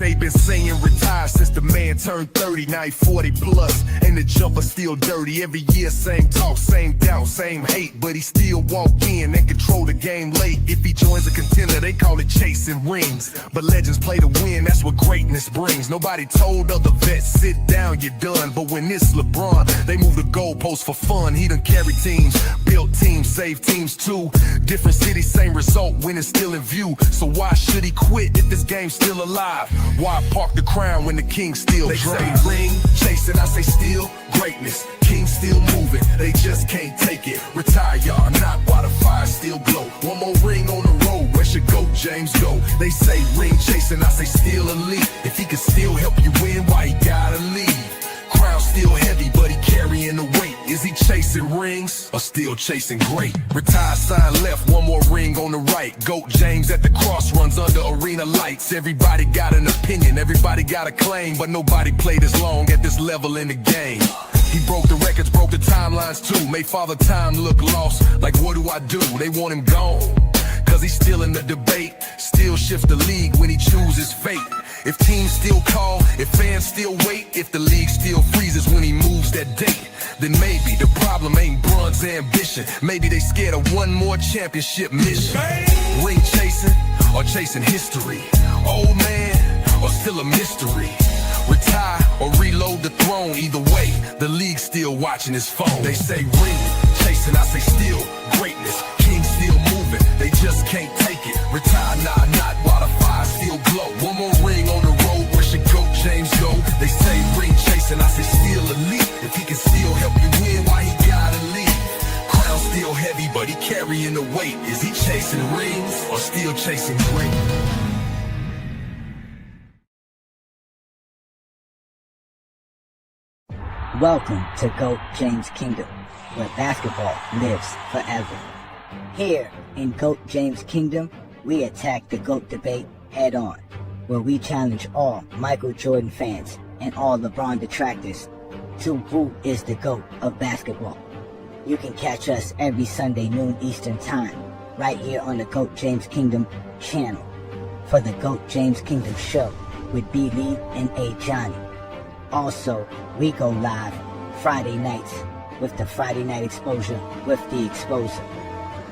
They been saying retire since the man turned 30, now he 40 plus, and the jumper still dirty. Every year, same talk, same doubt, same hate, but he still walk in and control the game late. If he joins a contender, they call it chasing rings, but legends play to win, that's what greatness brings. Nobody told other vets, sit down, you're done, but when it's LeBron, they move the goalposts for fun. He done carried teams, built teams, saved teams too. Different cities, same result, winning still in view. So why should he quit if this game's still alive? Why park the crown when the king still drives? They say ring chasing, I say still greatness. King still moving, they just can't take it. Retire y'all, not while the fire still glow. One more ring on the road, where should GOAT James go? They say ring chasing, I say still elite. If he can still help you win, why he gotta leave? Crown still heavy, but he carrying the weight. Is he chasing rings or still chasing great? Retire sign left, one more ring on the right. GOAT James at the cross runs under arena lights. Everybody got an opinion, everybody got a claim, but nobody played as long at this level in the game. He broke the records, broke the timelines too. Made Father Time look lost, like what do I do? They want him gone, cause he's still in the debate. Still shift the league when he chooses fate. If teams still call, if fans still wait, if the league still freezes when he moves that date, then maybe the problem ain't Bron's ambition. Maybe they scared of one more championship mission. Ring chasing or chasing history? Old man or still a mystery? Retire or reload the throne? Either way, the league's still watching his phone. They say ring chasing, I say still greatness. King still moving, they just can't take it. Retire, nah, not while the fire still glow. One more ring on the road, where should GOAT James go? They say ring chasing, I say still elite. If he can still help you win, why he gotta leave? Crown still heavy, but he carrying the weight. Is he chasing rings or still chasing great? Welcome to GOAT James Kingdom, where basketball lives forever. Here in GOAT James Kingdom, we attack the GOAT debate head on, where we challenge all Michael Jordan fans and all LeBron detractors to who is the GOAT of basketball. You can catch us every Sunday noon Eastern Time, right here on the GOAT James Kingdom channel, for the GOAT James Kingdom show with B. Lee and A. Johnny. Also, we go live Friday nights with the Friday Night Exposure with the Exposer,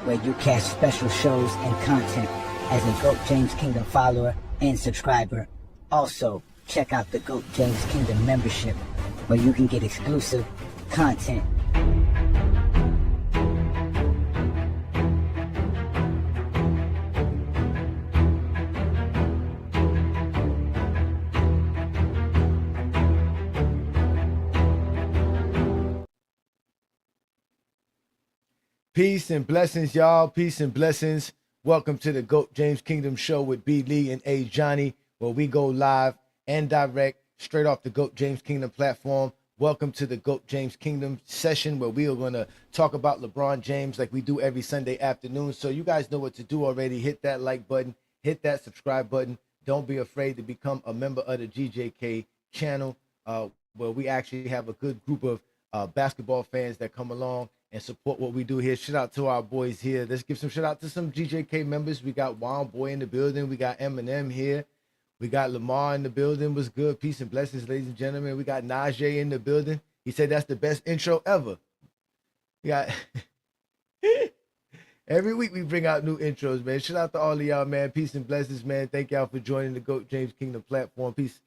where you catch special shows and content as a GOAT James Kingdom follower and subscriber. Also, check out the GOAT James Kingdom membership, where you can get exclusive content. Peace and blessings, y'all. Peace and blessings. Welcome to the GOAT James Kingdom show with B. Lee and A. Johnny, where we go live and direct straight off the GOAT James Kingdom platform. Welcome to the GOAT James Kingdom session, where we are going to talk about LeBron James like we do every Sunday afternoon. So you guys know what to do already. Hit that like button. Hit that subscribe button. Don't be afraid to become a member of the GJK channel, where we actually have a good group of basketball fans that come along and support what we do here. Shout out to our boys here. Let's give some shout out to some GJK members. We got Wild Boy in the building. We got Eminem here. We got Lamar in the building. What's good? Peace and blessings, ladies and gentlemen. We got Najee in the building. He said that's the best intro ever. We got every week we bring out new intros, man. Shout out to all of y'all, man. Peace and blessings, man. Thank y'all for joining the GOAT James Kingdom platform. Peace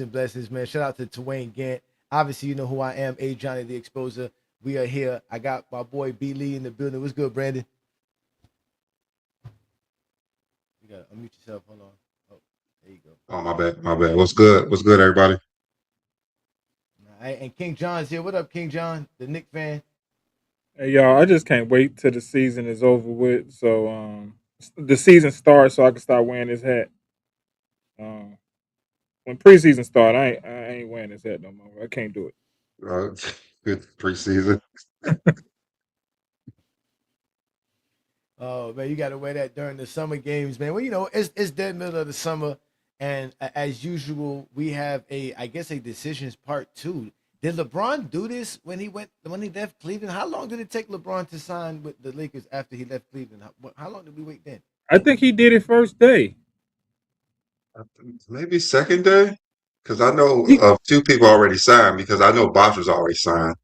and blessings, man. Shout out to Twain Gant. Obviously, you know who I am, A. Johnny the Exposer. We are here. I got my boy B. Lee in the building. What's good, Brandon? You gotta unmute yourself. Hold on. Oh, there you go. Oh, my bad. What's good? What's good, everybody? All right, and King John's here. What up, King John, the Knick fan? Hey y'all, I just can't wait till the season is over with. So the season starts so I can start wearing this hat. When preseason start, I ain't wearing this hat no more. I can't do it. Good preseason. Oh man, you got to wear that during the summer games, man. Well, you know it's dead middle of the summer, and as usual, we have a decisions part 2. Did LeBron do this when he left Cleveland? How long did it take LeBron to sign with the Lakers after he left Cleveland? How long did we wait then? I think he did it first day. Maybe second day, because I know He, two people already signed. Because I know Bosh was already signed.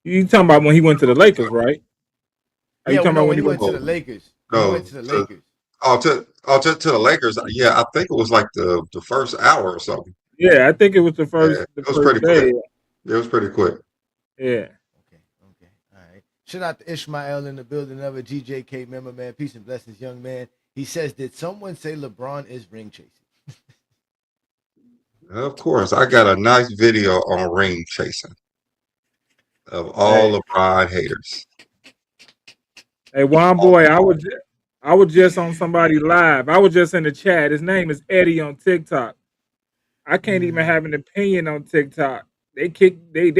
you talking about when he went to the Lakers, right? Are you Yeah, well, talking no, about when when he he went went? to No, the Lakers. When he went no, to the Lakers. to the Lakers. Yeah, I think it was like the first hour or something. Yeah, I think it was Yeah, the it was first pretty quick. day. It was pretty quick. Yeah. Okay, okay, all right. Shout out to Ishmael in the building, another GJK member, man. Peace and blessings, young man. He says, did someone say LeBron is ring chasing? Of course, I got a nice video on ring chasing of Hey, all LeBron haters. hey, one All boy, LeBron. I was just on somebody live. I was just in the chat. His name is Eddie on TikTok. I can't even have an opinion on TikTok. They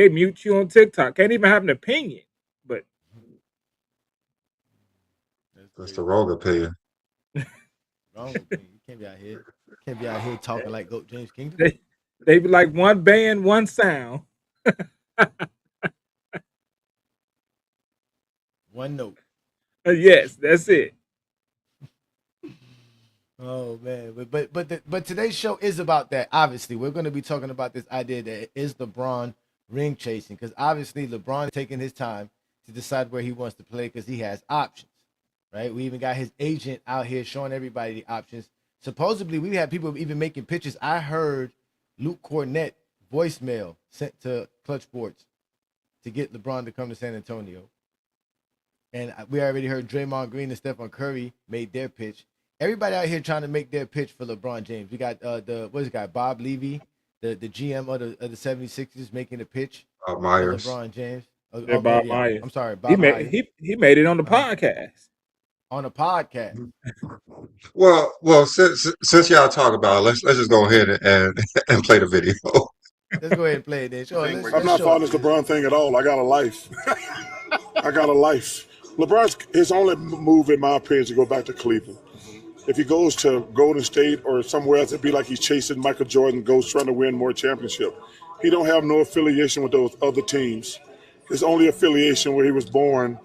mute you on TikTok. Can't even have an opinion. But That's That's the crazy. wrong opinion. Wrong opinion. You can't be out here. Can't be out here talking like Goat James Kingdom. they be like one band, one sound. One note. Yes, that's it. Oh man, but today's show is about that. Obviously, we're going to be talking about this idea that is LeBron ring chasing, because obviously LeBron is taking his time to decide where he wants to play because he has options, right? We even got his agent out here showing everybody the options. Supposedly, we had people even making pictures. I heard Luke Cornett voicemail sent to Clutch Sports to get LeBron to come to San Antonio, and we already heard Draymond Green and Stephen Curry made their pitch. Everybody out here trying to make their pitch for LeBron James. We got what is it got? Bob Levy, the GM of the 76ers, making a pitch for Myers. LeBron James. Yeah, Bob Yeah. Myers. I'm sorry, Bob Myers. He made it on the Uh-huh. podcast. On a podcast. Well, since y'all talk about it, let's just go ahead and play the video. Let's go ahead and play it then. Sure, I'm not show following it this to LeBron thing at all. I got a life. I got a life. LeBron's his only move, in my opinion, is to go back to Cleveland. If he goes to Golden State or somewhere else, it'd be like he's chasing Michael Jordan, goes trying to win more championship. He don't have no affiliation with those other teams. His only affiliation where he was born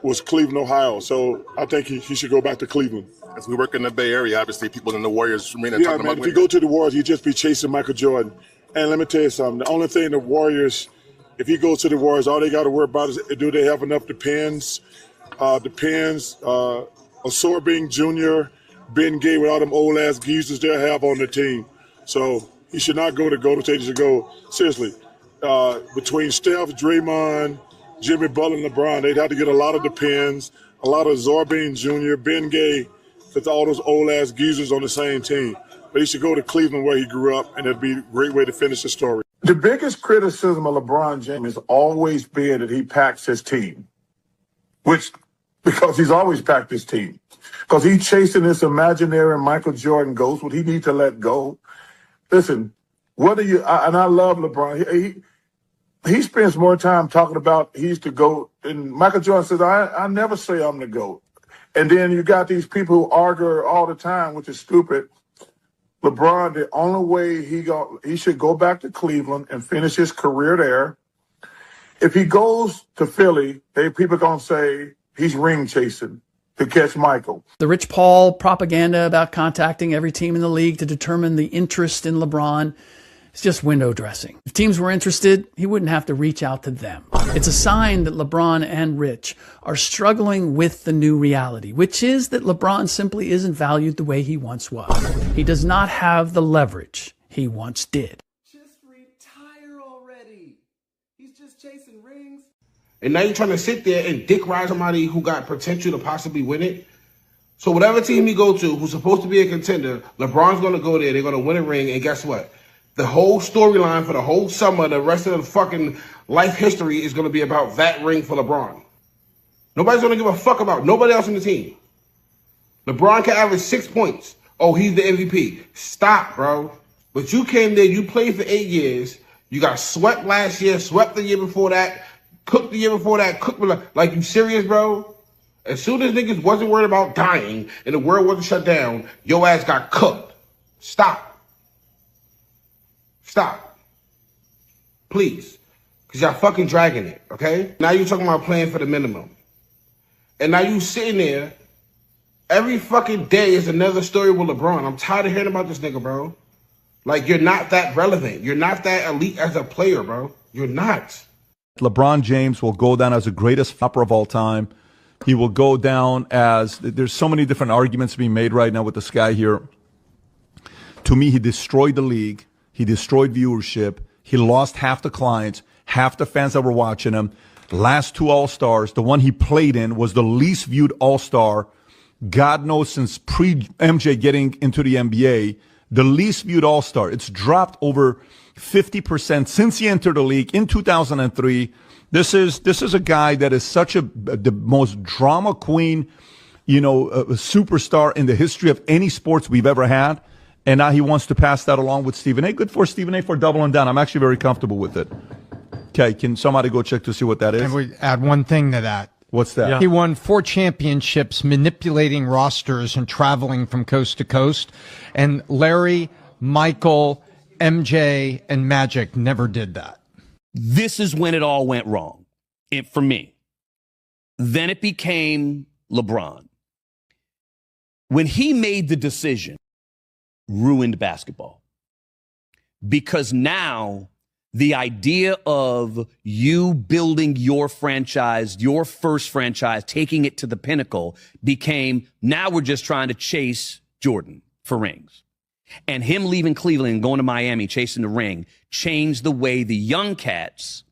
was Cleveland, Ohio. So I think he should go back to Cleveland. As we work in the Bay Area, obviously people in the Warriors arena Yeah, talking man, about if you go to the Warriors, you just be chasing Michael Jordan. And let me tell you something. The only thing the Warriors, if he goes to the Warriors, all they got to worry about is do they have enough Depends, Sorbing Jr., Ben Gay with all them old ass geezers they have on the team. So he should not go to Golden State. He should go, seriously, between Steph, Draymond, Jimmy Butler, and LeBron, they'd have to get a lot of Depends, a lot of Sorbing Jr., Ben Gay, because all those old ass geezers on the same team. But he should go to Cleveland where he grew up, and it'd be a great way to finish the story. The biggest criticism of LeBron James has always been that he packs his team, because he's always packed his team. Because he's chasing this imaginary Michael Jordan ghost, what he needs to let go. Listen, and I love LeBron. He spends more time talking about he's the GOAT. And Michael Jordan says, I never say I'm the GOAT. And then you got these people who argue all the time, which is stupid. LeBron, the only way he should go back to Cleveland and finish his career there. If he goes to Philly, people going to say he's ring chasing to catch Michael. The Rich Paul propaganda about contacting every team in the league to determine the interest in LeBron is just window dressing. If teams were interested, he wouldn't have to reach out to them. It's a sign that LeBron and Rich are struggling with the new reality, which is that LeBron simply isn't valued the way he once was. He does not have the leverage he once did. Just retire already. He's just chasing rings. And now you're trying to sit there and dick ride somebody who got potential to possibly win it. So whatever team you go to who's supposed to be a contender, LeBron's going to go there. They're going to win a ring. And guess what? The whole storyline for the whole summer, the rest of the fucking life history is going to be about that ring for LeBron. Nobody's going to give a fuck about nobody else on the team. LeBron can average 6 points. Oh, he's the MVP. Stop, bro. But you came there, you played for 8 years. You got swept last year, swept the year before that, cooked the year before that, like you serious, bro? As soon as niggas wasn't worried about dying and the world wasn't shut down, your ass got cooked. Stop. Stop. Please. Because y'all fucking dragging it, okay? Now you're talking about playing for the minimum. And now you sitting there Every fucking day is another story with LeBron. I'm tired of hearing about this nigga, bro. Like, you're not that relevant. You're not that elite as a player, bro. You're not. LeBron James will go down as the greatest flopper of all time. He will go down as, there's so many different arguments being made right now with this guy here. To me, he destroyed the league. He destroyed viewership. He lost half the clients, half the fans that were watching him. The last two All-Stars, the one he played in was the least viewed All-Star, God knows, since pre-MJ getting into the NBA. The least viewed All-Star. It's dropped over 50% since he entered the league in 2003. This is a guy that is such the most drama queen, a superstar in the history of any sports we've ever had. And now he wants to pass that along with Stephen A. Good for Stephen A. for doubling down. I'm actually very comfortable with it. Okay, can somebody go check to see what that is? Can we add one thing to that? What's that? Yeah. He won 4 championships manipulating rosters and traveling from coast to coast. And Larry, Michael, MJ, and Magic never did that. This is when it all went wrong for me. Then it became LeBron. When he made the decision, ruined basketball. Because now the idea of you building your franchise, your first franchise, taking it to the pinnacle became, now we're just trying to chase Jordan for rings. And him leaving Cleveland and going to Miami, chasing the ring, changed the way the young cats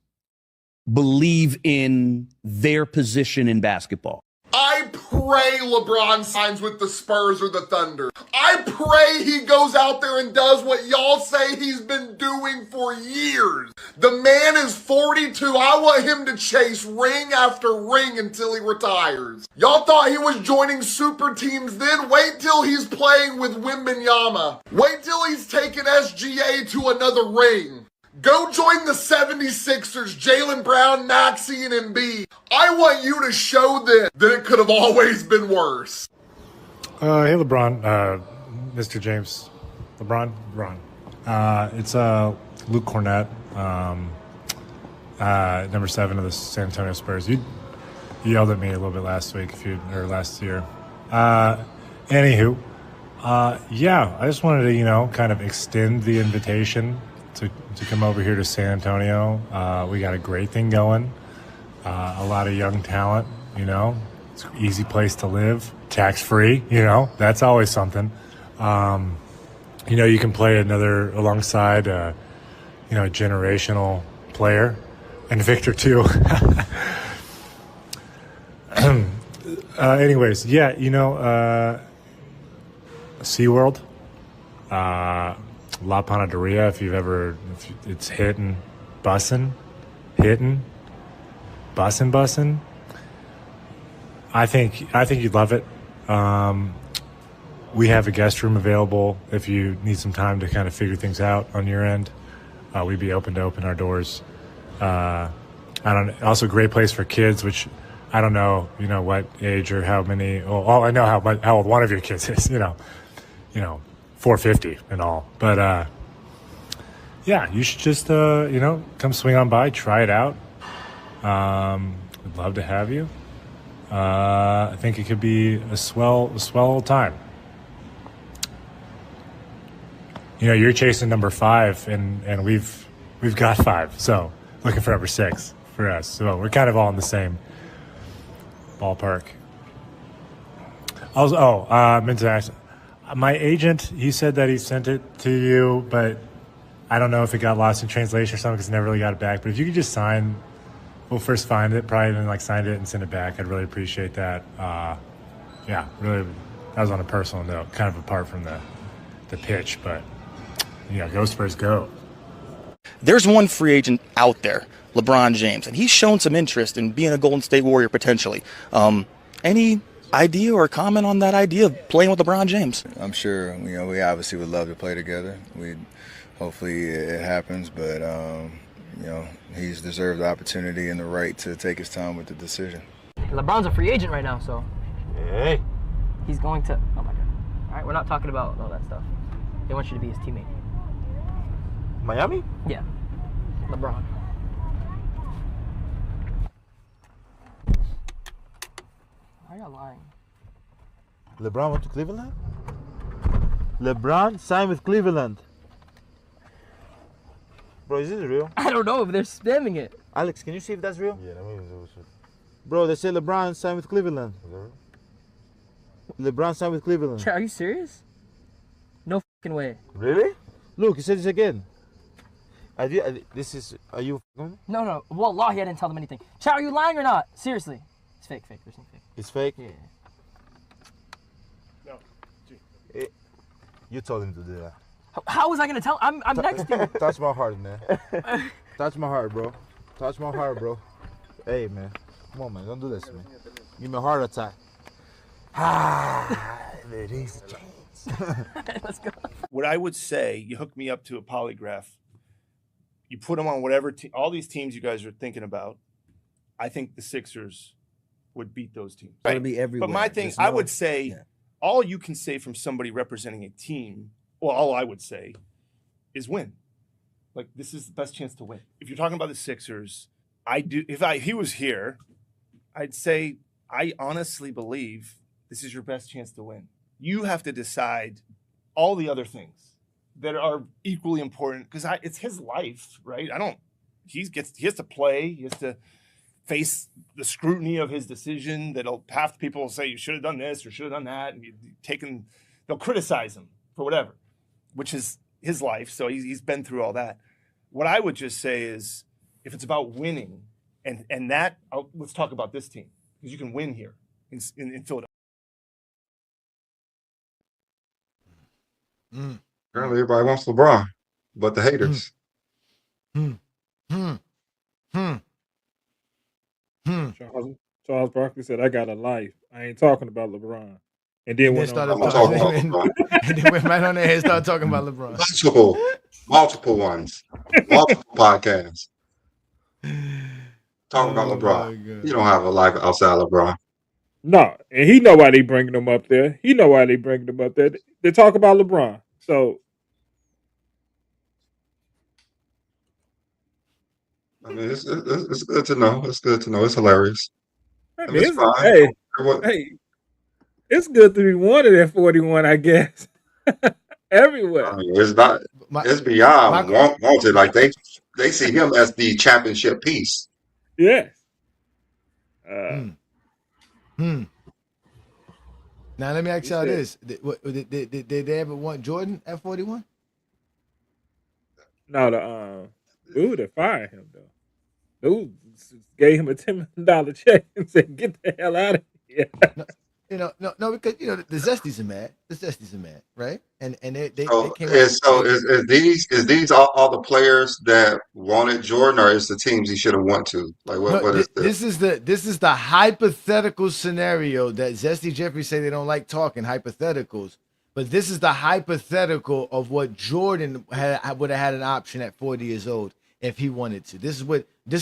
believe in their position in basketball. I pray LeBron signs with the Spurs or the Thunder. I pray he goes out there and does what y'all say he's been doing for years. The man is 42. I want him to chase ring after ring until he retires. Y'all thought he was joining super teams then? Wait till he's playing with Wembanyama. Wait till he's taking SGA to another ring. Go join the 76ers, Jaylen Brown, Maxey, and Embiid. I want you to show them that it could have always been worse. Hey, LeBron, Mr. James. LeBron. It's Luke Cornett, number 7 of the San Antonio Spurs. You yelled at me a little bit last week, last year. Anywho, yeah, I just wanted to, kind of extend the invitation to come over here to San Antonio. We got a great thing going. A lot of young talent, It's an easy place to live, tax-free, That's always something. You can play alongside, a generational player, and Victor too. Anyways, yeah, SeaWorld, La Panaderia, if it's bussin'. I think you'd love it. We have a guest room available if you need some time to kind of figure things out on your end. We'd be open to open our doors. Also a great place for kids, which I don't know, what age or how many. Well, I know how old one of your kids is, 450 and all. But yeah, you should just come swing on by, try it out. We'd love to have you. I think it could be a swell time. You're chasing number 5, and we've got 5, so looking for number 6 for us. So we're kind of all in the same ballpark. I meant to ask. My agent, he said that he sent it to you, but I don't know if it got lost in translation or something because he never really got it back. But if you could just we'll first find it, probably then sign it and send it back. I'd really appreciate that. Yeah, really, that was on a personal note, kind of apart from the pitch, but go Spurs, go. There's one free agent out there, LeBron James, and he's shown some interest in being a Golden State Warrior potentially. Any idea or comment on that idea of playing with LeBron James? I'm sure, we obviously would love to play together. Hopefully it happens, but, he's deserved the opportunity and the right to take his time with the decision. LeBron's a free agent right now, so. Hey. He's going to, oh my God. All right, we're not talking about all that stuff. They want you to be his teammate. Miami? Yeah, LeBron. Why are you lying? LeBron went to Cleveland? LeBron signed with Cleveland. Bro, is this real? I don't know if they're spamming it. Alex, can you see if that's real? Yeah, bro, they say LeBron signed with Cleveland. LeBron signed with Cleveland. Are you serious? No fucking way. Really? Look, he said this again. Are you? No. Wallah, I didn't tell them anything. Chat, are you lying or not? Seriously. It's fake. There's something fake. It's fake? Yeah. No. You told him to do that. How was I gonna tell? I'm next to you. Touch my heart, man. Touch my heart, bro. Touch my heart, bro. Hey, man. Come on, man. Don't do this to me. Give me a heart attack. There is a chance. Let's go. What I would say, you hook me up to a polygraph. You put them on whatever all these teams you guys are thinking about. I think the Sixers would beat those teams. It's gonna be everywhere. But my thing, I would say, all you can say from somebody representing a team, well, all I would say is win. Like, this is the best chance to win. If you're talking about the Sixers, if he was here, I'd say I honestly believe this is your best chance to win. You have to decide all the other things that are equally important because it's his life, right? He has to play. He has to face the scrutiny of his decision. That'll half the people will say you should have done this or should have done that, and they'll criticize him for whatever, which is his life. So he's been through all that. What I would just say is, if it's about winning, and that, let's talk about this team because you can win here in Philadelphia. Apparently, everybody wants LeBron, but the haters. Charles Barkley said, "I got a life. I ain't talking about LeBron." And then went on. And then went right on there and started talking about LeBron. Multiple ones, multiple podcasts talking about LeBron. You don't have a life outside LeBron. No, and he know why they bringing him up there. They talk about LeBron. So, I mean, it's good to know. It's good to know. It's hilarious. I mean, hey, it's good to be wanted at 41, I guess. Everywhere. I mean, it's not. It's beyond wanted. Like they see him as the championship piece. Yes. Now let me ask y'all this: did they ever want Jordan at 41? No, dude that fired him though. Dude gave him a $10 million check and said, "Get the hell out of here." No, because the Zesties are mad. The Zesties are mad, right? And they came. Is these all the players that wanted Jordan, or is the teams he should have went to? Like what is this? This is the hypothetical scenario that Zesty Jeffrey say they don't like talking hypotheticals, but this is the hypothetical of what Jordan would have had an option at 40 years old if he wanted to. This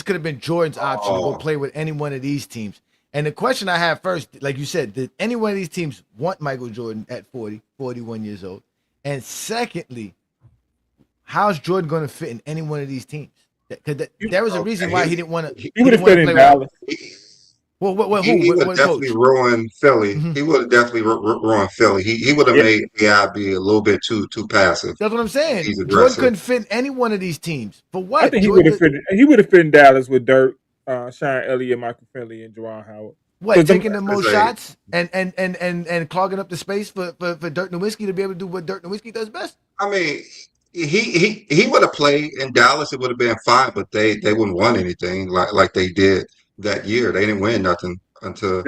could have been Jordan's option to go play with any one of these teams. And the question I have first, like you said, did any one of these teams want Michael Jordan at 41 years old? And secondly, how's Jordan going to fit in any one of these teams? Because there was a reason why he didn't want to. He would have fit in Dallas. He would have definitely ruined Philly. Mm-hmm. He would have definitely ruined Philly. He would have made AI be a little bit too passive. That's what I'm saying. Jordan couldn't fit in any one of these teams. For what? I think he would have fit. He would have fit in Dallas with Dirk, Sean Elliott, Michael Finley, and Juwan Howard. What, taking the most shots and clogging up the space for Dirk Nowitzki to be able to do what Dirk Nowitzki does best? I mean, he would have played in Dallas. It would have been fine, but they wouldn't won anything like they did that year. They didn't win nothing until.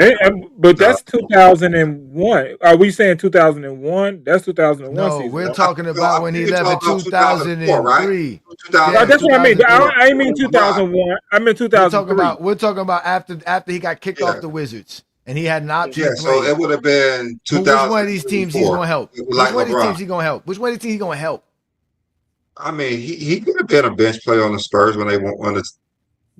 But that's 2001. Are we saying 2001? That's 2001 No, season. we're talking about when he left in 2003. Right? That's what I mean. I didn't mean 2001. I meant 2003. We're talking about after he got kicked off the Wizards and he had an option. Yeah, so it would have been 2000. Which one of these teams he's going to help? Which one of these teams he's going to help? Which one of these teams he's going to help? I mean, he could have been a bench player on the Spurs when they won the.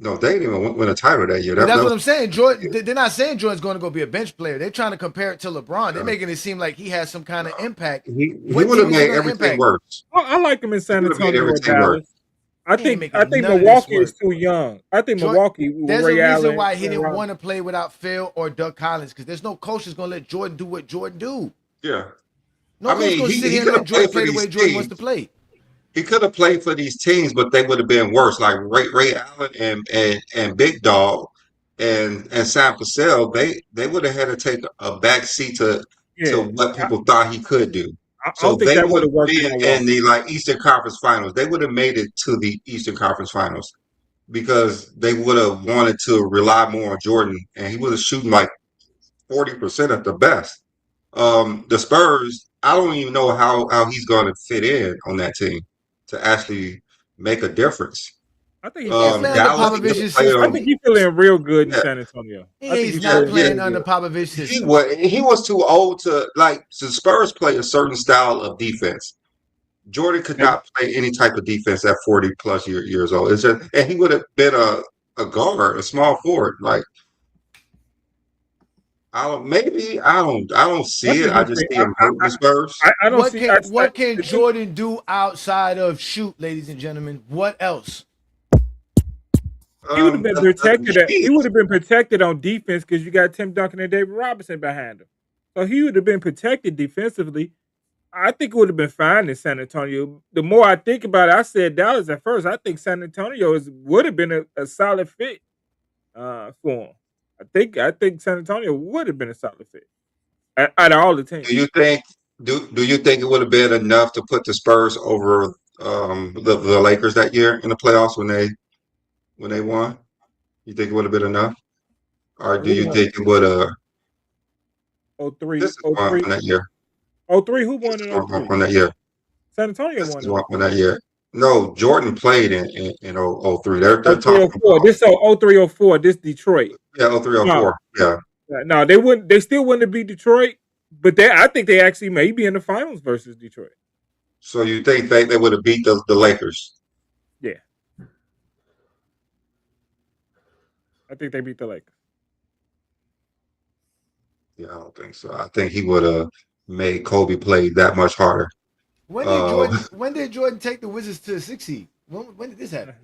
No, they didn't even win a title that year. That's what I'm saying. Jordan, they're not saying Jordan's going to go be a bench player. They're trying to compare it to LeBron. They're making it seem like he has some kind of impact. He would have made everything worse. I like him in San Antonio or Dallas. I He ain't think making none of this Milwaukee is work. too young. I think Jordan, Milwaukee with there's a Ray reason Allen. why he and didn't Ron- want to play without Phil or Doug Collins, because there's no coach that's gonna let Jordan do what Jordan do. Yeah. No I coach mean, gonna sit he here and could let have played Jordan for play the these way Jordan wants to teams. play. He could have played for these teams, but they would have been worse. Like Ray Allen and Big Dog and Sam Cassell, they would have had to take a back seat to yeah, what people thought he could do. I So don't think they that would would have worked in be in Milwaukee. the like Eastern Conference Finals. They would have made it to the Eastern Conference Finals because they would have wanted to rely more on Jordan, and he was shooting like 40% at the best. The Spurs, I don't even know how he's going to fit in on that team to actually make a difference. I think he's feeling. Play under Dallas, he could have Popovich's played I system. think on. he's feeling real good in Yeah, San Antonio. I think He's he's not feeling yeah. playing real under good. Popovich's He system. was too old to like. The Spurs play a certain style of defense. Jordan could And not play any type of defense at 40 plus years old. It's just, and he would have been a guard, a small forward. Like I don't I see it. think I he's. just see him hurting the Spurs. I don't see. What can The thing, Jordan do outside of shoot, ladies and gentlemen? What else? he would have been protected. He Heat. would have been protected on defense because you got Tim Duncan and David Robinson behind him. So he would have been protected defensively. I think it would have been fine in San Antonio. The more I think about it, I said Dallas at first. I think San Antonio would have been a solid fit for him. I think San Antonio would have been a solid fit out of all the teams. Do you think do you think it would have been enough to put the Spurs over the Lakers that year in the playoffs when they won? You think it would have been enough, or do Who you won? think it would have? 03, This is one 03, from that year. 03, who This won is in one 03? from that year. San Antonio This won is in one 03. from that year. No, Jordan played in 03. They're 03, talking 04. about This 03, 04. This Detroit. 03, No, 04. Yeah. no, they wouldn't. They still wouldn't have beat Detroit, but I think they actually may be in the finals versus Detroit. So you think they would have beat the Lakers? Yeah, I think they beat the Lakers. Yeah, I don't think so. I think he would have made Kobe play that much harder. When Uh, did Jordan take the Wizards to the 6 seed? When did this happen?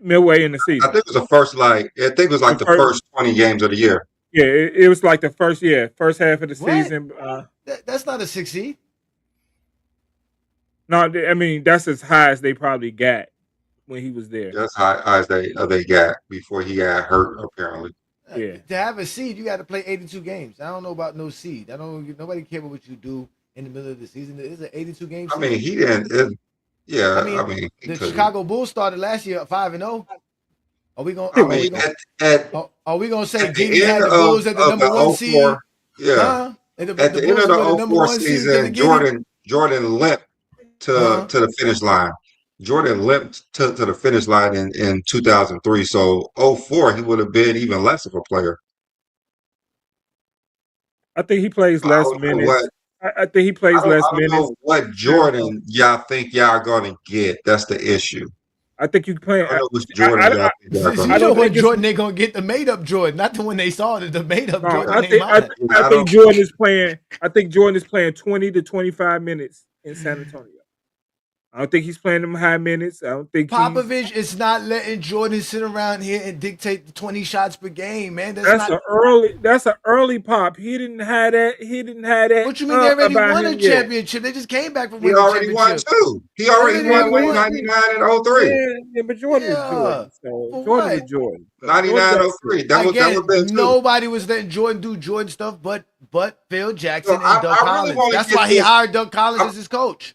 Midway in the I season. think it was the first I think it was like the first 20 games of the year. Yeah, it was like the first half of the What? season. That's not a 6 seed. No, I mean that's as high as they probably got when he was there. That's how high as they got before he got hurt. Apparently, Yeah. To have a seed, you got to play 82 games. I don't know about no seed. Nobody care about what you do in the middle of the season. It's an 82 game I season. mean, he didn't. Yeah, I mean, he the couldn't. Chicago Bulls started last year 5-0. Are we going? I mean, Are we gonna say at the Didi had end the Bulls at the of number the 1 04, seed? yeah, Huh? And at the end of Bulls were the number 04 1 seed. Can season, they get it? Jordan limped to the finish line. Jordan limped to the finish line in 2003. So 04, he would have been even less of a player. I think he plays I less don't know minutes. what I think he plays less I don't minutes. know what Jordan y'all think y'all gonna get. That's the issue. I think you play. I don't know which Jordan y'all think y'all You gonna know get. what Jordan they gonna get? The made up Jordan, not the one they saw. The made up No, Jordan I they think mind. I think Jordan is playing. I think Jordan is playing 20 to 25 minutes in San Antonio. I don't think he's playing them high minutes. I don't think Popovich is not letting Jordan sit around here and dictate the 20 shots per game, man. That's an early pop. He didn't have that. What you mean they already about won a him yet. championship? They just came back from He winning a already won championship. too. He already won like 99 and 03. Yeah, but Jordan was Jordan. So For Jordan what? was Jordan. 99 03. That was Again, then too. nobody was letting Jordan do Jordan stuff but Phil Jackson So and Doug I really Collins. wanna That's get why he this- hired Doug Collins as his coach.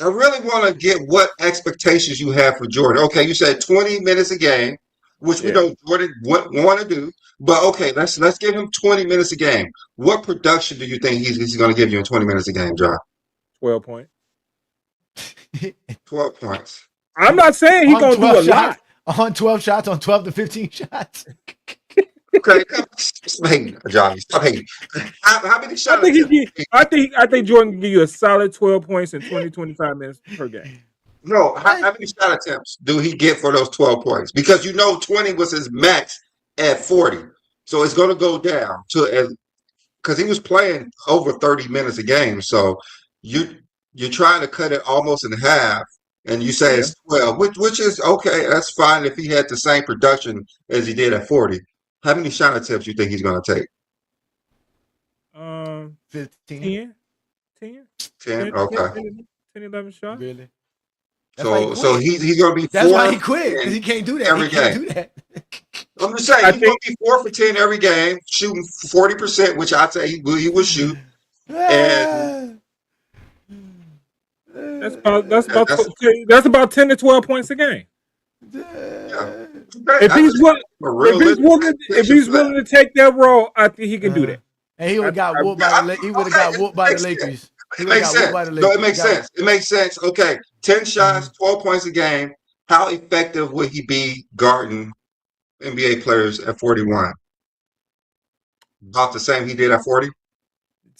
I really want to get what expectations you have for Jordan. Okay, you said 20 minutes a game, which we know Jordan want to do. But okay, let's give him 20 minutes a game. What production do you think he's going to give you in 20 minutes a game, John? 12 points. 12 points. I'm not saying he's On gonna do 12 a lot. shots, on 12 shots, on 12 to 15 shots. Okay, stop hating, Johnny. Stop hating. How many shots? I think Jordan can give you a solid 12 points in 20-25 minutes per game. No, how many shot attempts do he get for those 12 points? Because 20 was his max at 40. So it's going to go down to because he was playing over 30 minutes a game. So you're trying to cut it almost in half and you say Yeah. it's 12, which is okay. That's fine if he had the same production as he did at 40. How many shot attempts you think he's going to take? 15. 10, 10. Okay. 10, 11 shots. Really? That's why he So quit. he's going to be That's why 4 he for quit, because 10 he can't do that. He every can't game. do that. I'm just saying he's going to be 4 for 10 every game, shooting 40%, which I'd say he will shoot, and That's about that's that's about 10 to 12 points a game. yeah. If he's willing, A realistic if he's willing to take that role, I think he can do that. And he would have got whooped by the he would have got whooped by the Lakers. He would have got whooped by the Lakers. No, it makes sense. It makes sense. Okay, 10 shots, 12 points a game. How effective would he be guarding NBA players at 41? About the same he did at 40?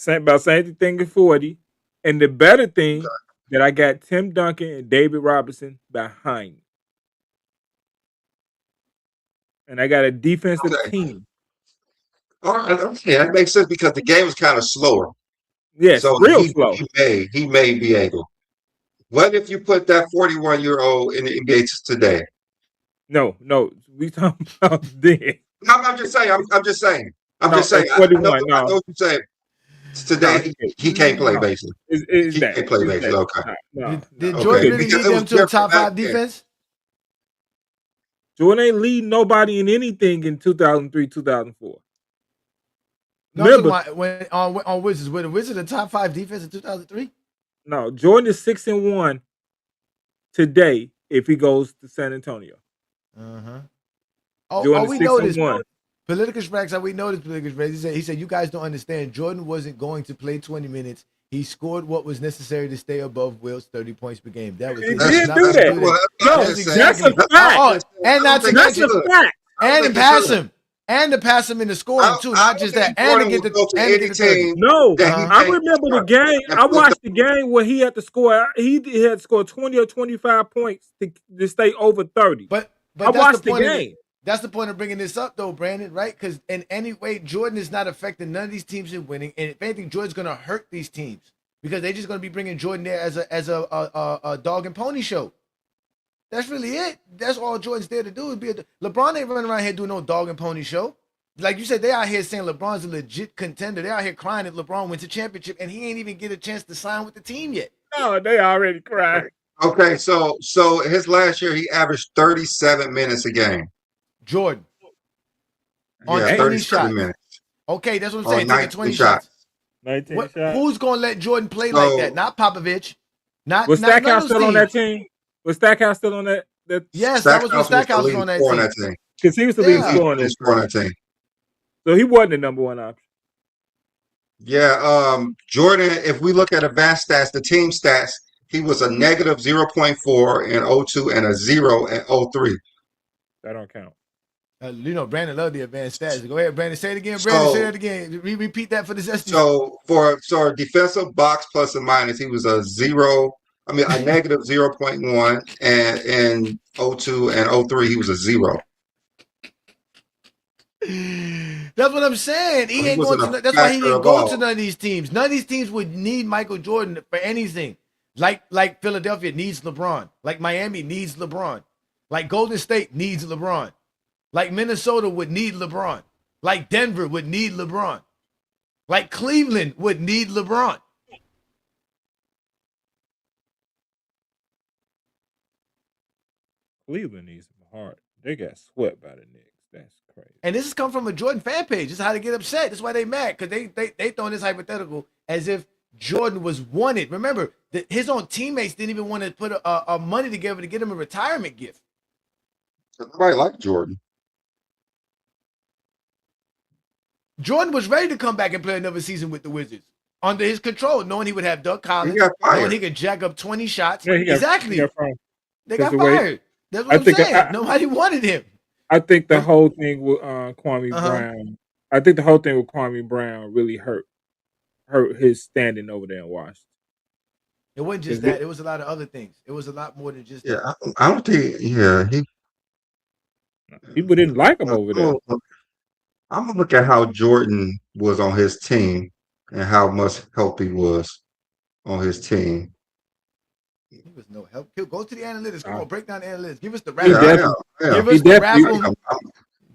About same thing at 40. And the better thing that I got Tim Duncan and David Robinson behind me. And I got a defensive team. All right, okay, that makes sense because the game is kind of slower. Yes, so real slow. He may be able. What if you put that 41-year-old in the NBA today? No, we talking about then. I'm just saying. I'm just saying. I know what you're saying. Today he can't play basically. He can't play basically. Okay. Did Jordan really lead them to a top 5 defense? Jordan ain't lead nobody in anything in 2003, 2004. No, remember, when on Wizards, were the Wizards a top 5 defense in 2003? No, Jordan is 6-1 today if he goes to San Antonio. We know this. Political Spracks, we know this. Political Spracks. He said, you guys don't understand. Jordan wasn't going to play 20 minutes. He scored what was necessary to stay above Will's 30 points per game. That was he did do that. That's a fact. And not to that's a fact. And to pass him. And to pass him in the scoring too, not just that. And to get the 30. No, I remember the game. I watched the game where he had to score. He had to score 20 or 25 points to stay over 30. But I watched the game. That's the point of bringing this up, though, Brandon, right? Because in any way, Jordan is not affecting none of these teams in winning. And if anything, Jordan's going to hurt these teams because they're just going to be bringing Jordan there as a dog and pony show. That's really it. That's all Jordan's there to do. LeBron ain't running around here doing no dog and pony show. Like you said, they out here saying LeBron's a legit contender. They out here crying if LeBron wins a championship, and he ain't even get a chance to sign with the team yet. No, they already cried. Okay, so his last year, he averaged 37 minutes a game. Jordan. On 20 shots. Minutes. Okay, that's what I'm saying. Taking 20 shots. 19 shots. Who's going to let Jordan play like that? Not Popovich. Was Stackhouse still on that team? Was Stackhouse still on that? Yes, that was when Stackhouse was on that team. Because he was the lead scorer on that team. So he wasn't the number one option. Yeah, Jordan, if we look at advanced stats, the team stats, he was a negative 0.4 in 02 and a 0 in 03. That don't count. Brandon loved the advanced stats. Go ahead, Brandon. Say it again. Brandon, say that again. Repeat that for the SD. So for defensive box plus and minus, he was a negative 0.1, and in 02 and 03, he was a 0. That's what I'm saying. He ain't going to. That's why he didn't go to none of these teams. None of these teams would need Michael Jordan for anything. Like Philadelphia needs LeBron. Like Miami needs LeBron. Like Golden State needs LeBron. Like Minnesota would need LeBron. Like Denver would need LeBron. Like Cleveland would need LeBron. Cleveland needs him hard. They got swept by the Knicks. That's crazy. And this has come from a Jordan fan page. This is how they get upset. This is why they mad, because they throwing this hypothetical as if Jordan was wanted. Remember, his own teammates didn't even want to put a money together to get him a retirement gift. Nobody liked Jordan. Jordan was ready to come back and play another season with the Wizards under his control, knowing he would have Doug Collins, knowing he could jack up 20 shots. Yeah, exactly. They got fired. That's what I'm saying. Nobody wanted him. I think the whole thing with Kwame Brown. I think the whole thing with Kwame Brown really hurt his standing over there in Washington. It wasn't just that. It was a lot of other things. It was a lot more than just that. I don't think. Yeah, people didn't like him over there. I'm gonna look at how Jordan was on his team and how much help he was on his team. He was no help. Go to the analytics. Come on, break down the analytics. Give us the He wrap. definitely, Give he us the wrap. definitely,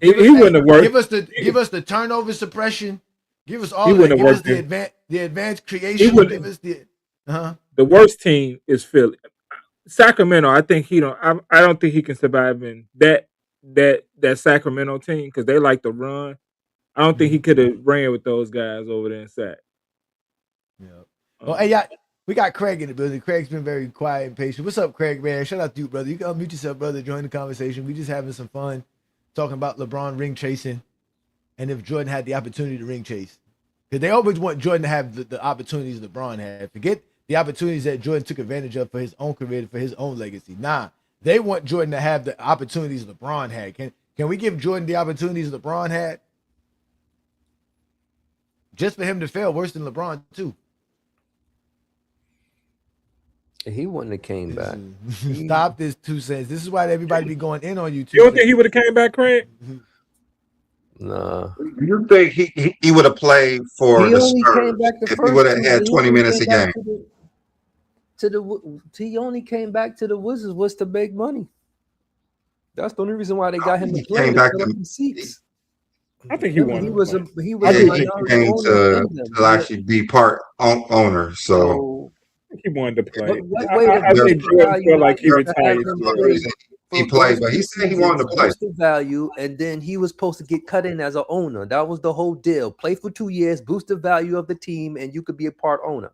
he wouldn't have worked. Give us the turnover suppression. Give us all He that. wouldn't have Give us worked the advanced He creation. would. Give us the The worst team is Philly. Sacramento. I think he don't. I don't think he can survive in that Sacramento team because they like to run. I don't think he could have ran with those guys over there in Sac. Yeah. Well, hey, y'all, we got Craig in the building. Craig's been very quiet and patient. What's up, Craig, man? Shout out to you, brother. You can unmute yourself, brother. Join the conversation. We just having some fun talking about LeBron ring chasing and if Jordan had the opportunity to ring chase. Because they always want Jordan to have the opportunities LeBron had. Forget the opportunities that Jordan took advantage of for his own career, for his own legacy. Nah, they want Jordan to have the opportunities LeBron had. Can we give Jordan the opportunities LeBron had? Just for him to fail worse than LeBron, too. He wouldn't have came back. Stop this 2 cents. This is why everybody be going in on you. You don't think he would have came back, Craig? Nah. You think he would have played for He the only Spurs came back the if he first would have two. had He 20 only minutes a came back game? He only came back to the Wizards was to make money. That's the only reason why they got him to He play. came To back fill up to the seats. I think he Remember, won. he was a he minority came owner in them. to actually be part owner. So He wanted to play. What way to I think boost the Jordan value felt like he was to have retired. him the play reason he for played, those but he 2 said he wanted seasons, to play. boost the value, and then he was supposed to get cut in as an owner. That was the whole deal. Play for 2 years, boost the value of the team, and you could be a part owner.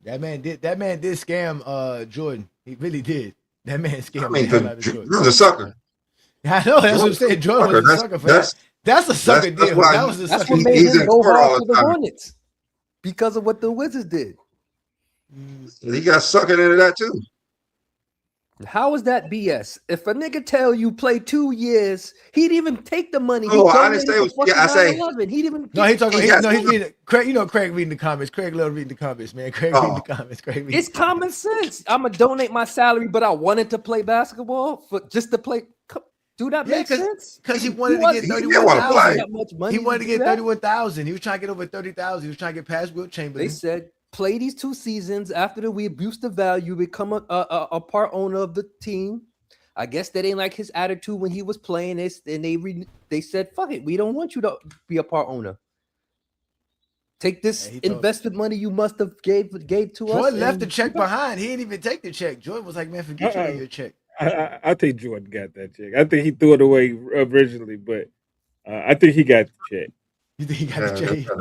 That man did scam Jordan. He really did. That man scammed I mean, the hell out of Jordan. Jordan's a sucker. I know, that's what I'm saying. Jordan was a sucker for that. That's a sucker deal. why That was a That's sucker what made deal. him go hard for the Hornets because of what the Wizards did. He got suckered into that too. How is that BS? If a nigga tell you play 2 years, he'd even take the money. Oh, He I didn't say it was. Yeah, I say 9/11. He'd even No, he talking. got He's reading. Craig, you know, Craig reading the comments. Craig love reading the comments, man. Craig reading the comments. Craig reading. It's common sense. I'm gonna donate my salary, but I wanted to play basketball for just to play. Do that make sense? Because he wanted to get He didn't 31,000. That much money He wanted to do get that? 31,000. He was trying to get over 30,000. He was trying to get past Wilt Chamberlain. They said play these 2 seasons. After we boost the value, become a part owner of the team. I guess they didn't like his attitude when he was playing this, and they said, "Fuck it, we don't want you to be a part owner. Take this investment money you must have gave to us." Jordan left the and check behind. He didn't even take the check. Jordan was like, "Man, forget your check." I think Jordan got that check. I think he threw it away originally, but I think he got the check. You think he got the check? I think he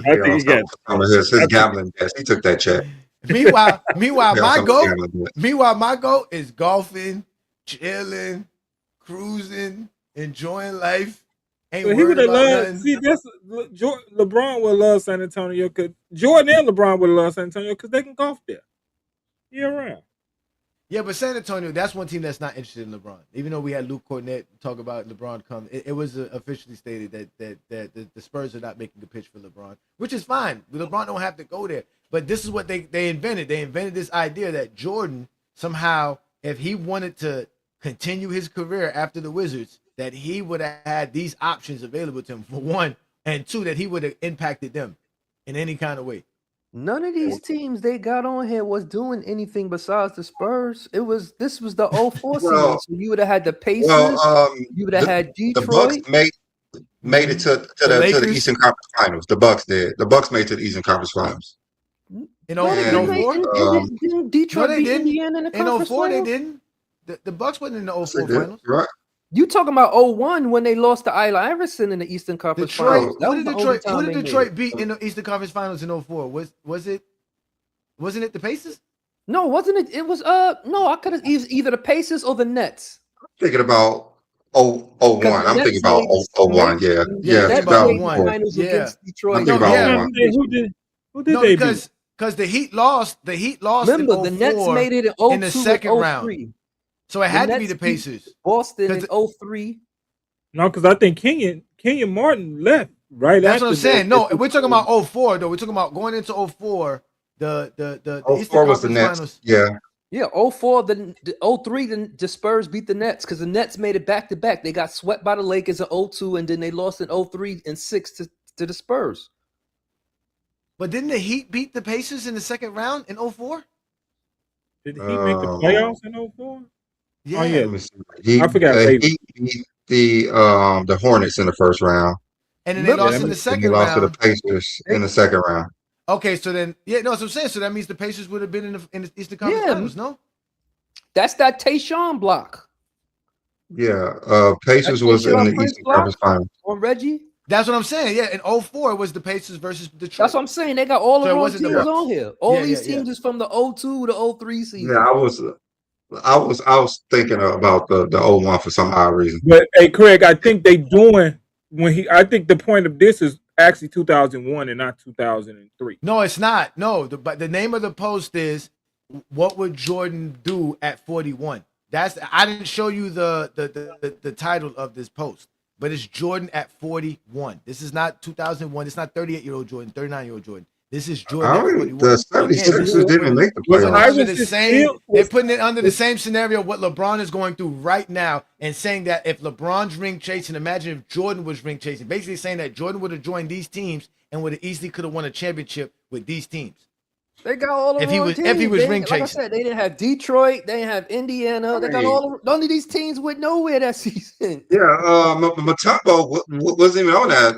got his gambling debts. He took that check. Meanwhile, Yeah, my goal is golfing, chilling, cruising, enjoying life. Ain't So he would worried have about loved. nothing. See, that's LeBron would love San Antonio because Jordan and LeBron would love San Antonio because they can golf there year round. Yeah, but San Antonio, that's one team that's not interested in LeBron. Even though we had Luke Cornett talk about LeBron come, it was officially stated that the Spurs are not making a pitch for LeBron, which is fine. LeBron don't have to go there. But this is what they invented. They invented this idea that Jordan somehow, if he wanted to continue his career after the Wizards, that he would have had these options available to him, for one, and two, that he would have impacted them in any kind of way. none of these teams they got on here was doing anything besides the Spurs. This was the 04 season, so you would have had the Pacers. You would have had The Detroit. Bucks made it to the Eastern Conference Finals. The Bucks did. The Bucks made it to the Eastern Conference Finals. In No, they didn't. 04? Didn't Detroit No, they beat didn't. Indiana in the In conference 04, they finals? didn't. The Bucks wasn't in the 04 They did. finals. Right. You talking about 01 when they lost to Allen Iverson in the Eastern Conference Detroit. Finals? That Who was did the only Detroit? Who time did they made Detroit it. beat in the Eastern Conference Finals in 04? Wasn't it the Pacers? No, wasn't it? It was no. I could have either the Pacers or the Nets. Thinking about 01. I'm thinking about 01. Yeah. The Nets made the 2004. finals against Detroit. I'm thinking about 01. Who did No, they because the Heat lost. The Heat lost. Remember, in the Nets 04 made it in in the 02 second and round. 03. So it had to be Nets the beat Pacers. Boston in 'Cause 03. No, because I think Kenyon Martin left right That's after what I'm saying. that. No, we're talking about 04 though. We're talking about going into 04. The Eastern 04 was the Conference Nets. Finals. Yeah. Yeah, 04, the 03, the Spurs beat the Nets because the Nets made it back to back. They got swept by the Lakers in 02, and then they lost in 03 and 6 to the Spurs. But didn't the Heat beat the Pacers in the second round in 04? Did he make the playoffs in 04? Yeah. Oh yeah. Let me see. I forgot. He beat the Hornets in the first round. And then they lost in the And second they lost to the round. Pacers in the second round. Okay, so then no, that's what I'm saying. So that means the Pacers would have been in the Eastern Conference Finals, no? That's that Tayshaun block. Yeah, Pacers was in the Eastern Conference Finals. On Reggie. That's what I'm saying. Yeah, in 04 was the Pacers versus Detroit. That's what I'm saying. They got all the So it wrong wasn't the teams Bucks. on here. All Yeah, these yeah, teams is from the 02 to 03 season. Yeah, I was thinking about the 01 for some odd reason. But hey, Craig, I think they doing I think the point of this is actually 2001 and not 2003. No, it's not. No, but the name of the post is "What would Jordan do at 41?" I didn't show you the title of this post, but it's Jordan at 41. This is not 2001. It's not 38-year-old Jordan, 39-year-old Jordan. This is Jordan at 41. The 76ers didn't make the playoffs. They're putting it under the same scenario what LeBron is going through right now and saying that if LeBron's ring chasing, imagine if Jordan was ring chasing. Basically saying that Jordan would have joined these teams and would have easily could have won a championship with these teams. They got all the If he wrong was- teams. if he was They- ring like I chasing. said, they didn't have Detroit. They didn't have Indiana. They got none of these teams went nowhere that season. Yeah, Mutombo wasn't even on that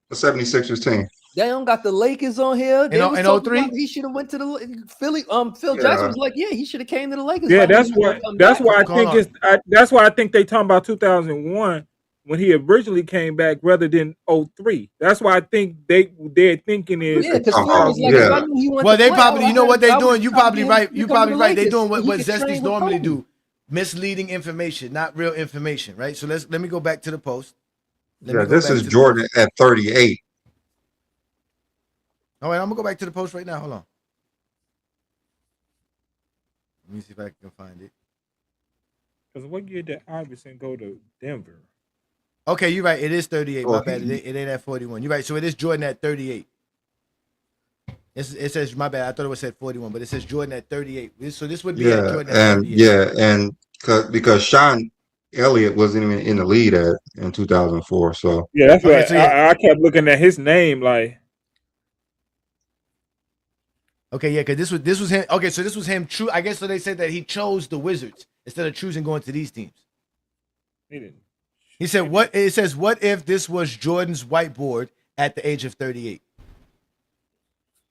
the 76ers team. They don't got the Lakers on here. They In was 03? talking about he should have went to the Philly. Phil Yeah. Jackson was like, yeah, he should have came to the Lakers. Yeah, Like, that's he was why. gonna come That's back. why I think that's why I think they talking about 2001 when he originally came back rather than 03. That's why I think they're thinking is Yeah, because Phil was like, if I knew he went Well, to they play, probably, I you know would- what they I would doing. You try to probably get him right. to You come to probably the right. They Lakers doing so what he could train Zesties with normally Kobe. do, misleading information, not real information, right? So let me go back to the post. Yeah, this is Jordan at 38. All right, I'm gonna go back to the post right now. Hold on. Let me see if I can find it. Because what year did Iverson go to Denver? Okay, you're right. It is 38. My Oh, bad. It ain't at 41. You're right. So it is Jordan at 38. It says my bad. I thought it was at 41, but it says Jordan at 38. So this would be at Yeah, Jordan at and 38. because Sean Elliott wasn't even in the lead in 2004. So Yeah, that's Okay, right. so yeah. I kept looking at his name like. Okay, yeah, because this was him. Okay, so this was him. True. I guess so. They said that he chose the Wizards instead of choosing going to these teams. He didn't. He said, "What?" It says, "What if this was Jordan's whiteboard at the age of 38?"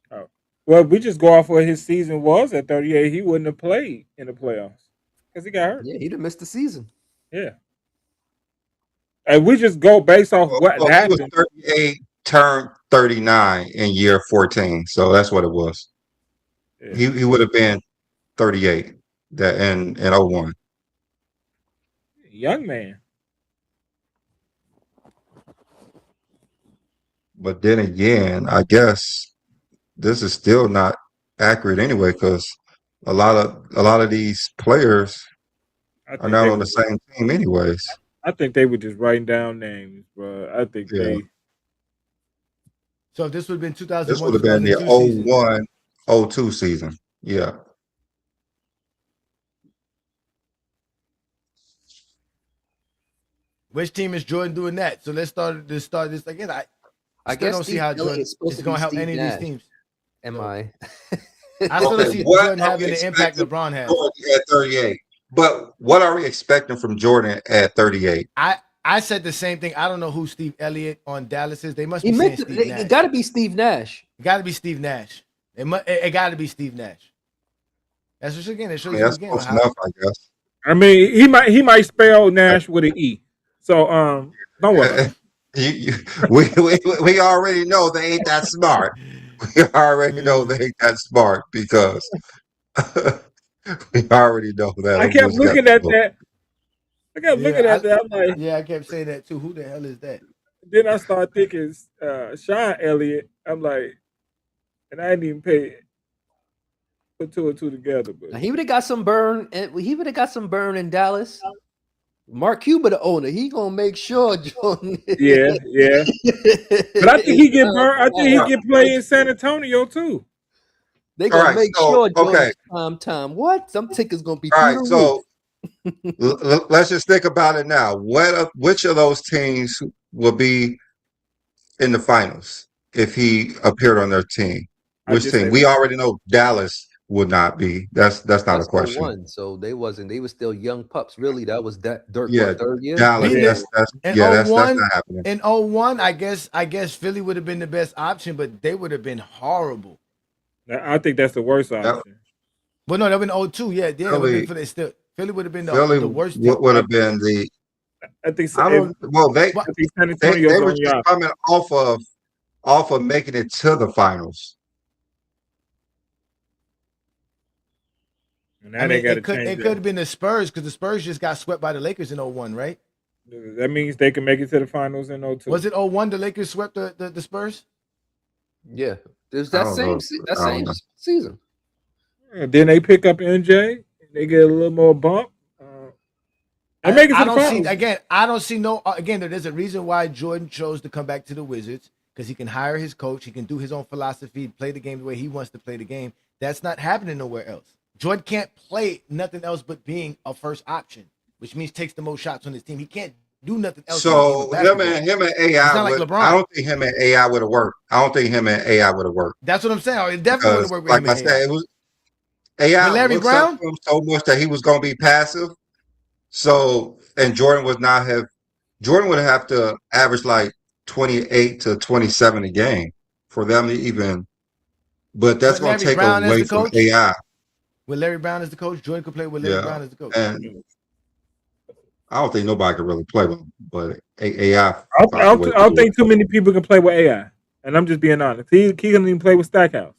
Oh. Well, if we just go off what his season was at 38, he wouldn't have played in the playoffs because he got hurt. Yeah, he'd have missed the season. Yeah. And we just go based off what he was happened. 38, turned 39 in year 14. So that's what it was. Yeah. He would have been 38 that in 01. Young man. But then again, I guess this is still not accurate anyway, because a lot of these players are not on the same team anyways. I think they were just writing down names, but I think they. So if this would have been 2001, This would have been the 2002 season. 01-02 season. Yeah. Which team is Jordan doing that? So let's start this again. I still guess don't see Steve how Elliott Jordan is supposed is to going be to help Steve any Nash. of these teams. Am I? I still don't see what Jordan are having we the impact expecting LeBron has. from Jordan at 38? But what are we expecting from Jordan at 38? I said the same thing. I don't know who Steve Elliott on Dallas is. They must He be saying meant to, Steve Nash. it got to be Steve Nash. It got to be Steve Nash. It got to be Steve Nash. That's just again. It shows you That's again. close how- enough, I guess. I mean, he might spell Nash with an E. So don't worry. We already know they ain't that smart. We already know they ain't that smart because we already know that. I kept looking at that. I kept looking at that. I'm like, yeah, I kept saying that too. Who the hell is that? then I started thinking Sean Elliott. I'm like, and I didn't even put two and two together. But Now, he would have got some burn. He would have got some burn in Dallas. Mark Cuban, the owner, he gonna make sure Jordan. yeah. But I think he get burned. I think he get play in San Antonio too. They gonna Alright, make so, sure Jordan's okay. time. What? Some tickets gonna be All through right, the so roof. let's just think about it now. Which of those teams will be in the finals if he appeared on their team? I Which just team? said- We already know Dallas would not be. That's not a That's question. 01, so they wasn't. They were still young pups. Really, that was that Dirk. Yeah, What, third year? Dallas. Being That's in yeah. That's 01, not happening. in 01, I guess Philly would have been the best option, but they would have been horrible. I think that's the worst option. Well, no, that would have been 02. Yeah, it would have Philly- been Philly. Still, Philly would have been Philly the worst. would have been the. I think so. I don't. Well, they I think San they Antonio's were on just y'all. coming off of making it to the finals. And now I they mean, got to it could change have been the Spurs because the Spurs just got swept by the Lakers in 01, right? That means they can make it to the finals in 02. Was it 01 the Lakers swept the Spurs? Yeah, there's I that don't same know. that I don't same know. season. And then they pick up MJ. They get a little more bump. They make it to I the don't finals. see again. I don't see no again. There's a reason why Jordan chose to come back to the Wizards because he can hire his coach. He can do his own philosophy, play the game the way he wants to play the game. That's not happening nowhere else. Jordan can't play nothing else but being a first option, which means takes the most shots on his team. He can't do nothing else. So him and AI. It's not like would- LeBron. I don't think him and AI would have worked. I don't think him and AI would have worked. That's what I'm saying. It definitely Because, wouldn't work with like him. I and said, it was AI With Larry looks Brown? up to him so much that he was going to be passive. So, and Jordan would have to average like 28 to 27 a game for them to even. But that's With going to Larry take Brown as away the from coach? AI. With Larry Brown as the coach, Jordan could play with Larry Brown as the coach. And I don't think nobody could really play with him, but AI. I don't think too many people can play with AI. And I'm just being honest. He can even play with Stackhouse.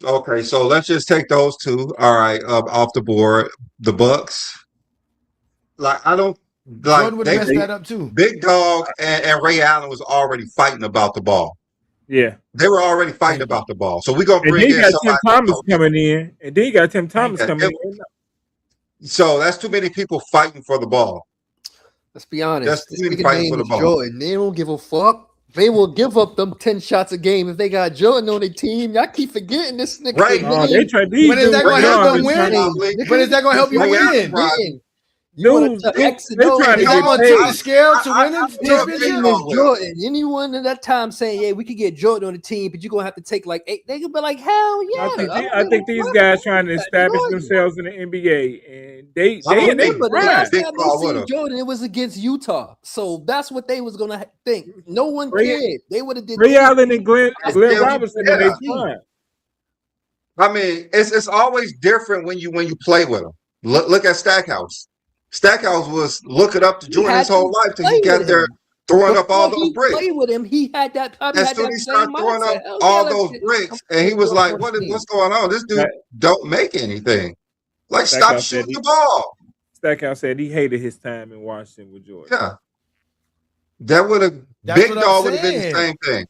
Okay, so let's just take those two. All right, off the board. The Bucks. Like I don't like Jordan would have messed that up too. Big Dog and Ray Allen was already fighting about the ball. Yeah. They were already fighting about the ball. So we're gonna And bring then you in got Tim somebody. Thomas coming in. And then you got Tim Thomas Yeah, coming in. So that's too many people fighting for the ball. Let's be honest. That's This too many nigga fighting name for the is ball. Jordan. They don't give a fuck. They will give up them 10 shots a game if they got Jordan on their team. Y'all keep forgetting this nigga. Right. No, they try these But is that going to help them win? Nigga, But is that going to help you Ray win? Allen, You want Dude, to they X and trying O? to Is that get going to tip paid. the scale to winning His championship? name is Jordan. Anyone at that time saying, "Yeah, we could get Jordan on the team," but you're gonna have to take like 8. They could be like, "Hell yeah!" I think these guys trying to establish themselves in the NBA, and they Remember, the last Big time they Paul seen would've. Jordan, it was against Utah. So that's what they was gonna think. No one Ray- cared. They would have did. Ray Allen and Glenn Yeah, Robinson yeah. in their prime. I mean, it's always different when you play with them. Look at Stackhouse. Stackhouse was looking up to Jordan his whole life till he got there throwing up all those bricks. Play with him. He had that. Probably As had soon that as he same started throwing mindset. up Hell all yeah, those let's get- bricks, and he was like, "What's going on? This dude don't make anything. Like, stop Stackhouse said shooting the ball." Stackhouse said he hated his time in Washington with Jordan. Yeah, that would have That's Big what I'm Dog would have been the saying. same thing.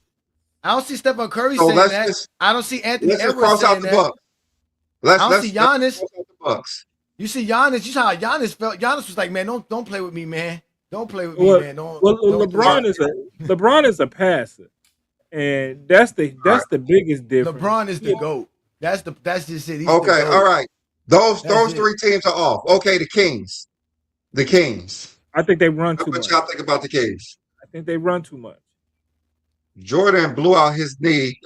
I don't see Stephen Curry So saying let's that. just- I don't see Anthony Let's just Edwards cross out saying the that. Bucks. Let's I don't see Giannis. Let's cross out the Bucks. You see Giannis. You saw how Giannis felt. Giannis was like, "Man, don't play with me, man. Don't play with Well, me, man. Don't." well, don't LeBron is a passer, and that's the biggest difference. LeBron is the GOAT. That's just it. He's Okay, the GOAT. all right. Those That's it. three teams are off. Okay, the Kings. The Kings. I think they run too What much. y'all think about the Kings? I think they run too much. Jordan blew out his knee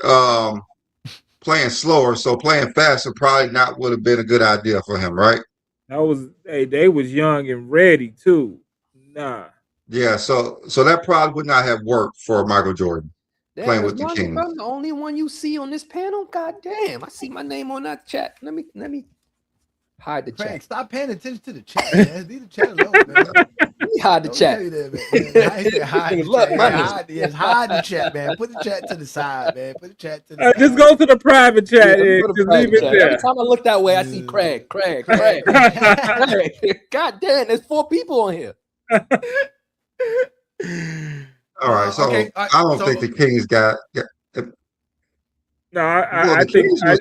playing slower, so playing faster probably not would have been a good idea for him, right? They was young and ready too. Nah. Yeah, so that probably would not have worked for Michael Jordan playing with the Ron, Kings. I'm the only one you see on this panel. God damn, I see my name on that chat. Let me hide the Craig, chat. stop paying attention to the chat, man. Leave the chat alone, man. Let me hide the Don't chat. tell you that, man. I said hide the Look, chat. my Yeah, name- hide the chat, man. Put the chat to the side, man. Put the chat to the side. Just go to the private chat and Put a just private leave it chat. there. Every time I look that way, I see Craig. Craig. God damn, there's 4 people on here. All right, so okay, I don't think the Kings got No, Well, I the think Kings was-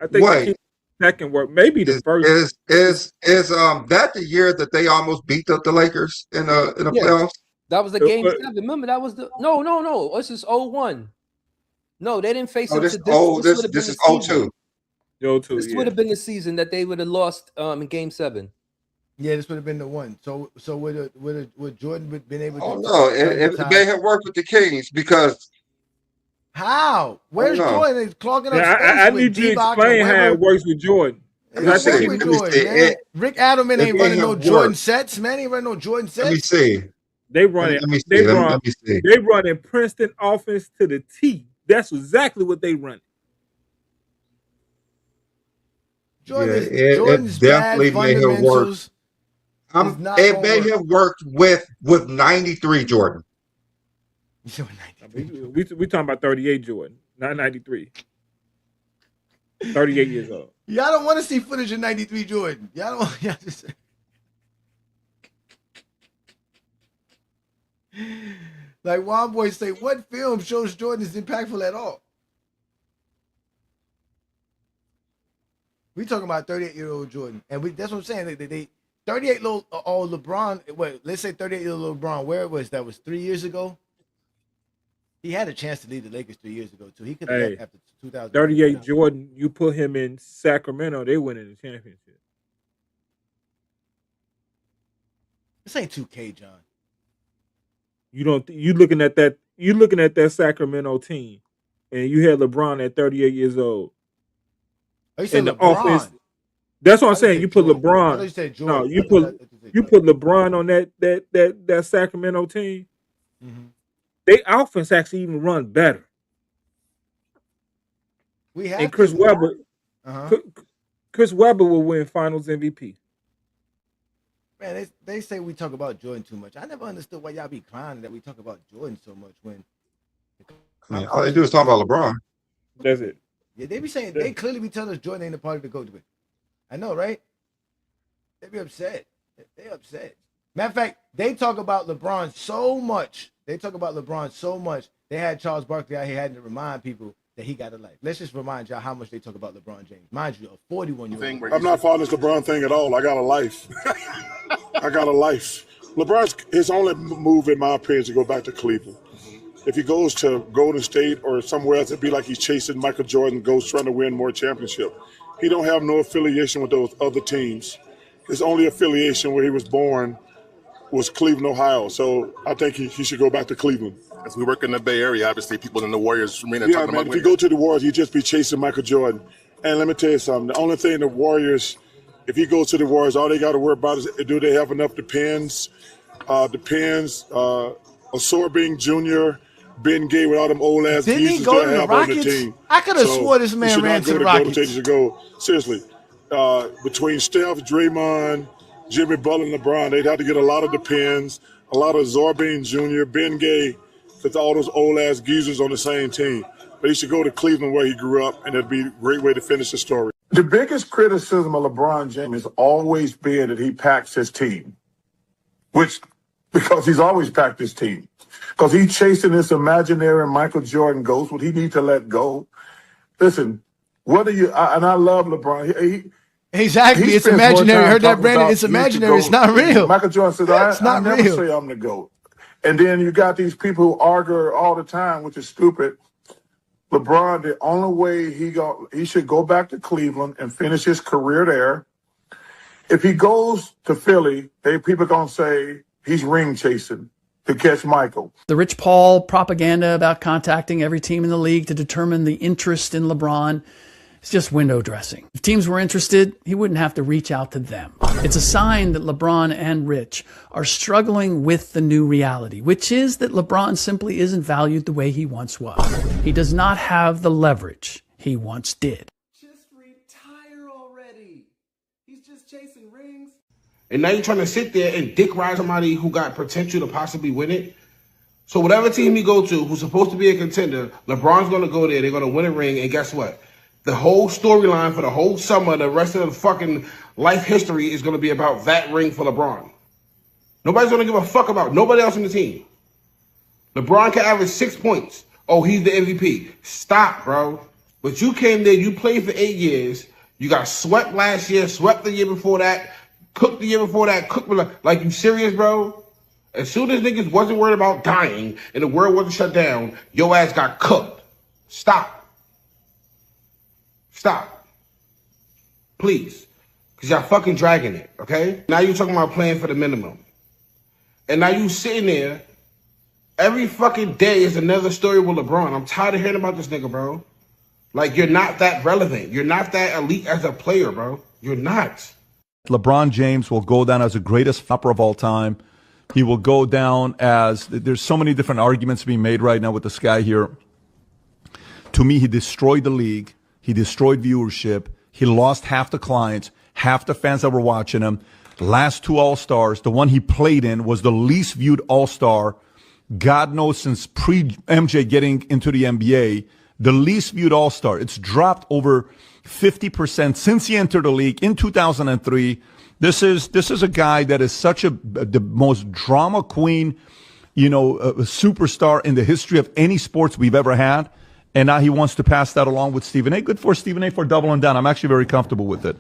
I think Wait. the Kings second work, maybe the first. is that the year that they almost beat up the Lakers in the Yeah. playoffs? That was the game 7. Remember, that was the no. This is 01. No, they didn't face Oh, up this to this this is would have been the 02. season. This would have been the season that they would have lost in game 7. Yeah, this would have been the one. So would Jordan been able to? Oh no, it made him work with the Kings because How? Where's Jordan? He's clogging up space I with need you to D-Box explain and how Weber. it works with Jordan. It don't work with Jordan, man. Rick Adelman ain't running no Jordan sets, man. He ain't running no Jordan sets. Let me see. They run it. Let me see. They Let run. me see. They running Princeton offense to the T. That's exactly what they run. Jordan's It definitely bad may have worked. fundamentals. It may have worked with 93 Jordan. We talking about 38 Jordan, not 93. 38 years old. Y'all don't want to see footage of 93 Jordan. Y'all don't. Y'all just. Like Wild Boys say, what film shows Jordan is impactful at all? We talking about 38-year-old Jordan, and that's what I'm saying. They 38-year-old LeBron. Wait, let's say 38-year-old LeBron. Where it was that was 3 years ago. He had a chance to lead the Lakers 3 years ago too. He could have left after 2000. 38 Jordan. You put him in Sacramento, they winning the championship. This ain't 2K, John. You looking at that Sacramento team, and you had LeBron at 38 years old. Oh, you said and LeBron. The offense, that's what I'm saying. You put LeBron. You said Jordan. No, you put LeBron on that Sacramento team. Mm-hmm. They offense actually even run better. We have and Chris Webber. Chris Webber will win Finals MVP. Man, they say we talk about Jordan too much. I never understood why y'all be crying that we talk about Jordan so much when. Man, all they do is talk about LeBron. That's it. Yeah, they be saying they clearly be telling us Jordan ain't a part of the GOAT debate. I know, right? They be upset. They upset. Matter of fact, they talk about LeBron so much. They had Charles Barkley out here having to remind people that he got a life. Let's just remind y'all how much they talk about LeBron James. Mind you, a 41-year-old. I'm not following this LeBron thing at all. I got a life. I got a life. LeBron's his only move, in my opinion, is to go back to Cleveland. If he goes to Golden State or somewhere else, it'd be like he's chasing Michael Jordan, goes trying to win more championship. He don't have no affiliation with those other teams. His only affiliation where he was born was Cleveland, Ohio. So I think he should go back to Cleveland. As we work in the Bay Area, obviously people in the Warriors remain Yeah, talking man, about if you go to the Warriors, he'd just be chasing Michael Jordan. And let me tell you something. The only thing the Warriors, if he goes to the Warriors, all they got to worry about is do they have enough depends, Sorbing Jr., Ben Gay with all them old ass Didn't he geezers go they to the have on the Rockets? team. I could have swore this man ran to the Rockets. He should go. Seriously, between Steph, Draymond, Jimmy Butler, and LeBron, they'd have to get a lot of depends, a lot of Sorbing Jr., Ben Gay, because all those old ass geezers on the same team. But he should go to Cleveland where he grew up, and it'd be a great way to finish the story. The biggest criticism of LeBron James has always been that he packs his team, because he's always packed his team. Because he's chasing this imaginary Michael Jordan ghost, what he needs to let go. Listen, and I love LeBron. Exactly, it's imaginary. You heard that, Brandon? It's imaginary. It's not real. Michael Jordan says, I never say I'm the GOAT. And then you got these people who argue all the time, which is stupid. LeBron, the only way he should go back to Cleveland and finish his career there. If he goes to Philly, people are going to say he's ring chasing to catch Michael. The Rich Paul propaganda about contacting every team in the league to determine the interest in LeBron is just window dressing. If teams were interested, he wouldn't have to reach out to them. It's a sign that LeBron and Rich are struggling with the new reality, which is that LeBron simply isn't valued the way he once was. He does not have the leverage he once did. Just retire already. He's just chasing rings. And now you're trying to sit there and dick ride somebody who got potential to possibly win it. So whatever team you go to who's supposed to be a contender, LeBron's going to go there. They're going to win a ring. And guess what? The whole storyline for the whole summer, the rest of the fucking life history is going to be about that ring for LeBron. Nobody's going to give a fuck about nobody else on the team. LeBron can average 6 points. Oh, he's the MVP. Stop, bro. But you came there, you played for 8 years. You got swept last year, swept the year before that, cooked the year before that, cooked. Like, you serious, bro? As soon as niggas wasn't worried about dying and the world wasn't shut down, your ass got cooked. Stop. Stop. Please. Because y'all fucking dragging it, okay? Now you talking about playing for the minimum. And now you sitting there Every fucking day is another story with LeBron. I'm tired of hearing about this nigga, bro. Like, you're not that relevant. You're not that elite as a player, bro. You're not. LeBron James will go down as the greatest flopper of all time. He will go down as, there's so many different arguments being made right now with this guy here. To me, he destroyed the league. He destroyed viewership. He lost half the clients, half the fans that were watching him. Last two All-Stars, the one he played in was the least viewed All-Star, God knows, since pre-MJ getting into the NBA, the least viewed All-Star. It's dropped over 50% since he entered the league in 2003. This is a guy that is the most drama queen, a superstar in the history of any sports we've ever had. And now he wants to pass that along with Stephen A. Good for Stephen A. for doubling down. I'm actually very comfortable with it.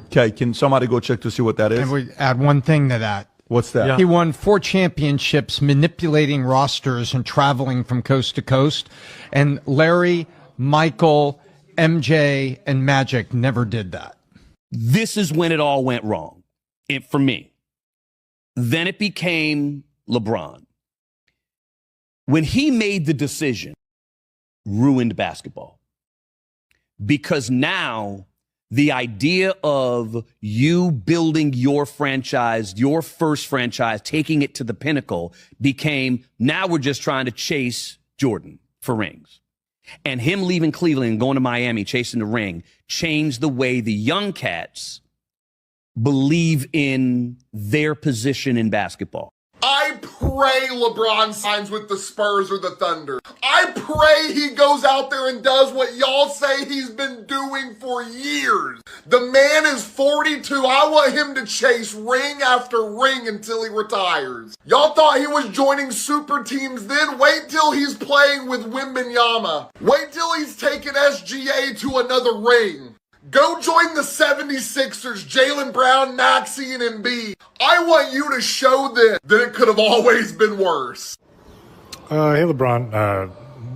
Okay, can somebody go check to see what that is? And we add one thing to that. What's that? Yeah. He won 4 championships manipulating rosters and traveling from coast to coast. And Larry, Michael, MJ, and Magic never did that. This is when it all went wrong for me. Then it became LeBron. When he made the decision, ruined basketball. Because now the idea of you building your franchise, your first franchise, taking it to the pinnacle became, now we're just trying to chase Jordan for rings. And him leaving Cleveland and going to Miami, chasing the ring, changed the way the young cats believe in their position in basketball. I pray LeBron signs with the Spurs or the Thunder. I pray he goes out there and does what y'all say he's been doing for years. The man is 42. I want him to chase ring after ring until he retires. Y'all thought he was joining super teams then? Wait till he's playing with Wembanyama. Wait till he's taking SGA to another ring. Go join the 76ers, Jaylen Brown, Maxey, and Embiid. I want you to show them that it could have always been worse. Hey, LeBron,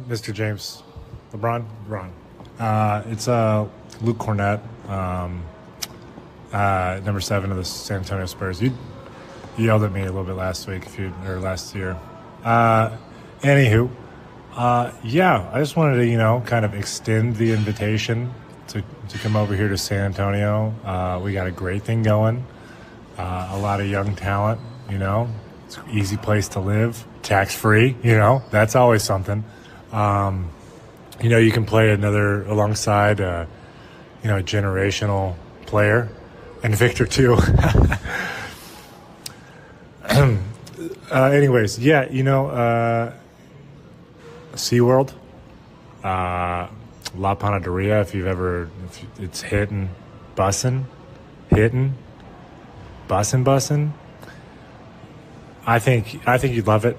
Mr. James. LeBron. It's Luke Cornett, number 7 of the San Antonio Spurs. You yelled at me a little bit last week, last year. Anywho, yeah, I just wanted to, kind of extend the invitation to come over here to San Antonio. We got a great thing going. A lot of young talent, It's an easy place to live, tax-free, That's always something. You can play alongside, a generational player, and Victor too. Anyways, yeah, SeaWorld, La Panaderia, it's bussin'. I think you'd love it.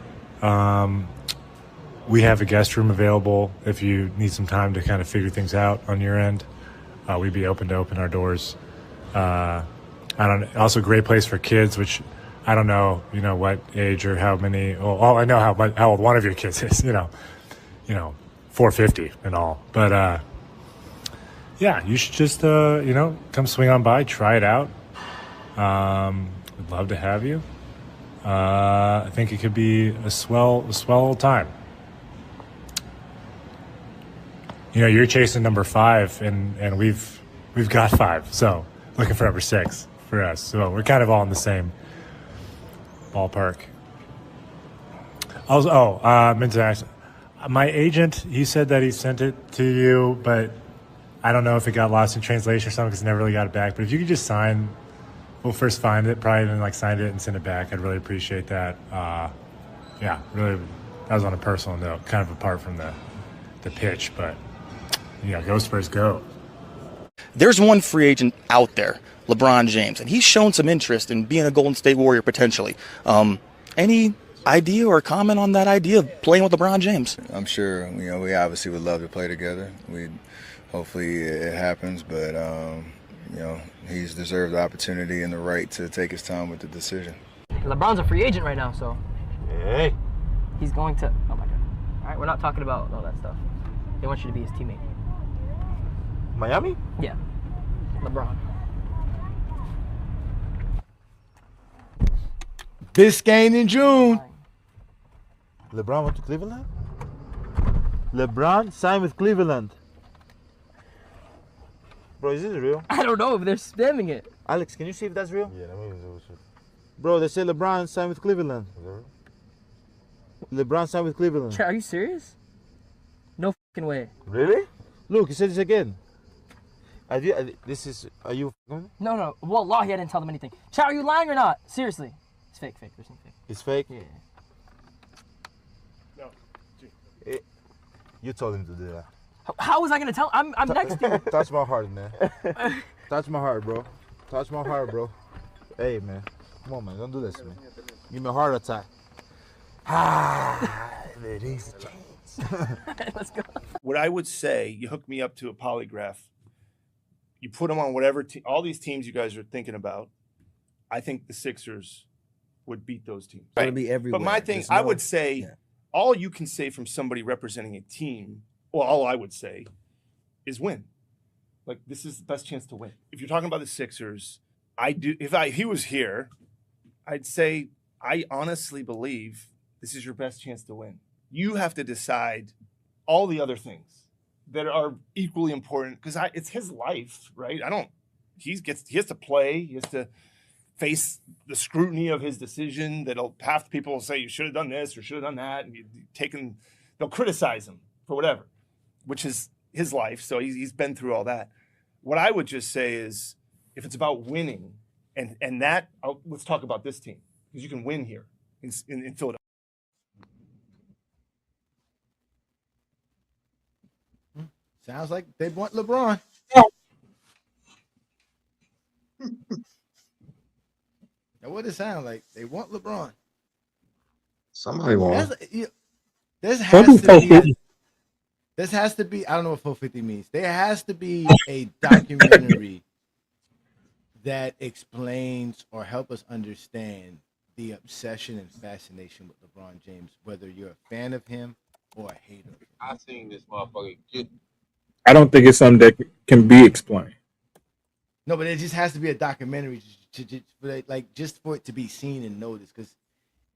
We have a guest room available if you need some time to kind of figure things out on your end. We'd be open our doors. Also a great place for kids, which I don't know, what age or how many. Oh, I know how old one of your kids is. 450 and all. But yeah, you should just come swing on by, try it out. We'd love to have you. I think it could be a swell old time. You're chasing number 5, and we've got 5, so looking for number 6 for us. So we're kind of all in the same ballpark. Also, meant to ask, my agent, he said that he sent it to you, but I don't know if it got lost in translation or something because he never really got it back. But if you could just sign, we'll first find it, probably then sign it and send it back. I'd really appreciate that. Yeah, really, that was on a personal note, kind of apart from the pitch, but go Spurs, go. There's one free agent out there, LeBron James, and he's shown some interest in being a Golden State Warrior potentially. Any idea or comment on that idea of playing with LeBron James? I'm sure, we obviously would love to play together. Hopefully it happens, but, he's deserved the opportunity and the right to take his time with the decision. LeBron's a free agent right now, so. Hey. He's going to, oh my God. All right, we're not talking about all that stuff. They want you to be his teammate. Miami? Yeah, LeBron. Biscayne in June. LeBron went to Cleveland? LeBron signed with Cleveland. Bro, is this real? I don't know if they're spamming it. Alex, can you see if that's real? Yeah, bro, they say LeBron signed with Cleveland. LeBron signed with Cleveland. Are you serious? No fucking way. Really? Look, he said this again. Are you? No. Wallah, I didn't tell them anything. Chat, are you lying or not? Seriously. It's fake. There's something fake. It's fake? Yeah. No. You told him to do that. How was I gonna tell? I'm next to you. Touch my heart, man. Touch my heart, bro. Touch my heart, bro. Hey, man. Come on, man. Don't do this, man. Give me a heart attack. There is a chance. Let's go. What I would say, you hook me up to a polygraph. You put them on whatever all these teams you guys are thinking about. I think the Sixers would beat those teams. It's gonna be everywhere. But my thing, I would say, all you can say from somebody representing a team, well, all I would say is win. Like, this is the best chance to win. If you're talking about the Sixers, if he was here, I'd say I honestly believe this is your best chance to win. You have to decide all the other things that are equally important because it's his life, right? He has to play. He has to face the scrutiny of his decision. Half people will say you should have done this or should have done that, and they'll criticize him for whatever, which is his life. So he's been through all that. What I would just say is, if it's about winning, and that, let's talk about this team because you can win here in Philadelphia. Sounds like they want LeBron. Now, what it sound like? They want LeBron. Somebody wants. This has to be. I don't know what 450 means. There has to be a documentary that explains or help us understand the obsession and fascination with LeBron James, whether you're a fan of him or a hater of him. I seen this motherfucker get. I don't think it's something that can be explained. No, but it just has to be a documentary just for it to be seen and noticed, because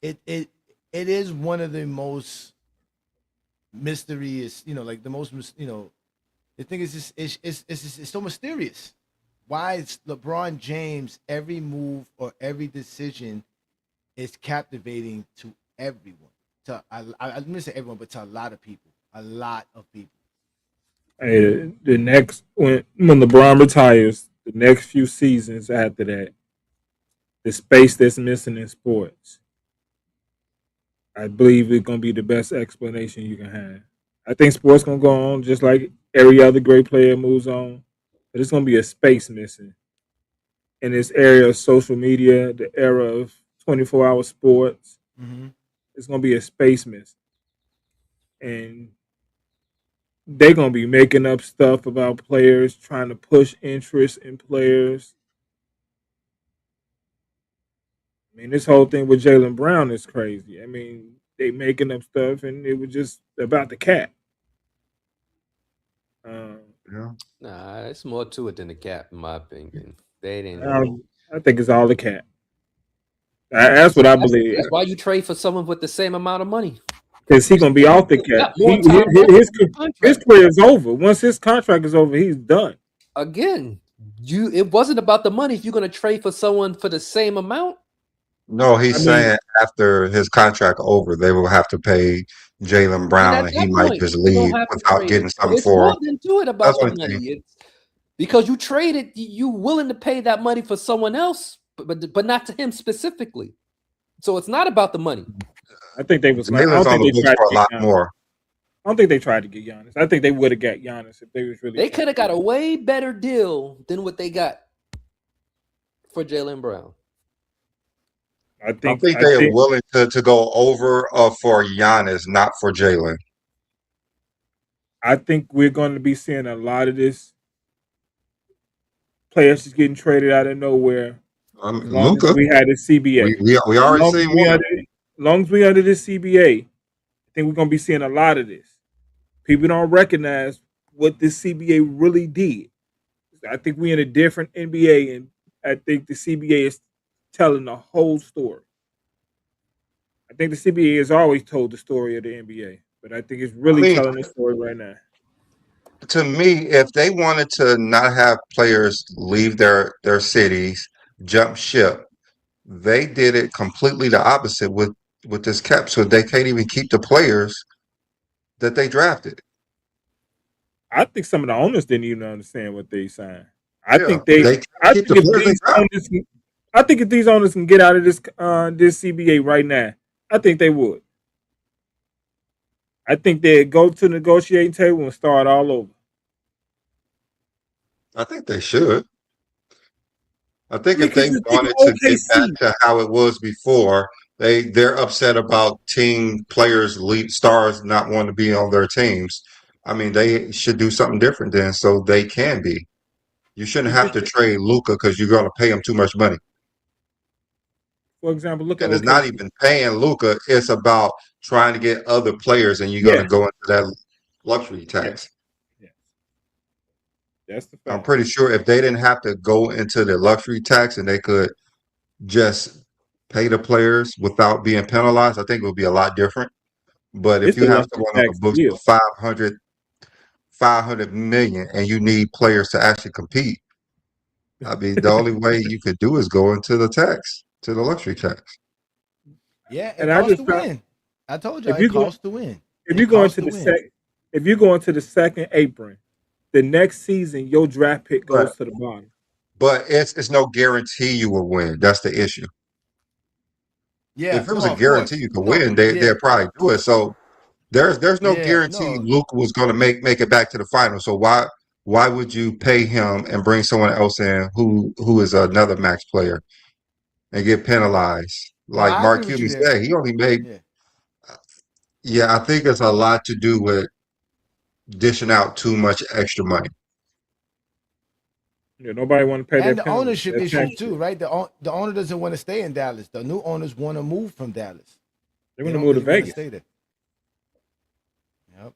it is one of the most mysterious, like the most, the thing is just it's so mysterious. Why is LeBron James every move or every decision is captivating to everyone? I'm gonna say everyone, but to a lot of people. Hey, the next when LeBron retires, the next few seasons after that, the space that's missing in sports, I believe it's gonna be the best explanation you can have. I think sports gonna go on just like every other great player moves on, but it's gonna be a space missing in this area of social media, the era of 24-hour sports. Mm-hmm. It's gonna be a space missing, and they're gonna be making up stuff about players, trying to push interest in players. I mean, this whole thing with Jaylen Brown is crazy. I mean, they making up stuff, and it was just about the cat. Nah, it's more to it than the cat, in my opinion. They didn't. I think it's all the cat. That's what I believe. That's why you trade for someone with the same amount of money. Because he's gonna be off the cap. His career is over. Once his contract is over, he's done. Again, it wasn't about the money. If you're gonna trade for someone for the same amount. No, he's saying after his contract over, they will have to pay Jaylen Brown, and he might just leave without getting something for him. It's more than to it about the money. It's because you traded, you willing to pay that money for someone else, but not to him specifically. So it's not about the money. I think they was. I Jaylen's on the books for a lot more. I don't think they tried to get Giannis. I think they would have got Giannis if they was really. They could have got a way better deal than what they got for Jaylen Brown. I think they are willing to go over for Giannis, not for Jaylen. I think we're going to be seeing a lot of this. Players just getting traded out of nowhere. Luka, we had a CBA. We already seen one. As long as we under this CBA, I think we're going to be seeing a lot of this. People don't recognize what this CBA really did. I think we're in a different NBA, and I think the CBA is telling the whole story. I think the CBA has always told the story of the NBA, but I think it's really mean, telling the story right now. to me, if they wanted to not have players leave their cities, jump ship, they did it completely the opposite with this cap. So they can't even keep the players that they drafted. I think some of the owners didn't even understand what they signed. I Yeah, think they. they can't I keep think the if players they these drafted. owners, I think if these owners can get out of this CBA right now, I think they would. I think they'd go to the negotiating table and start all over. I think they should. I think if Because they you think wanted of to get back OKC. to how it was before, they're upset about team players, lead stars not wanting to be on their teams. I mean, they should do something different then, so they can be. You shouldn't You have just, to trade Luca because you're going to pay him too much money. for example, look at And it's not OKC. even paying Luca; it's about trying to get other players, and you're going to Yeah, go into that luxury yeah, tax. yeah. That's the I'm fact. pretty sure if they didn't have to go into the luxury tax and they could just pay the players without being penalized, I think it would be a lot different. But if It's you the have luxury someone on the tax books for bill. 500 million and you need players to actually compete, I mean, the only way you could do is go into the tax, to the luxury tax. Yeah, it And I costs just to found win. I told y'all if it you go costs to win. if It you go costs into to the win. if you go into the second apron, the next season your draft pick But goes to the bottom. but it's no guarantee you will win. That's the issue. Yeah, If it was no, a of guarantee course. you could No, win, yeah, they'd probably do it. So there's no yeah, guarantee no. Luke was going to make it back to the final. So why would you pay him and bring someone else in who is another max player and get penalized? No, Like I agree Mark with you Cuban there. said, he only made. Yeah. Yeah, I think it's a lot to do with dishing out too much extra money. Yeah, nobody want to pay And that the penalty, ownership that issues tax. too, right? The owner doesn't want to stay in Dallas. The new owners want to move from Dallas. They They want to don't move to really want to Vegas. stay there. Yep.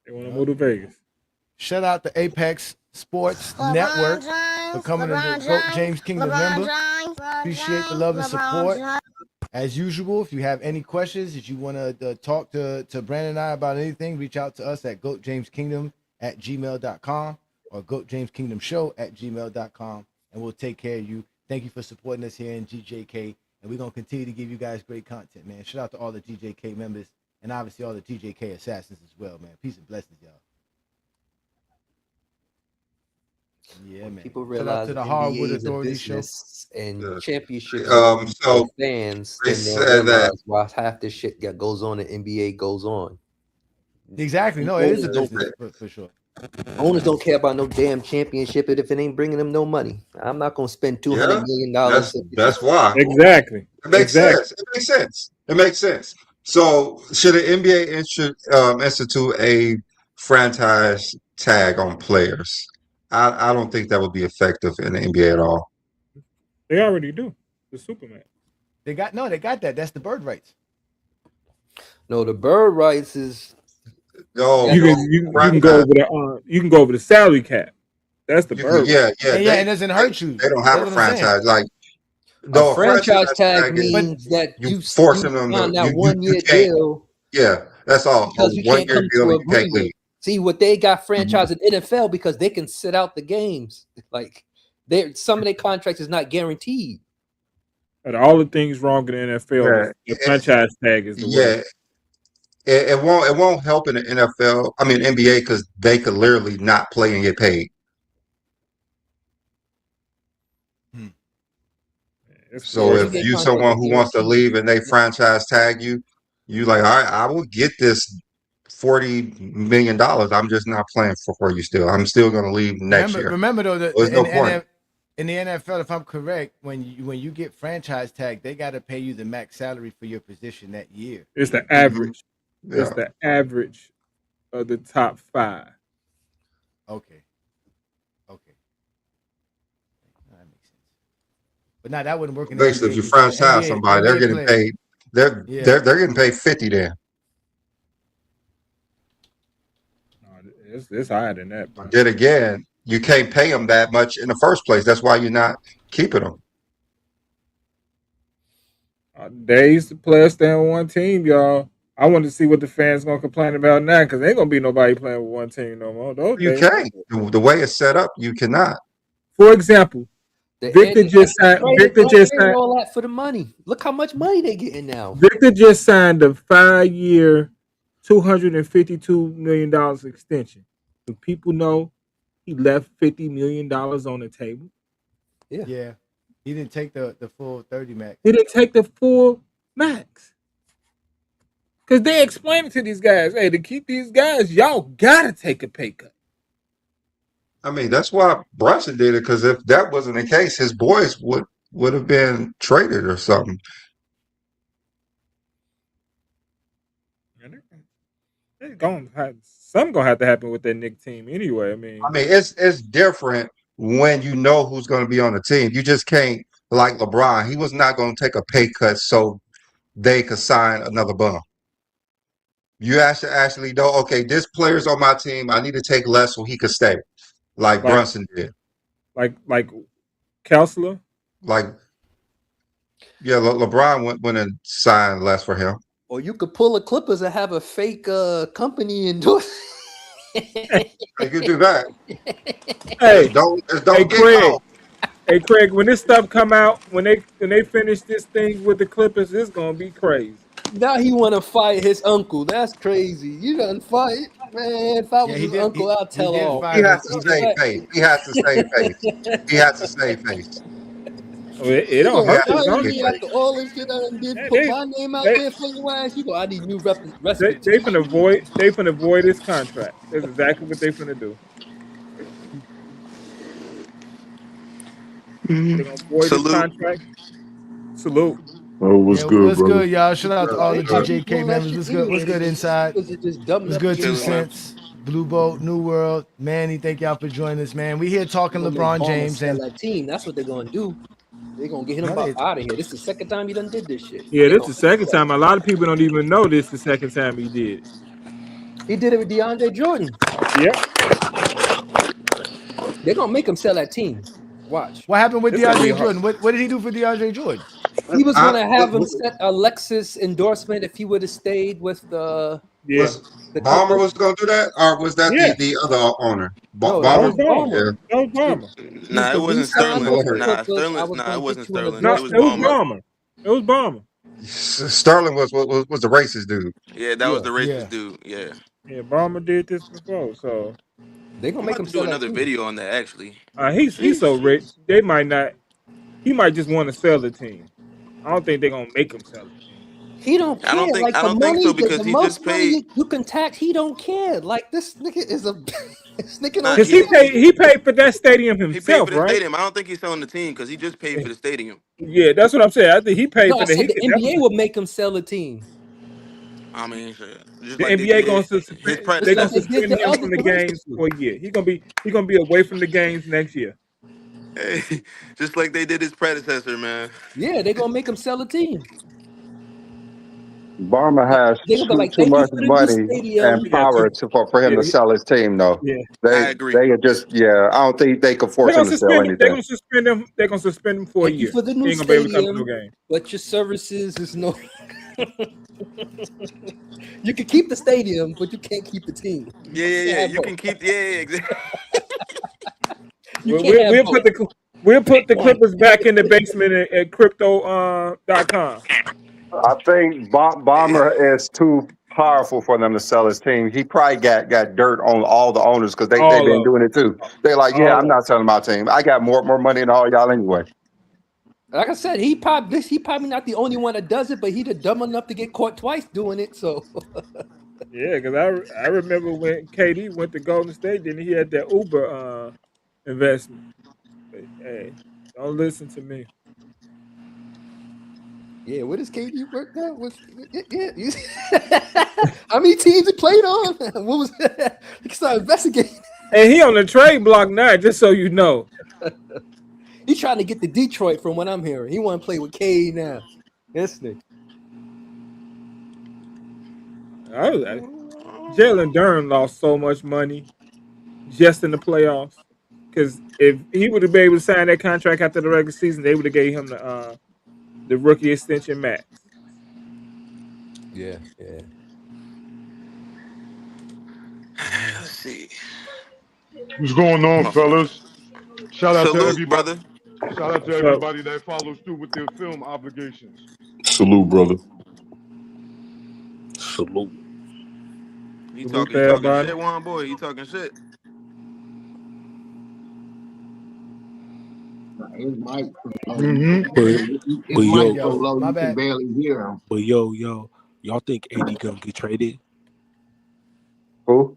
They want to move to Vegas. Shout out to Apex Sports Network for coming to the GOAT James Kingdom member. Appreciate the love and support. As usual, if you have any questions, if you want to talk to Brandon and I about anything, reach out to us at goatjameskingdom@gmail.com or goatjameskingdomshow@gmail.com, and we'll take care of you. Thank you for supporting us here in GJK, and we're going to continue to give you guys great content, man. Shout out to all the GJK members and obviously all the GJK assassins as well, man. Peace and blessings, y'all. Yeah, man. People Shout out realize to the NBA Hardwood is a Authority show. business and championships are for So fans, they then they'll said that realize why half this shit that goes on in NBA goes on. Exactly. No, it is a business for sure. Owners don't care about no damn championship if it ain't bringing them no money. I'm not gonna spend $200 million. That's why. Exactly. It makes sense. It makes sense. It makes sense. So should the NBA institute a franchise tag on players? I don't think that would be effective in the NBA at all. They already do. The Superman. They got that. That's the bird rights. No, the bird rights is no. You can go over the salary cap. That's the bird. Yeah. And it doesn't hurt you. They don't have That's a what I'm saying. franchise. Like a franchise tag means that you forcing them on to that 1 year deal. Yeah, that's all. Because you 1 can't year come deal to and you can't agreement. leave. See what they got franchise in NFL because they can sit out the games. Like some of their contracts is not guaranteed. But all the things wrong in the NFL, the franchise tag is the worst. It won't help in the NFL. I mean NBA because they could literally not play and get paid. So if you someone who wants to leave and they franchise tag you, you like, all right, I will get this $40 million. I'm just not playing for you still. I'm still going to leave next year. Remember though, There's no point. In the NFL, if I'm correct, when you get franchise tag, they got to pay you the max salary for your position that year. It's the average. Yeah. It's the average of the top 5. Okay. That makes sense. But now that wouldn't work in the Basically, NBA, if you 'cause franchise NBA somebody, they're getting players- paid. They're getting paid 50 then. It's higher than that. Bro. Then again, you can't pay them that much in the first place. That's why you're not keeping them. Days the players stay on one team, y'all. I want to see what the fans gonna complain about now because ain't gonna be nobody playing with one team no more. Those You days. can't. The way it's set up, you cannot. For example, The Victor Eddie just signed. traded all that for the money. Look how much money they getting now. Victor just signed a 5-year, $252 million extension. Do people know he left $50 million on the table? Yeah. He didn't take the full 30 max. He didn't take the full max. Because they explained to these guys, hey, to keep these guys, y'all gotta take a pay cut. I mean, that's why Brunson did it, because if that wasn't the case, his boys would have been traded or something. Something gonna have to happen with that Knicks team anyway. I mean, it's different when you know who's going to be on the team. You just can't, like LeBron. He was not going to take a pay cut so they could sign another bum. You actually know, okay, this player's on my team. I need to take less so he could stay, like Brunson did. Like Kessler. Like, yeah, LeBron went and signed less for him. Or you could pull a Clippers and have a fake company endorse. You could do that. Hey, don't hey, get Craig. caught. Hey, Craig, when this stuff come out, when they finish this thing with the Clippers, it's gonna be crazy. Now he want to fight his uncle. That's crazy. You done fight, man. If I was his uncle, I'll tell all. He has to save face. He has to save face. He has to save face. It don't hurt his uncle. After all this shit I done did, put my name out there for your ass. You go, I need new They finna void his contract. That's exactly what they finna do. They gonna void his contract. Salute. Oh, what's good, what's brother? good, y'all? Shout out to all the They probably GJK doing that members. shit What's good? What's anyway. good inside? Because it just dumbed What's up good? the 2 game. cents. Blue Boat, New World, Manny. Thank y'all for joining us, man. We here talking They're gonna make LeBron Ballmer James sell and that team. That's what they're gonna do. They're gonna get him out of here. This is the second time he done did this shit. Yeah, this is the second time. A lot of people don't even know this the second time he did. He did it with DeAndre Jordan. Yeah. They're gonna make him sell that team. Watch. What happened with It's gonna be DeAndre Jordan? What did he do for DeAndre Jordan? He was gonna have him set a Lexus endorsement if he would have stayed with the. Was Ballmer was going to do that, or was that the other owner? No, that was Ballmer. That was Ballmer. Nah, it wasn't Sterling. Nah, it wasn't Sterling. It was Ballmer. It was Ballmer. Sterling was the racist dude. Yeah, that was the racist dude. Yeah. Yeah, Ballmer did this before, so they gonna make him do another video on that. Actually, he's so rich. They might not. He might just want to sell the team. I don't think they're gonna make him sell it. He don't care. I don't think so because he just paid. You can tax. He don't care. Like this nigga is a this nigga. Because he paid for that stadium himself, He paid for the right? stadium. I don't think he's selling the team because he just paid for the stadium. Yeah, that's what I'm saying. I think he paid No, for I said the NBA definitely- would make him sell the team. I mean, just The like NBA gonna suspend. They're gonna suspend him from the games for a year. He gonna be away from the games next year. Hey, just like they did his predecessor, man. Yeah, they're gonna make him sell the team. Ballmer has They gonna be like, too "Thank you much for the new money stadium." and power for him to sell his team, though. Yeah, I agree. I don't think they could force They're him gonna to sell suspend him. They're anything. gonna suspend him. They're gonna suspend him for a Thank year. you for the new He ain't gonna be able to come to no stadium, game. but your services is no. You can keep the stadium, but you can't keep the team. Yeah. You can keep. Yeah, exactly. We'll put the Clippers back in the basement at crypto.com. I think Ballmer is too powerful for them to sell his team. He probably got dirt on all the owners because they've been doing it too. They're like, yeah, I'm not selling my team. I got more money than all y'all anyway. Like I said, he probably not the only one that does it, but he's dumb enough to get caught twice doing it. So Yeah, because I remember when KD went to Golden State, then he had that Uber investment. But, hey, don't listen to me. yeah, what does KD work now? How many teams he played on? What was that? He started investigating. And he on the trade block now, just so you know. He's trying to get to Detroit from what I'm hearing. He want to play with K now. This nigga. Jalen Durham lost so much money just in the playoffs. Because if he would have been able to sign that contract after the regular season, they would have gave him the rookie extension max. Yeah. Let's see. What's going on, fellas? Shout out to Salute, everybody. brother. Shout out to What's up? everybody that follows through with their film obligations. Salute, brother. Salute. He Salute talking to everybody. shit, one boy. He talking shit. His mic, But his mic so yo, low My you can bad. barely hear him. but yo, y'all think AD gonna get traded? Who?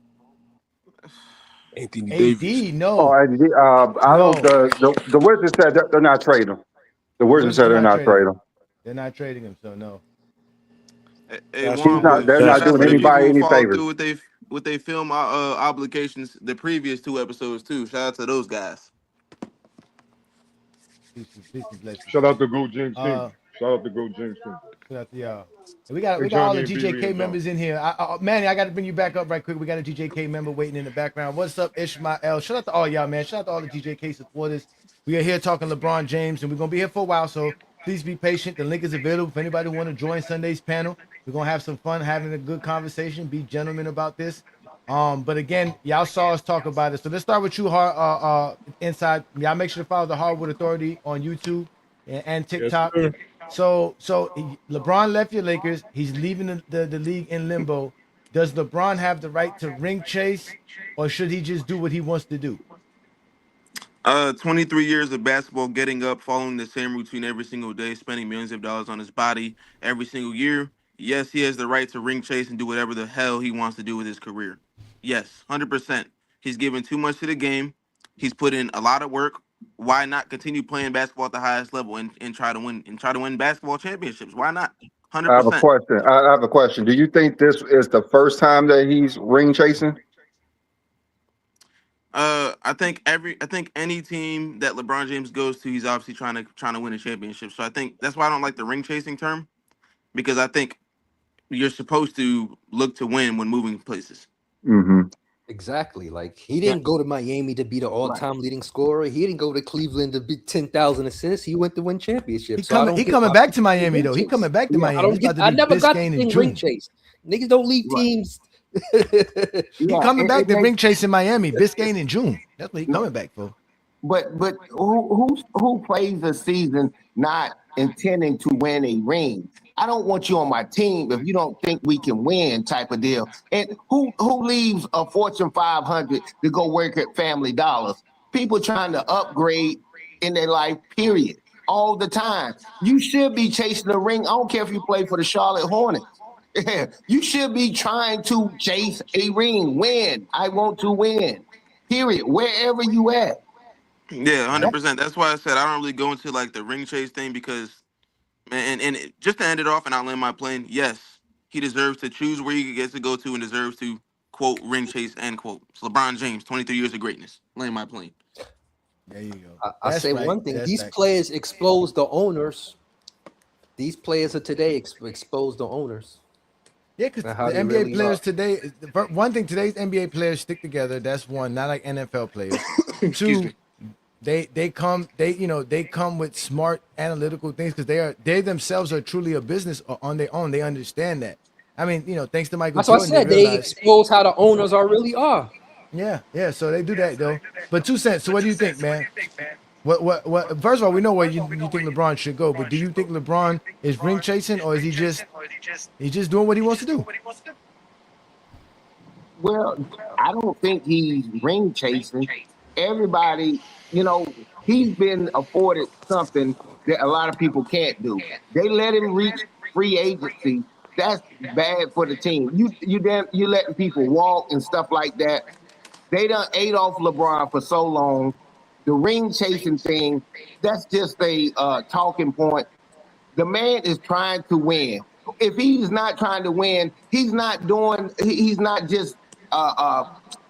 Anthony Davis. AD, Oh, no. I don't. No. The Wizards said that they're not trading him. The Wizards said they're not trading him. They're not trading him, so no. Hey, That's one boy. They're that's not Shout out doing to the crazy. people anybody who any followed favors. through with they film obligations the previous 2 episodes too. Shout out to those guys. Peace and blessings. Shout out to Go James King. Uh, Shout out to Go James King. Shout out to y'all. We got Hey, all Johnny the and B-Lee GJK and John. members in here. Manny, I got to bring you back up right quick. We got a GJK member waiting in the background. What's up, Ishmael? Shout out to all y'all, man. Shout out to all the GJK supporters. We are here talking LeBron James, and we're gonna be here for a while. So please be patient. The link is available for anybody who want to join Sunday's panel. We're gonna have some fun, having a good conversation. Be gentlemen about this. But again, y'all saw us talk about it. So let's start with you, Inside. Y'all make sure to follow the Hardwood Authority on YouTube and TikTok. Yes, So LeBron left your Lakers. He's leaving the league in limbo. Does LeBron have the right to ring chase, or should he just do what he wants to do? 23 years of basketball, getting up, following the same routine every single day, spending millions of dollars on his body every single year. Yes, he has the right to ring chase and do whatever the hell he wants to do with his career. Yes, 100%. He's given too much to the game. He's put in a lot of work. Why not continue playing basketball at the highest level and try to win basketball championships? Why not? I have a 100%. question. I have a question. Do you think this is the first time that he's ring chasing? I think any team that LeBron James goes to, he's obviously trying to win a championship. So I think that's why I don't like the ring chasing term, because I think you're supposed to look to win when moving places. Mm-hmm. Exactly. Like, he didn't go to Miami to be the all-time leading scorer. He didn't go to Cleveland to be 10,000 assists. He went to win championships. He coming back to Miami though. He coming back to Miami. I never got the ring chase. Niggas don't leave teams. He coming back to ring chase in Miami, Biscayne in June. That's what he coming back for. But who plays a season not intending to win a ring? I don't want you on my team if you don't think we can win, type of deal. And who leaves a Fortune 500 to go work at Family Dollars? People trying to upgrade in their life, period, all the time. You should be chasing a ring. I don't care if you play for the Charlotte Hornets. Yeah, you should be trying to chase a ring. Win. I want to win. Period. Wherever you at. Yeah, 100%. That's why I said I don't really go into like the ring chase thing, because, just to end it off and I'll land my plane. Yes, he deserves to choose where he gets to go to and deserves to, quote, ring chase, end quote. It's LeBron James, 23 years of greatness. Land my plane. There you go. I say one thing: these players expose the owners. These players of today expose the owners. Yeah, because the NBA players today, one thing, today's NBA players stick together. That's one, not like NFL players. Two, they come with smart analytical things, because they themselves are truly a business on their own. They understand that. I mean, thanks to Michael That's what I Jordan, said. They expose how the owners really are. Yeah. So they do that though. But 2 cents. So what do you think, man? What? First of all, we know where you think LeBron should go, but do you think LeBron is ring chasing, or is he just doing what he wants to do? Well, I don't think he's ring chasing. Everybody, he's been afforded something that a lot of people can't do. They let him reach free agency. That's bad for the team. You letting people walk and stuff like that. They done ate off LeBron for so long. The ring chasing thing, that's just a talking point. The man is trying to win. If he's not trying to win, he's not just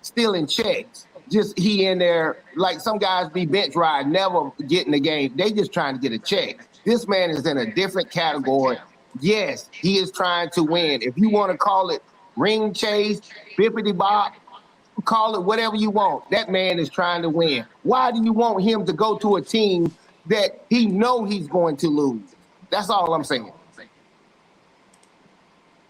stealing checks. Just he in there, like some guys be bench ride, never get in the game. They just trying to get a check. This man is in a different category. Yes, he is trying to win. If you want to call it ring chase, bippity bop, call it whatever you want. That man is trying to win. Why do you want him to go to a team that he know he's going to lose? That's all I'm saying.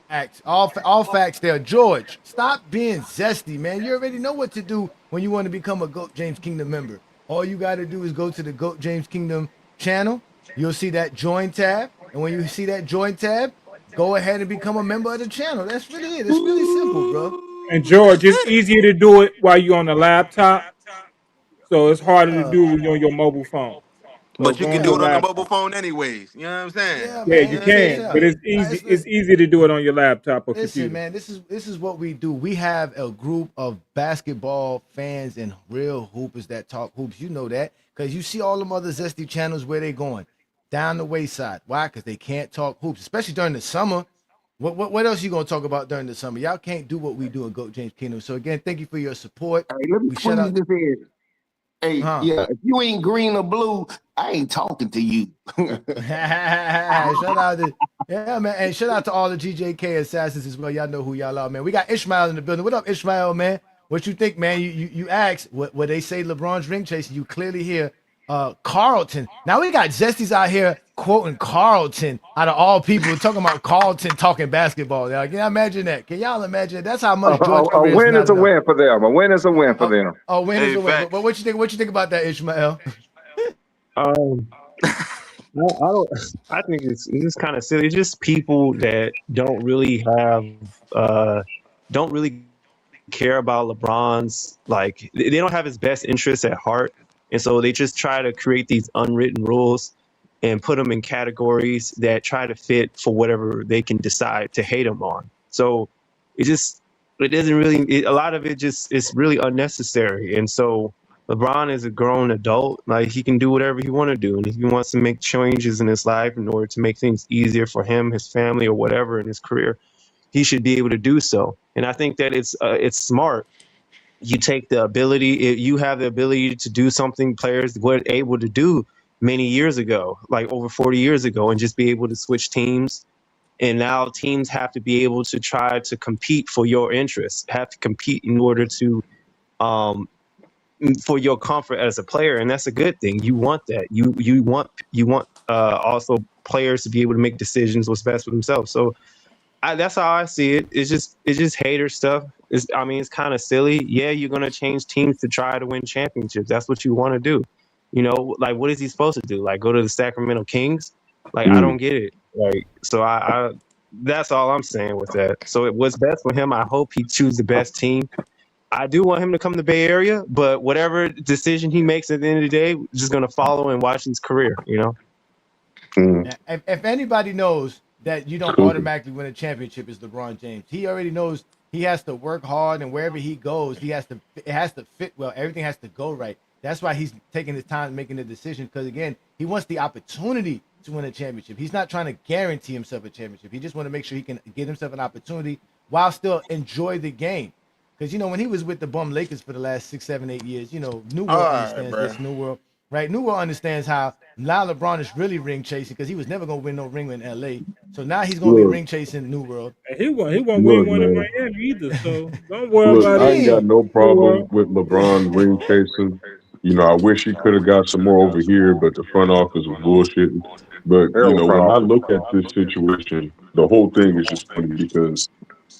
Facts. All facts there. George, stop being zesty, man. You already know what to do when you want to become a GOAT James Kingdom member. All you got to do is go to the GOAT James Kingdom channel. You'll see that join tab. And when you see that join tab, go ahead and become a member of the channel. That's really it. It's really simple, bro. And George, it's easier to do it while you're on the laptop, so it's harder to do it on your mobile phone. So But you go can on do your it on the mobile laptop. phone anyways. You know what I'm saying? Yeah, Yeah, man. you Check this can, out. but it's easy. It's easy to do it on your laptop or Listen, computer. man, this is what we do. We have a group of basketball fans and real hoopers that talk hoops. You know that because you see all them other zesty channels where they going down the wayside. Why? Because they can't talk hoops, especially during the summer. What else you gonna talk about during the summer? Y'all can't do what we do in GOAT James Kingdom. So again, thank you for your support. Hey, let me We shout squeeze out. this in. Hey, yeah, if you ain't green or blue, I ain't talking to you. Shout out to man, and shout out to all the GJK assassins as well. Y'all know who y'all are, man. We got Ishmael in the building. What up, Ishmael, man? What you think, man? You asked what they say LeBron's ring chasing. You clearly hear Carlton. Now we got Zesties out here quoting Carlton out of all people, talking about Carlton talking basketball. Now, can you imagine that? Can y'all imagine that? That's how much George A Perez is win not is a enough. win for them. A win is a win for them. A win is Hey, a win. facts. But what you think? What you think about that, Ishmael? I don't. I think it's just kind of silly. It's just people that don't really care about LeBron's, like, they don't have his best interests at heart, and so they just try to create these unwritten rules and put them in categories that try to fit for whatever they can decide to hate him on. So it doesn't really. A lot of it just is really unnecessary, and so LeBron is a grown adult. Like, he can do whatever he want to do, and if he wants to make changes in his life in order to make things easier for him, his family, or whatever in his career, he should be able to do so. And I think that it's smart. You take the ability, you have the ability to do something players were able to do many years ago, like over 40 years ago, and just be able to switch teams. And now teams have to be able to try to compete for your interests, have to compete in order to um, for your comfort as a player, and that's a good thing. You want that. You want also players to be able to make decisions what's best for themselves. So that's how I see it. It's just hater stuff. It's kind of silly. Yeah, you're gonna change teams to try to win championships. That's what you want to do. Like, what is he supposed to do? Like, go to the Sacramento Kings? Like, I don't get it. Like, so I that's all I'm saying with that. So it was best for him. I hope he chooses the best team. I do want him to come to the Bay Area, but whatever decision he makes at the end of the day, just gonna follow and watch his career. Yeah, if anybody knows that you don't automatically win a championship, is LeBron James. He already knows he has to work hard, and wherever he goes, it has to fit well. Everything has to go right. That's why he's taking his time making the decision, because again, he wants the opportunity to win a championship. He's not trying to guarantee himself a championship. He just want to make sure he can get himself an opportunity while still enjoy the game. Because when he was with the bum Lakers for the last 6, 7, 8 years, New World understands this. New World, right? New World understands how now LeBron is really ring chasing, because he was never gonna win no ring in LA. So now he's gonna be ring chasing New World. And he won't Look, win one in man. Miami either. So don't worry Look, about I ain't got it. no New problem World. with LeBron ring chasing. I wish he could have got some more over here, but the front office was bullshitting. But, Terrible front when I office. look at this situation, the whole thing is just funny because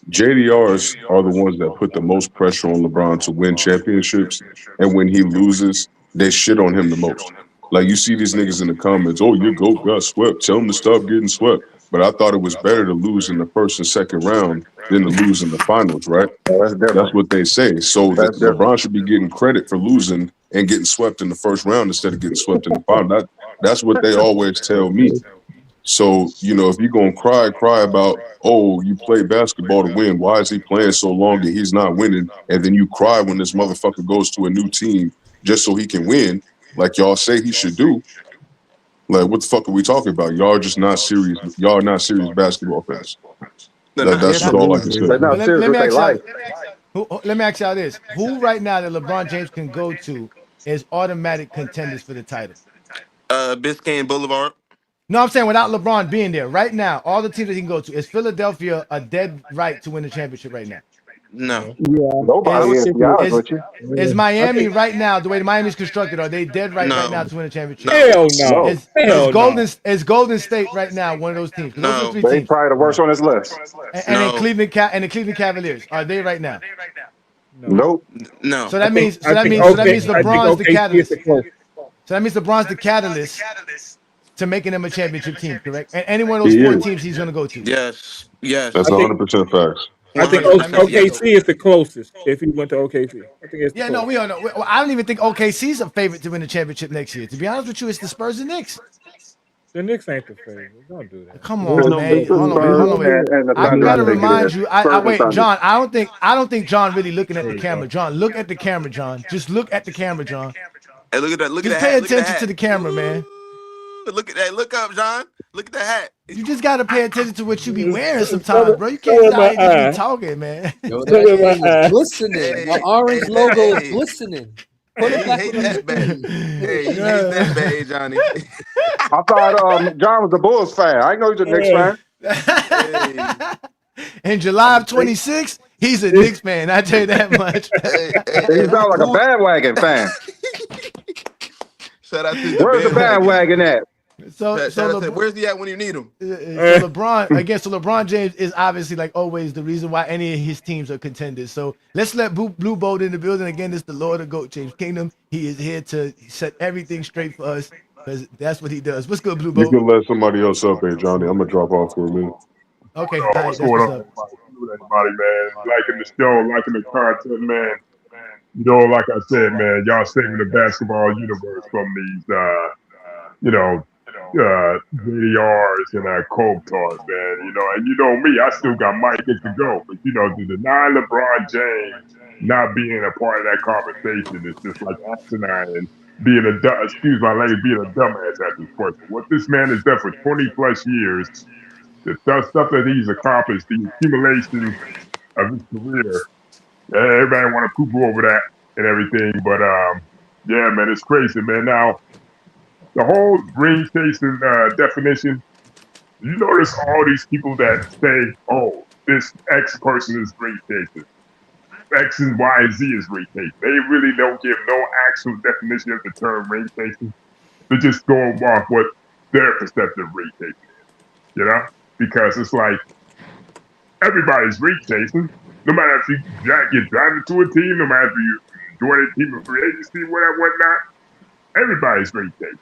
JDRs are the ones that put the most pressure on LeBron to win championships. And when he loses, they shit on him the most. Like, you see these niggas in the comments, oh, your GOAT got swept. Tell him to stop getting swept. But I thought it was better to lose in the first and second round than to lose in the finals, right? Oh, that's That's different. what they say. So That's different. LeBron should be getting credit for losing and getting swept in the first round instead of getting swept in the final. That's what they always tell me. So, if you're going to cry about, oh, you play basketball to win, why is he playing so long and he's not winning? And then you cry when this motherfucker goes to a new team just so he can win, like y'all say he should do. Like, what the fuck are we talking about? Y'all are just not serious. Y'all are not serious basketball fans. That's just all I can say. They're But not serious let with me their ask y'all. life. Let me ask y'all this: who right now that LeBron James can go to is automatic contenders for the title? Biscayne Boulevard. No, I'm saying without LeBron being there right now, all the teams that he can go to, is Philadelphia a dead right to win the championship right now? No. Nobody is, to be honest with you. Is Miami right now, the way the Miami's constructed, are they dead right No. now to win a championship? Hell no. Is Golden State right now one of those teams? 'Cause those are the No. three They teams. probably the worst on this list. And then No. and the Cleveland Cavaliers, are they right now? Nope. No. So that means I think LeBron's the OKC is catalyst. the closest. So that means LeBron's the catalyst to making them a championship team, correct? And any one of those He four is. teams he's going to go to. Yes. Yes. That's 100% facts. I think 100% OKC is the closest if he went to OKC. I think it's the Yeah, no, closest. we don't know. Well, I don't even think OKC's a favorite to win the championship next year. To be honest with you, it's the Spurs and Knicks. The Knicks ain't the favorite. Don't do that. Come There's on, no man. big Hold on, wait. And the I Thunder, gotta I think it remind is. you. Spurs and Wait, Thunder. John. I don't think John really looking at the camera. John, look at the camera, John. Just look at the camera, John. Hey, look at that. Look Just at that pay hat. Look at attention that to the camera, man. hat. Look at that. Look up, John. Look at the hat. You just gotta pay attention to what you be wearing sometimes, bro. You can't just out here just be talking, man. Yo, that thing is glistening. The orange logo is glistening. Put it back Hate on that the bad. Hey, you hate that bad, Johnny. I thought John was a Bulls fan. I know he's a Knicks fan. In July of 26, he's a Knicks fan. I tell you that much. He sounds like a bandwagon fan. Shout out to Where's the bandwagon at? Where's he at when you need him? So LeBron James is obviously, like always, the reason why any of his teams are contenders. So let's let Blue Bolt in the building again. This is the Lord of GOAT James Kingdom. He is here to set everything straight for us because that's what he does. What's good, Blue You Bolt? can let somebody else up, hey Johnny. I'm gonna drop off for a minute. Okay, all right, What's that's going what's on, up. everybody, man? Liking the show, liking the content, man. You know, like I said, man, y'all saving the basketball universe from these, JDRs and Coke toss, man. You know, and you know me, I still got Mike to go, but you know, to deny LeBron James not being a part of that conversation is just like asinine and being excuse my language, being a dumbass at this point. What this man has done for 20 plus years, the stuff that he's accomplished, the accumulation of his career, everybody want to poo-poo over that and everything, but yeah, man, it's crazy, man. Now, the whole ring chasing definition, you notice all these people that say, oh, this X person is ring chasing. X and Y and Z is ring chasing. They really don't give no actual definition of the term ring chasing. They just go off what their perception of ring chasing is, you know? Because it's like, everybody's ring chasing. No matter if you get drafted to a team, no matter if you join a team of free agency, whatnot, everybody's ring chasing.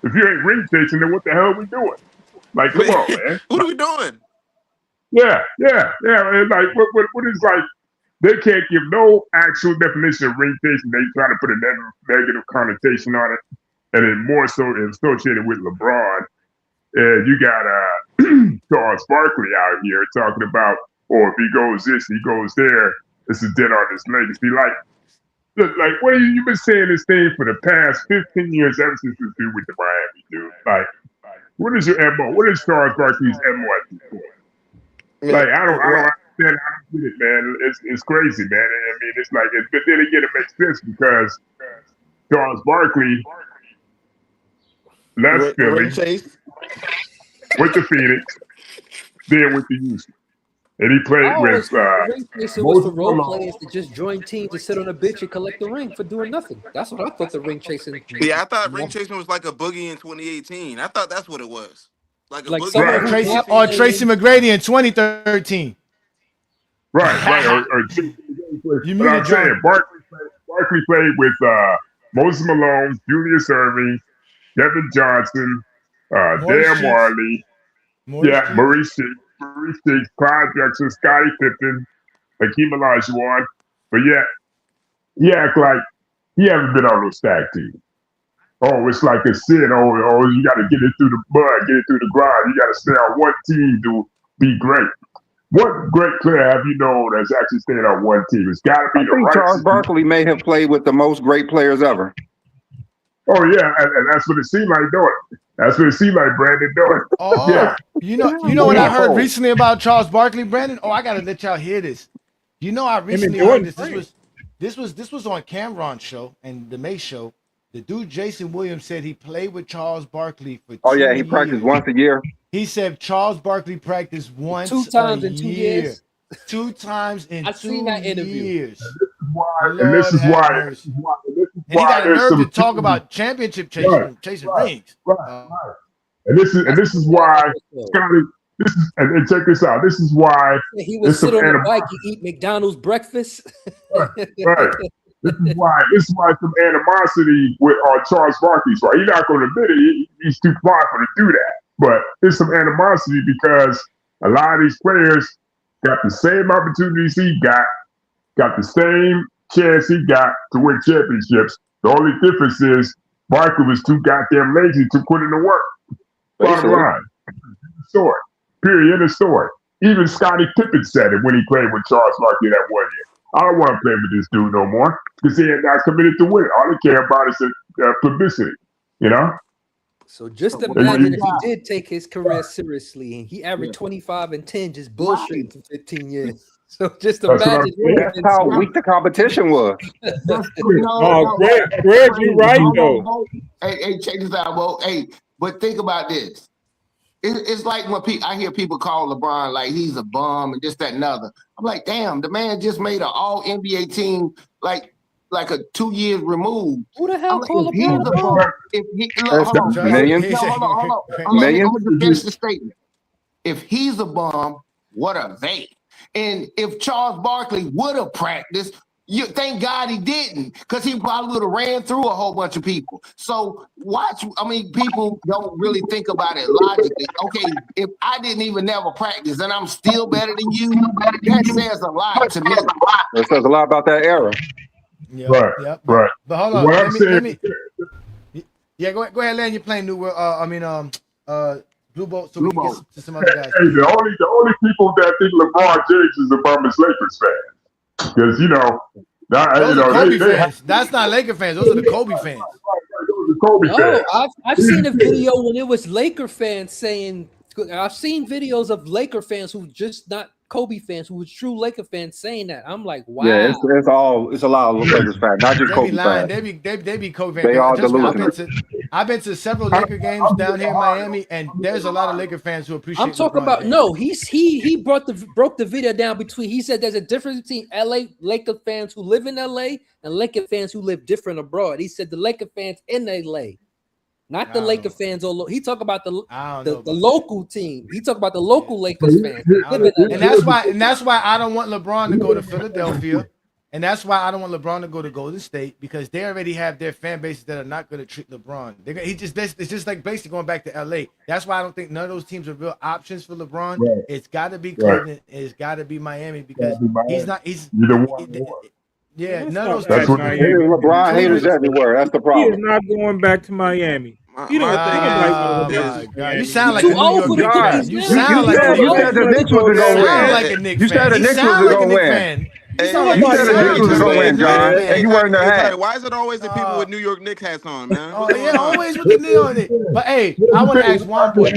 If you ain't ring chasing, then what the hell are we doing? Like, come on, man. What are we doing? Yeah. And like, what is like? They can't give no actual definition of ring chasing. They try to put a negative connotation on it, and then more so associated with LeBron. And you got Charles Barkley out here talking about, oh, if he goes this, he goes there. This is dead on his legacy. Like, what you've been saying this thing for the past 15 years, ever since you do with the Miami, dude. Like, what is your MO? What is Charles Barkley's MO at this point? Like, I don't understand. I don't get it, man. It's crazy, man. I mean, it's like, but then again, it makes sense because Charles Barkley left Philly, went to Phoenix, then went to Houston. And he played with ring chasing was for role players to just join teams to sit on a bench and collect the ring for doing nothing. That's what I thought the ring chasing. Yeah, I thought ring chasing was like a Boogie in 2018. I thought that's what it was. Like Like Boogie. or Tracy McGrady in 2013. Right. You But I'm muted, John. saying Barkley played with Moses Malone, Julius Erving, Kevin Johnson, Dan Marley, Maurice Six, Clyde Drexler, Scottie Pippen, Hakeem Olajuwon. But yet, he act like he haven't been on no stack team. Oh, it's like a sin. Oh, you got to get it through the mud, get it through the grind. You got to stay on one team to be great. What great player have you known that's actually staying on one team? It's got to be the right. Charles Barkley may have played with the most great players ever. Oh yeah, and that's what it seemed like doing. That's what it seemed like Brandon doing. Oh, yeah. You know what I heard recently about Charles Barkley, Brandon? Oh, I gotta let y'all hear this. You know, I recently heard this. This was on Cameron's show and the May show. The dude Jason Williams said he played with Charles Barkley for 2 years. He practiced once a year. He said Charles Barkley practiced once 2 times a in 2 year. years. 2 times in I 2 seen that interview. years. And this Lord is have why, mercy. this is And he why got a there's nerve to some talk teams, about championship right, chasing right, rings. right. And this I is seen that why episode. Scotty. This is and check this out. This is why He would there's some sit on the animosity. bike and eat McDonald's breakfast. Right. This is why some animosity with Charles Barkley. So he's not going to admit it. He's too prideful to do that. But there's some animosity because a lot of these players got the same opportunities he got the same chance he got to win championships. The only difference is Barkley was too goddamn lazy to put in the work. Bottom Basically. line. Story. Period. End of story. Even Scottie Pippen said it when he played with Charles Barkley that 1 year. I don't want to play with this dude no more because he ain't not committed to win. All they care about is publicity, you know? So just And imagine you- if he did take his career seriously and he averaged 25 and 10 just bullshitting for 15 years. So just That's what I'm imagine. saying. That's how weak the competition was. Greg, you right though. Hey, check this out, Bo. Hey, but think about this. It's like when I hear people call LeBron like he's a bum and this, that, and other. I'm like, damn, the man just made an all NBA team like a 2 years removed. Who the hell Like, called if he's LeBron a a bum, bum? if he That's hold on, millions. no, hold on. I'm gonna just finish the statement. If he's a bum, what are they? And if Charles Barkley would have practiced, thank God he didn't, because he probably would have ran through a whole bunch of people. So people don't really think about it logically. Okay, if I didn't even never practice and I'm still better than you, that says a lot to me. That says a lot about that era. Yep, Right, yep. right. But hold on. What I'm Let saying, me. Yeah, go ahead, land your plane, New World. Blue Boat, so we can get to some other guys. hey, the only people that think LeBron James is a bum is Lakers fans. Because, Those are Kobe fans. That's not Laker fans. Those are the Kobe fans. Those are Kobe fans. I've seen a video when it was Laker fans saying, I've seen videos of Laker fans who just not Kobe fans, who was true Laker fans saying that. I'm like, wow. Yeah, it's a lot of Lakers fans, not just They Kobe be lying. fans. They be Kobe fans. They all Trust me, delusional. I've been to several Laker games down here in Miami, and there's a lot of Laker fans who appreciate. I'm talking LeBron about James. he broke the video down between. He said there's a difference between LA Laker fans who live in LA and Laker fans who live different abroad. He said the Laker fans in LA, not the Laker fans all. He talked about the local team. He talked about the local Lakers fans. And that's why I don't want LeBron to go to Philadelphia. And that's why I don't want LeBron to go to Golden State, because they already have their fan bases that are not going to treat LeBron. It's just like basically going back to LA. That's why I don't think none of those teams are real options for LeBron. Right. It's got to be Cleveland. It's got to be Miami, because he's not. Yeah, none of those. That's what LeBron haters everywhere. That's the He problem. is not going back to Miami. You don't think God. You sound like a New York Knicks fan. You sound like a You said the Knicks was going to win. like a Knicks You fan. said the He Knicks sound was like a going to Knicks win. fan. You said the Knicks was going to win, John, and you wearing their hat. Why is it always the people with New York Knicks hats on, man? Oh yeah, always with the knee on it. But hey, I want to ask Juan Boy.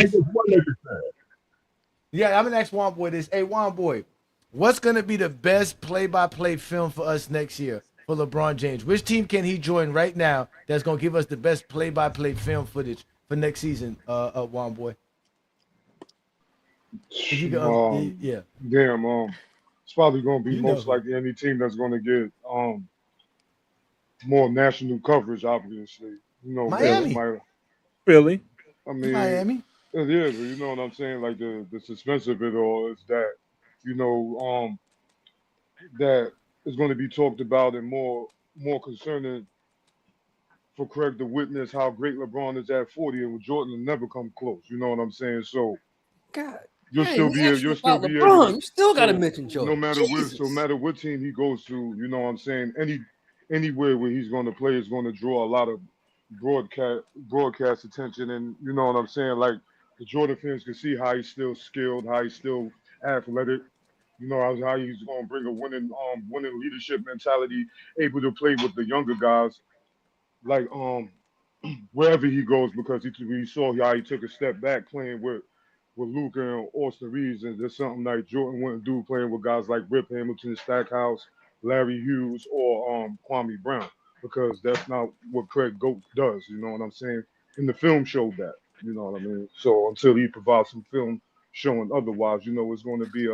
Yeah, I'm gonna ask Juan Boy this. Hey, Juan Boy, what's gonna be the best play-by-play film for us next year for LeBron James? Which team can he join right now that's gonna give us the best play-by-play film footage for next season? Juan Boy. If you go, yeah. Damn. It's probably going to be most likely any team that's going to get more national coverage. Obviously, Miami, Philly. I mean, Miami. It is, but you know what I'm saying. Like the suspense of it all is that that is going to be talked about and more concerning for Craig to witness how great LeBron is at 40, and with Jordan will never come close. You know what I'm saying? So, God, you'll still be able. You still got to mention Jordan. No matter what team he goes to, you know what I'm saying. Anywhere where he's going to play is going to draw a lot of broadcast attention, and you know what I'm saying. Like the Jordan fans can see how he's still skilled, how he's still athletic. You know how he's going to bring a winning leadership mentality, able to play with the younger guys, like wherever he goes, because we saw how he took a step back playing with Luka and Austin Reeves, and there's something like Jordan wouldn't do playing with guys like Rip Hamilton, Stackhouse, Larry Hughes, or Kwame Brown, because that's not what Craig Goat does. You know what I'm saying? And the film showed that. You know what I mean? So until he provides some film showing otherwise, it's going to be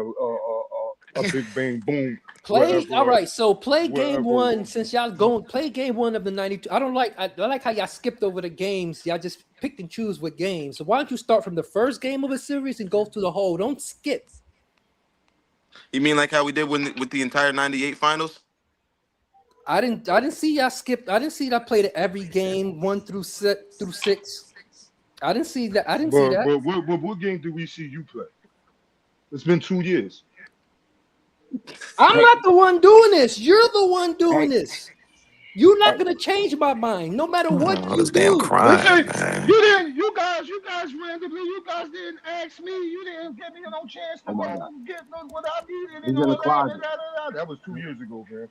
a big bang boom. Play all Wherever, right. So play game wherever. one since y'all going play game one of the 92. I like how y'all skipped over the games. Y'all just picked and choose what games. So why don't you start from the first game of a series and go through the whole? Don't skip. You mean like how we did with the entire '98 finals? I didn't see y'all skip. I didn't see that played every game 1 through 6. I didn't see that. I didn't see that. But what game did we see you play? It's been 2 years. I'm not the one doing this. You're the one doing this. You're not gonna change my mind, no matter what All you this damn do. crying, Listen, man. you guys randomly, you guys didn't ask me. You didn't give me no chance to Oh my go God. get what I needed He's and in the all that. closet. That was 2 years ago, man.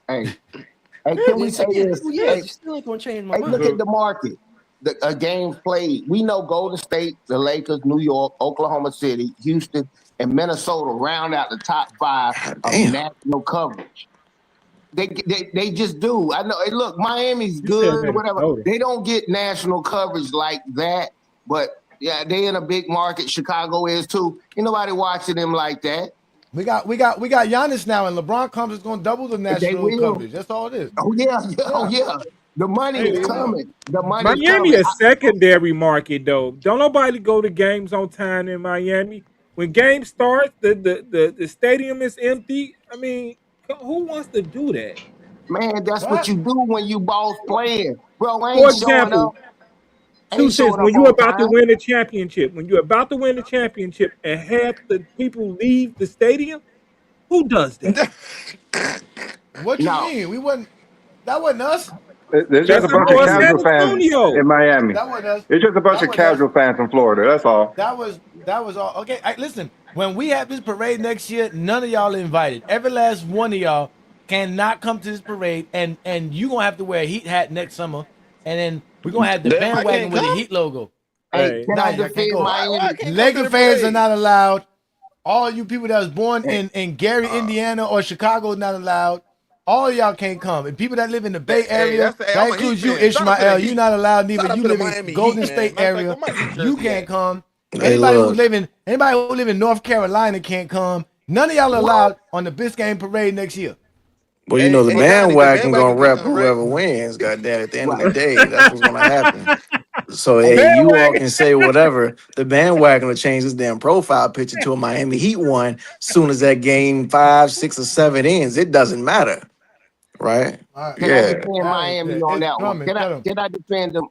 Hey, can we So say yeah, this? 2 years. You still ain't gonna change my Hey, look mind. at the market. The games played. We know Golden State, the Lakers, New York, Oklahoma City, Houston, and Minnesota round out the top 5 of national coverage. They just do. I know. Hey, look, Miami's You said good, whatever. Minnesota. They don't get national coverage like that, but yeah, they in a big market. Chicago is too. Ain't nobody watching them like that. We got Giannis now, and LeBron comes is going to double the They national will. coverage. That's all it is. Oh yeah. The money Hey, is coming. The money is Miami coming. a secondary market though. Don't nobody go to games on time in Miami. When game starts, the stadium is empty. I mean, who wants to do that? Man, that's what you do when you boss playing. Bro, I For ain't showing example, up. two Ain't cents showing up when you're on about to time. win the championship, when you're about to win the championship, and half the people leave the stadium, who does that? What you No. mean? That wasn't us. There's That's just a bunch of how San casual fans Antonio. in Miami. That wasn't us. It's just a bunch That of wasn't us. casual fans in Florida. That's all. That was all. Okay, listen. When we have this parade next year, none of y'all are invited. Every last one of y'all cannot come to this parade, and you gonna have to wear a Heat hat next summer, and then we're gonna have the Damn, I bandwagon can't with the come. Heat logo. Hey, can Nah, I y'all can't defend go. Why I Miami? can't come to Laker the fans are parade? not allowed. All you people that was born Hey, in Gary, Indiana, or Chicago is not allowed. All of y'all can't come. And people that live in the Bay Area, Hey, that I'm a Heat includes you, fan. Shout out to the Ishmael. You're Heat. not allowed. Neither Shout out you to the live in Miami Golden Heat, State man. Matter of fact, area. where my Heat You jersey can't at? come. Hey, Anybody who look. live in North Carolina can't come. None of y'all are allowed on the Biscayne parade next year. Well, you know the hey, Johnny, the bandwagon gonna bandwagon can rep come, right? whoever wins. Goddamn, at the end of right. the day, that's what's gonna happen. So Hey, hey, you all Bandwagon. can say whatever. The bandwagon will change his damn profile picture to a Miami Heat one. Soon as that game 5, 6, or 7 ends, it doesn't matter, right? All right. can I Yeah. defend Miami on It's that one? coming. Tell him. Can I defend them,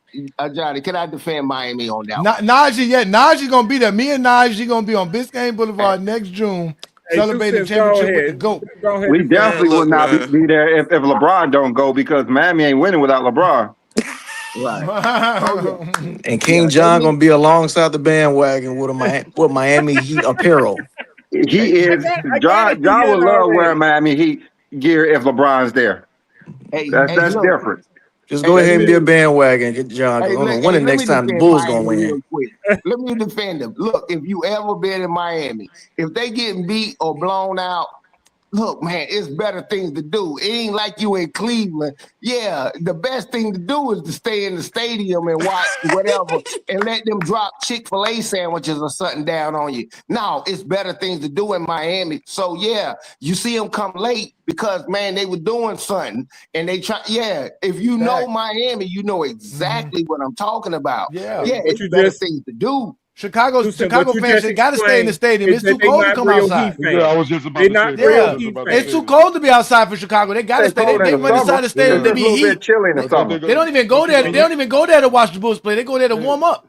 Johnny? Can I defend Miami on that one? Najee gonna be there. Me and Najee gonna be on Biscayne Boulevard next June, Hey, 2 celebrating the cents. Go championship with the ahead. GOAT. Go ahead, We defend. Man, definitely will look, not man. be there if LeBron don't go because Miami ain't winning without LeBron. Right. Oh And yeah. King They John need. gonna be alongside the bandwagon with with Miami Heat apparel. He is. I got it to John you would love wearing already. Miami Heat gear if LeBron's there. Mm-hmm. That's Look. different. Just go Hey, ahead and be a listen. bandwagon, get John. Because I'm gonna win it Let next me time. The defend Bulls gonna Miami win. real quick. Let me defend them. Look, if you ever been in Miami, if they getting beat or blown out, look, man, it's better things to do. It ain't like you in Cleveland. Yeah, the best thing to do is to stay in the stadium and watch whatever and let them drop Chick-fil-A sandwiches or something down on you. No, it's better things to do in Miami. So, yeah, you see them come late because, man, they were doing something. And they try, yeah, if you know Miami, you know exactly what I'm talking about. Yeah. Yeah, What it's you better just things to do. Chicago what you fans, just they got to stay in the explained stadium. is It's that too they cold to not come real Heat outside. Yeah, I fans. was just about They to not say that. I real was Yeah, just Heat about to it's say fans. too that. cold to be outside for Chicago. They got to It's stay. cold in They the run summer. inside the stadium It's to just a be little bit heat. chilly in the But summer. They don't even go but you there. They And gotta, don't even go there to watch the Bulls play. They go there to warm up.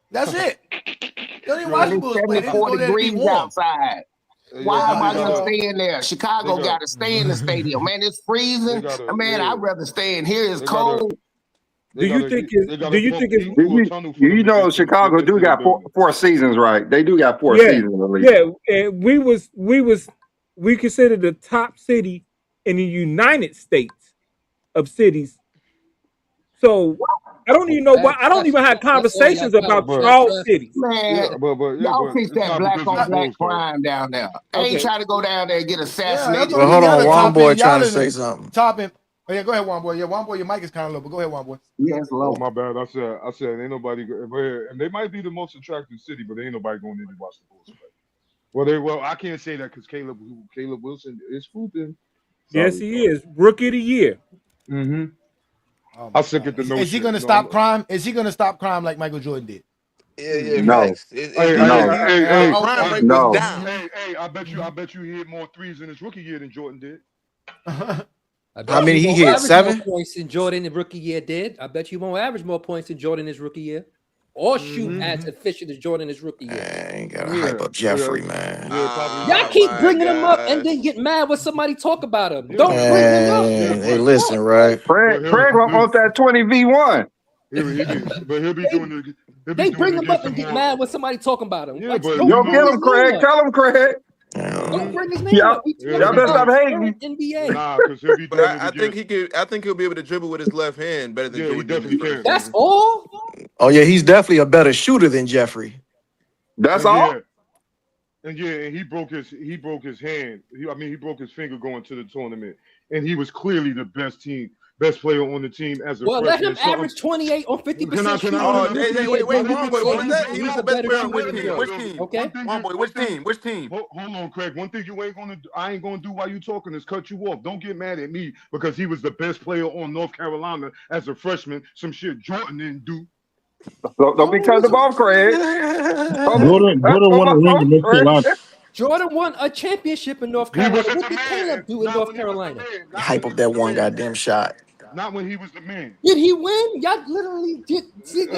That's it. They don't even watch And the yo, it's Bulls play. They just 74 go there to be degrees warm. outside. yo, Why but am they I gonna gotta, stay in there? they Chicago got, got to stay in the stadium. Man, it's they freezing. gotta, Man, yeah, I'd rather stay in here. It's they gotta, cold. do you think it? they Do gotta you pump think it's? heat through a tunnel for them You to know get Chicago do into the got building. four seasons, right? They do got 4 Yeah, seasons at least. yeah. And we considered the top city in the United States of cities. So I don't even know why. I don't even have That's all y'all conversations got. about But That small traffic. cities. Man, y'all but fix it's that not black because of on the black Bulls though. crime down there. I ain't Okay. trying to go down there and get Yeah, that's assassinated. what I Well, mean. hold Y'all on, the Juan top Boy end. trying Y'all to in the say something. top end. Oh yeah, go ahead, Juan Boy. Yeah, Juan Boy, your mic is kind of low, but go ahead, Juan Boy. Yes, Oh low. my bad. I said ain't nobody and they might be the most attractive city, but ain't nobody going in to watch the Bulls play. Well, I can't say that because Caleb Wilson is hooping. Yes, he is. Rookie of the year. Mm-hmm. Oh I my second God. the notion. Is he going to stop crime? Is he going to stop crime like Michael Jordan did? Yeah, No, facts. Crime rate was no. down. Hey, I bet you he hit more threes in his rookie year than Jordan did. I bet How many you he won't hit? average more 7? points than Jordan in rookie year did. I bet you won't average more points than Jordan his rookie year, or shoot as efficient as Jordan his rookie year. I ain't gotta hype up Jeffrey, man. Y'all keep bringing him up and then get mad when somebody talk about him. Don't bring him up. Hey, listen, right? Craig wants that 20v1. He'll be doing the. They bring him up and get mad when somebody talking about him. Like, don't Yo, bring get his him, Craig. name up. Tell him, Craig. Don't bring his name Y'all up. better stop hating. NBA. Nah, because he'll be But doing I think he could. I think he'll be able to dribble with his left hand better than Jordan did in his first That's season. all. Oh yeah, he's definitely a better shooter than Jeffrey. That's And all. And he broke his hand. He broke his finger going to the tournament, and he was clearly the best player on the team as a Well, let freshman. him average 28 on 50%. Wait, Ron Boy, what was that? He was the best player on which team? Which team? Okay. Ron Boy, which team? Which team? Hold on, Craig. One thing I ain't gonna do while you talking is cut you off. Don't get mad at me because he was the best player on North Carolina as a freshman. Some shit Jordan didn't do. Don't be cutting him off, Craig. Jordan won a ring in North Carolina. Jordan won a championship in North Carolina. What did Caleb do in North Carolina? Hype up that one goddamn shot. Not when he was the man. Did he win? Y'all literally did.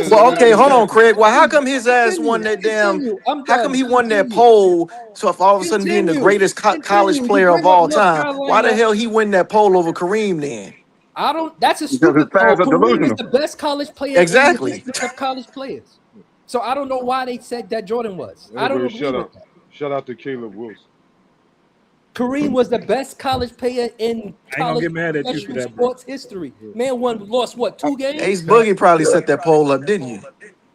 Well, okay, hold on, Craig. Well, how come his ass won that damn? How come he won that poll? So if all of a sudden being the greatest college player of all time, why the hell he win that poll over Kareem then? I don't. That's a Because stupid his fans poll. are Kareem is delusional. the best college player Exactly. in the history of college players. So I don't know why they said that Jordan was. I don't agree with that. Shout out to Caleb Wilson. Kareem was the best college player in college get mad at you for professional that, bro. sports history. Man, lost what, 2 games? Ace Boogie probably set that poll up, didn't you?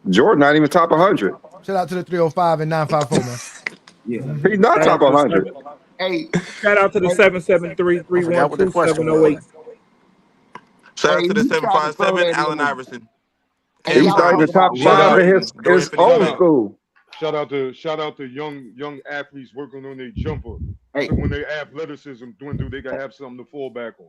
Jordan not even top 100. Shout out to the 305 and 954, man. He's not top 100. Hey, Shout out to the 773-312-708. Shout out to the you tried to throw 757, that Allen in. Iverson. Hey, He's y'all not even talk top about 5 in his old school. Shout out to young athletes working on their jumper. Hey. So when their athleticism dwindle, they gotta have something to fall back on.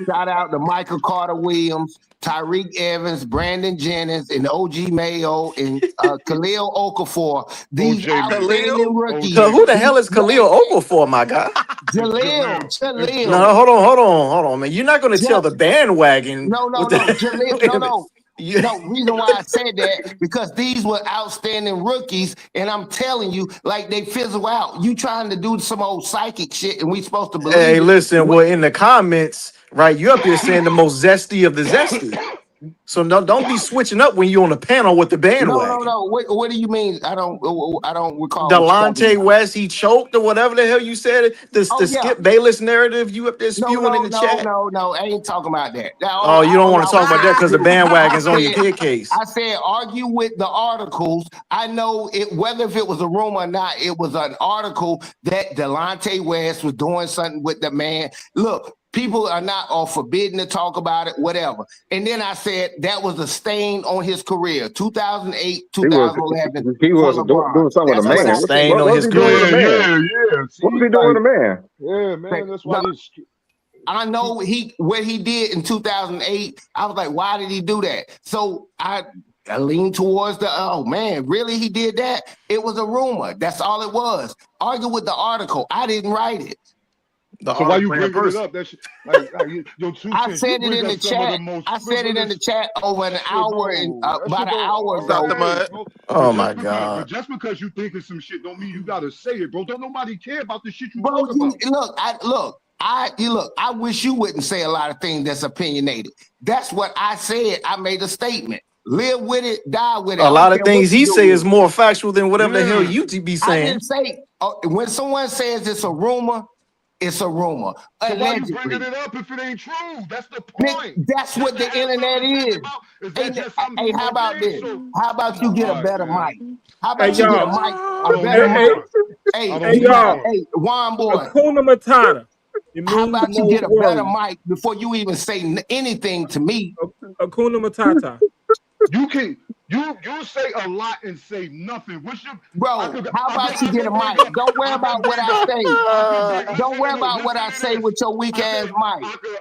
Shout out to Michael Carter Williams, Tyreek Evans, Brandon Jennings, and OG Mayo, and Khalil Okafor. These outstanding rookies. So who the hell is Khalil Okafor, my guy? Jaleel. No, hold on, man. You're not going to tell the bandwagon. No. Jaleel, no. Reason why I said that, because these were outstanding rookies, and I'm telling you, like, they fizzle out. You trying to do some old psychic shit, and we supposed to believe Hey, it. listen, well, in the comments, right, you up here saying the most zesty of the zesty. So don't be switching up when you're on the panel with the bandwagon. No. What do you mean? I don't recall. Delonte West, he choked or whatever the hell you said. The Skip Bayless narrative you up there spewing in the chat. No, I ain't talking about that. Oh, you don't want to talk about that because the bandwagon's on your kid case. I said argue with the articles. I know it, whether if it was a rumor or not, it was an article that Delonte West was doing something with the man. Look, people are not forbidden to talk about it, whatever. And then I said that was a stain on his career. 2008, 2011. He was doing something with a man. A stain on his career. Yeah. What was he doing with a man? Yeah, man. That's why this. I know what he did in 2008. I was like, why did he do that? So I leaned towards really he did that? It was a rumor. That's all it was. Argue with the article. I didn't write it. So why you bringing it up? That shit, I said it in the chat. I said it in the chat over an hour and about an hour ago. Oh my God! But just because you think of some shit don't mean you gotta say it, bro. Don't nobody care about the shit you Bro, talk about. I wish you wouldn't say a lot of things that's opinionated. That's what I said. I made a statement. Live with it, die with it. A lot of things he say is more factual than whatever the hell you be saying. I didn't say when someone says it's a rumor. It's a rumor. So why you bringing it up if it ain't true? That's the point. That's what the internet is. Hey, how about this? How about you get a better mic? How about you get a mic? A better mic. Hey, Juan boy. Hakuna Matata. How about you get a better mic before you even say anything to me? Hakuna Matata. You can't. You say a lot and say nothing. What's your Bro, how about you get a mic? Don't worry about what I say. Don't worry about what I say with your weak ass mic.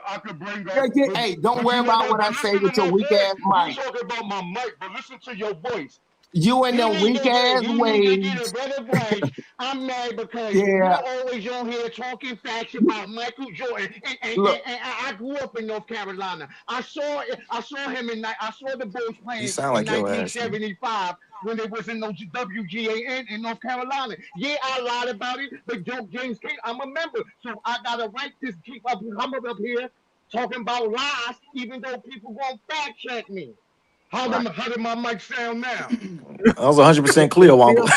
I could bring up. Hey, don't But worry you know about what? what I But say listen with to your my weak voice. ass You mic. talking about my mic, but listen to your voice. You and them weak ass You need to get a ways. better voice. I'm mad because you're Yeah, always on here talking facts about Michael Jordan. look, And I grew up in North Carolina. I saw him I saw the Bulls You playing sound in like your ass, man. 1975 when they was in the WGAN in North Carolina. Yeah, I lied about it, but James King, I'm a member, so I gotta right this keep up coming up here talking about lies, even though people won't fact check me. How Right. did my mic sound now? That was 100% clear, it Womble.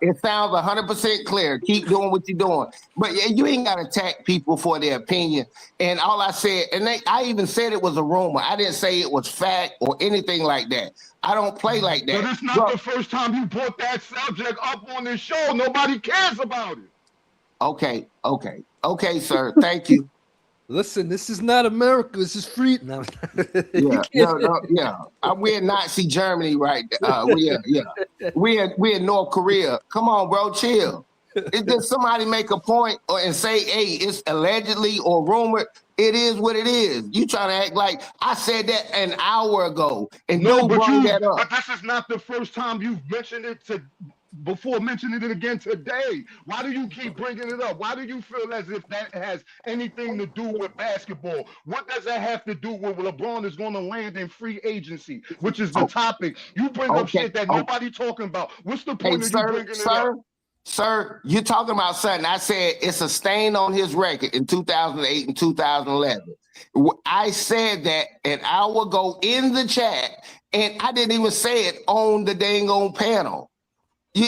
it sounds 100% clear. Keep doing what you're doing. But yeah, you ain't got to attack people for their opinion. And all I said, I even said it was a rumor. I didn't say it was fact or anything like that. I don't play like that. But it's not the first time you brought that subject up on this show. Nobody cares about it. Okay, sir. Thank you. Listen, this is not America. This is free. No. Yeah. We're in Nazi Germany, right? We're in North Korea. Come on, bro, chill. Did somebody make a point and say, hey, it's allegedly or rumored? It is what it is. You trying to act like I said that an hour ago, and No, dude but brought that up. but this is not the first time you've mentioned it before mentioning it again today. Why do you keep bringing it up? Why do you feel as if that has anything to do with basketball? What does that have to do with LeBron is going to land in free agency, which is the topic? You bring up shit that nobody talking about. What's the point of you bringing it up? Sir, you're talking about something. I said it's a stain on his record in 2008 and 2011. I said that an hour ago in the chat, and I didn't even say it on the dang on panel.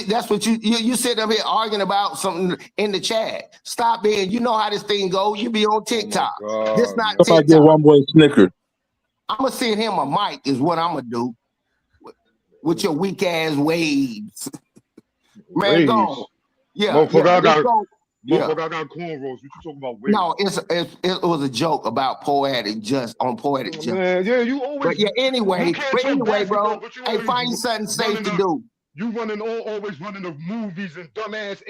That's what you sit up here arguing about something in the chat. Stop being. You know how this thing goes. You be on TikTok. This not If I get TikTok. one boy Snicker. I'm gonna send him a mic. Is what I'm gonna do with your weak ass waves. Man, go. Yeah, Motherfucker, I got cornrows. What you talking about? Waves? No, it was a joke about poetic justice. Man, yeah, you always. But anyway, bro. Hey, find something safe to do. You always running the movies and dumbass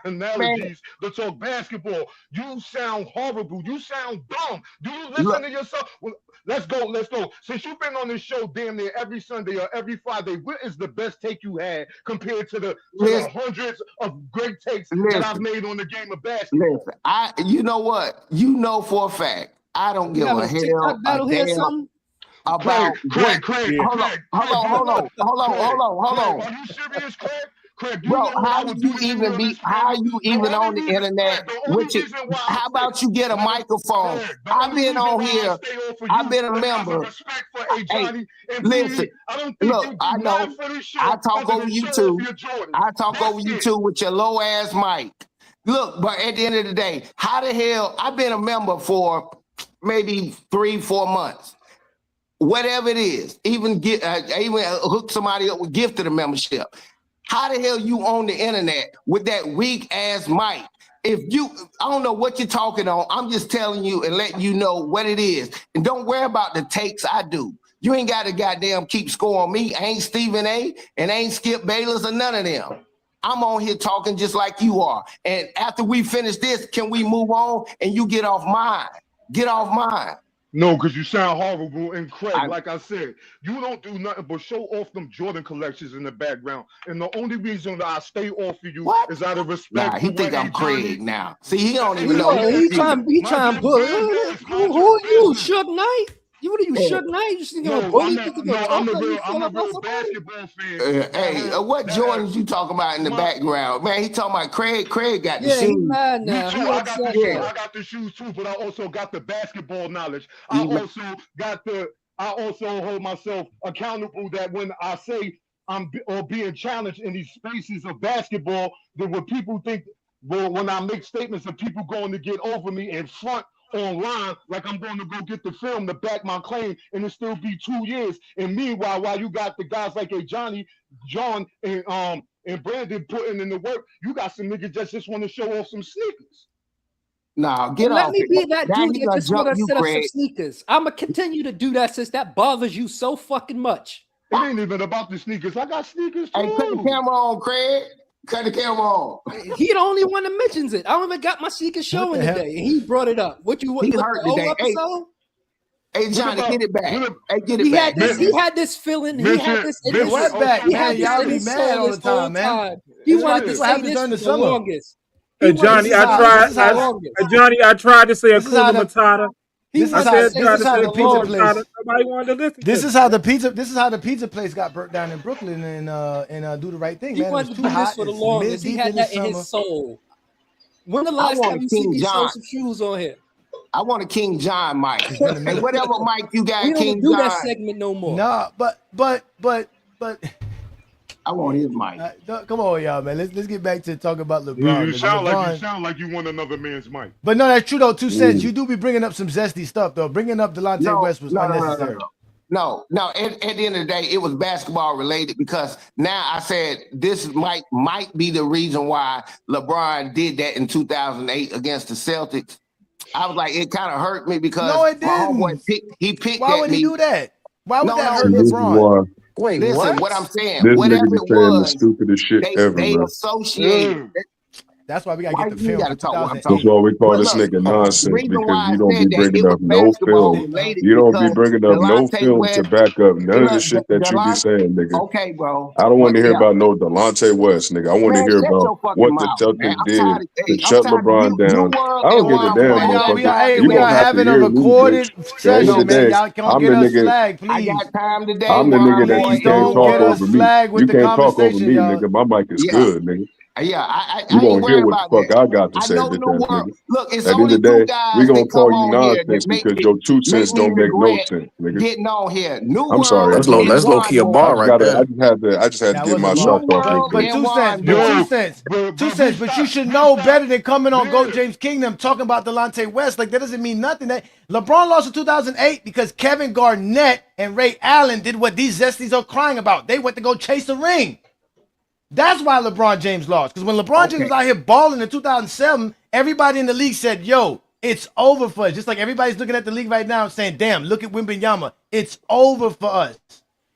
analogies to talk basketball. You sound horrible. You sound dumb. Do you listen to yourself? Well, let's go. Since you've been on this show damn near every Sunday or every Friday, what is the best take you had compared to the hundreds of great takes that I've made on the game of basketball? Listen, you know what? You know for a fact, I don't give a hell a damn about Craig. Hold on. Are you serious, Craig? Craig, bro, how you even on the internet? How about you get a microphone? I've been on here. I've been a member. Hey, listen, look, I know. I talk over you too. I talk over you too with your low ass mic. Look, but at the end of the day, how the hell? I've been a member for maybe 3-4 months. Whatever it is, even hook somebody up with gift to the membership. How the hell you on the internet with that weak ass mic? I don't know what you're talking on. I'm just telling you and letting you know what it is. And don't worry about the takes I do. You ain't got to goddamn keep score on me. I ain't Stephen A. and I ain't Skip Bayless or none of them. I'm on here talking just like you are. And after we finish this, can we move on and you get off mine? Get off mine. No, because you sound horrible. And Craig, like I said, you don't do nothing but show off them Jordan collections in the background. And the only reason that I stay off of you is out of respect. Nah, he think I'm Craig now. See, he don't even know. He trying to put. Who are you, Suge Knight? What are you, Suge Knight? You think I'm a bully? I'm a real basketball fan. Hey, what Jordans you talking about in the background? Man, he talking about Craig. Craig got the shoes. He mad now. Me too. I got the shoes too, but I also got the basketball knowledge. I also hold myself accountable that when I say I'm being challenged in these spaces of basketball, then when people think, well, when I make statements of people going to get over me in front online, like I'm going to go get the film to back my claim, and it still be 2 years. And meanwhile, while you got the guys like John, and Brandon putting in the work, you got some niggas that just want to show off some sneakers. Nah, get Let off me it. be that Now dude he that gonna just want jump to you, set up some Craig. sneakers. I'm gonna continue to do that since that bothers you so fucking much. It ain't even about the sneakers. I got sneakers too. Hey, cut the camera on, Craig. Cut the camera on. He the only one that mentions it. I don't even got my sneakers showing the hell? today, and he brought it up. What you what He the hurt old today. Hey, episode? Hey, Johnny, about- get it back. what Hey, get it He back. had this. He had this feeling. He had this in his. What back, He man? had this Y'all in be his mad soul all this the time, whole man. time. He This is wanted to what say happens this during for the the summer. longest. Johnny, I tried to say this is how Akuna Matata. This is I how said this is how the pizza Akuna place. Matata. Nobody wanted to listen. This to is me. how the pizza place got burnt down in Brooklyn and do the right thing, He man. It was wanted to too do this hot. for the It's longest. He mid-deep had in the that in summer. his soul. When the I last want time a you see King me John. show some shoes on here? I want a King John mic. And whatever mic you got, We don't King do that John. segment no more. Nah, but I want his mic. Come on, y'all, man. Let's get back to talking about LeBron. You sound LeBron, like you want another man's mic. but no, that's true though. 2 cents. You do be bringing up some zesty stuff though. Bringing up Delonte West was unnecessary. No. At the end of the day, it was basketball related because now I said this might be the reason why LeBron did that in 2008 against the Celtics. I was like, it kind of hurt me because No, it my homeboy didn't. picked Why at would me. he do that? Why would that hurt And this is LeBron? why Wait, listen, what I'm saying, this whatever nigga be it saying the was, stupidest shit ever, they man. associated. That's why we gotta Why get the you film. gotta talk what I'm That's talking why we call But this look, nigga the nonsense reason because why you I don't be said that bringing it was up no basketball film. related You don't be because bringing up no Delonte film to West, back up none of the look, shit that you be Delonte, saying, nigga. okay, bro. I don't want But to hear yeah, about no Delonte West, nigga. I want to man, hear shut about your fucking what the mouth, man. Celtics I'm did tired of, to I'm shut tired of LeBron New down. World I don't and give a Wild damn, Hey, y'all, West. motherfucker. we You are gonna have to having a hear me, recorded bitch. At the end of the session, man. day, Y'all don't I'm get the us nigga. flagged, I please. got time today, I'm the nigga Wild that Boy you Please and can't don't New talk get World. us over me. flagged with You the can't talk over conversation, me, y'all. nigga. My mic is Yeah. good, nigga. Yeah, I You ain't gonna hear worried what the about fuck that. I got to I say, know bitch New ass World. nigga. Look, it's At the end only of the two day, we guys gonna that come call you on here that nonsense because your 2 make cents me don't make no regret sense, nigga. getting on here. New I'm sorry, World nigga. and That's low Wild key a Boy. bar right there. I just had to That get was a my New bar. shots off real World quick. But and 2 cents, Wild but Boy. 2 cents. But 2 cents, but you should know better than coming on Goat James Kingdom talking about Delonte West. Like, that doesn't mean nothing. That LeBron lost in 2008 because Kevin Garnett and Ray Allen did what these zesties are crying about. They went to go chase a ring. That's why LeBron James lost. Because when LeBron James was out here balling in 2007, everybody in the league said, yo, it's over for us. Just like everybody's looking at the league right now saying, damn, look at Wembanyama. It's over for us.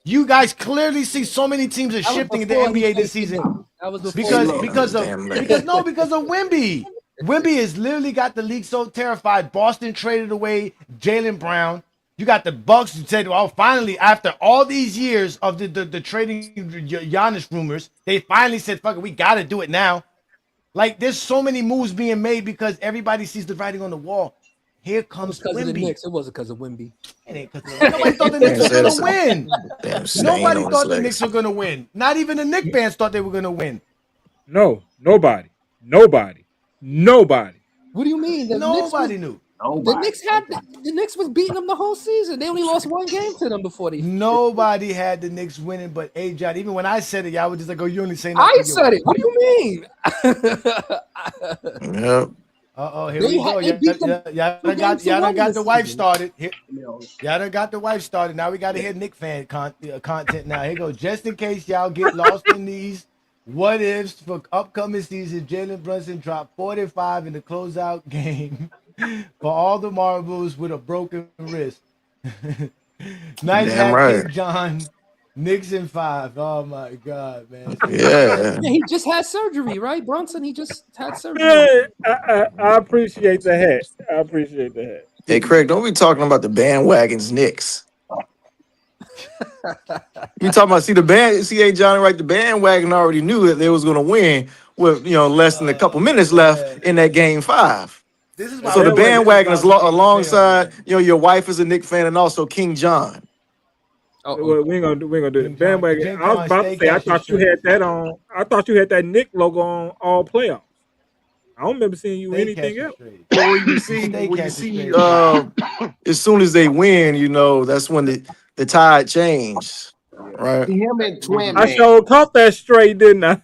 You guys clearly see so many teams are That was shifting in the before he NBA this faced the season Knicks. That was before because he because of because of Wemby. Wemby has literally got the league so terrified. Boston traded away Jaylen Brown. You got the Bucks who said, "Oh, finally, after all these years of the trading Giannis rumors, they finally said, fuck it, we got to do it now." Like, there's so many moves being made because everybody sees the writing on the wall. Here It was comes because of the Wemby. Knicks. It wasn't because of Wemby. It ain't because nobody thought the Knicks were said gonna it's a win. damn stain Nobody on his thought the legs. Knicks were gonna win. Not even the Knicks fans thought they were gonna win. No, nobody. Nobody. What do you mean? Nobody knew. The Knicks was beating them the whole season. They only lost one game to them before they. Nobody had the Knicks winning, but John. Even when I said it, y'all was just like, "Oh, you only saying that." I for your said it. What do you mean? Yep. Here we go. They beat them Y'all two games to done one got this the wife season. started. Y'all done got the wife started. Now we got to hear Knick fan content. Now here goes. Just in case y'all get lost in these what ifs for upcoming season, Jalen Brunson dropped 45 in the closeout game for all the marbles with a broken wrist. Nice Damn hat, right. King John. Knicks in 5. Oh my God, man. Yeah. Yeah, he just had surgery, right? Brunson, he just had surgery. Yeah, I appreciate the hat. I appreciate the hat. Hey, Craig, don't be talking about the bandwagons Knicks. You talking about see Johnny, right? The bandwagon already knew that they was gonna win with less than a couple minutes left in that game 5. This is why So the we win bandwagon is 2008 alongside your wife is a Knicks fan and also King John. Well, we ain't gonna do the bandwagon. King I was John, about to stay say I catching thought you straight. had that on. I thought you had that Nick logo on all playoffs. I don't remember seeing you Stay anything catching else. straight. Well, you see, as soon as they win, that's when the tide changed, right? Him and Twin I Man. sure caught that straight, didn't I?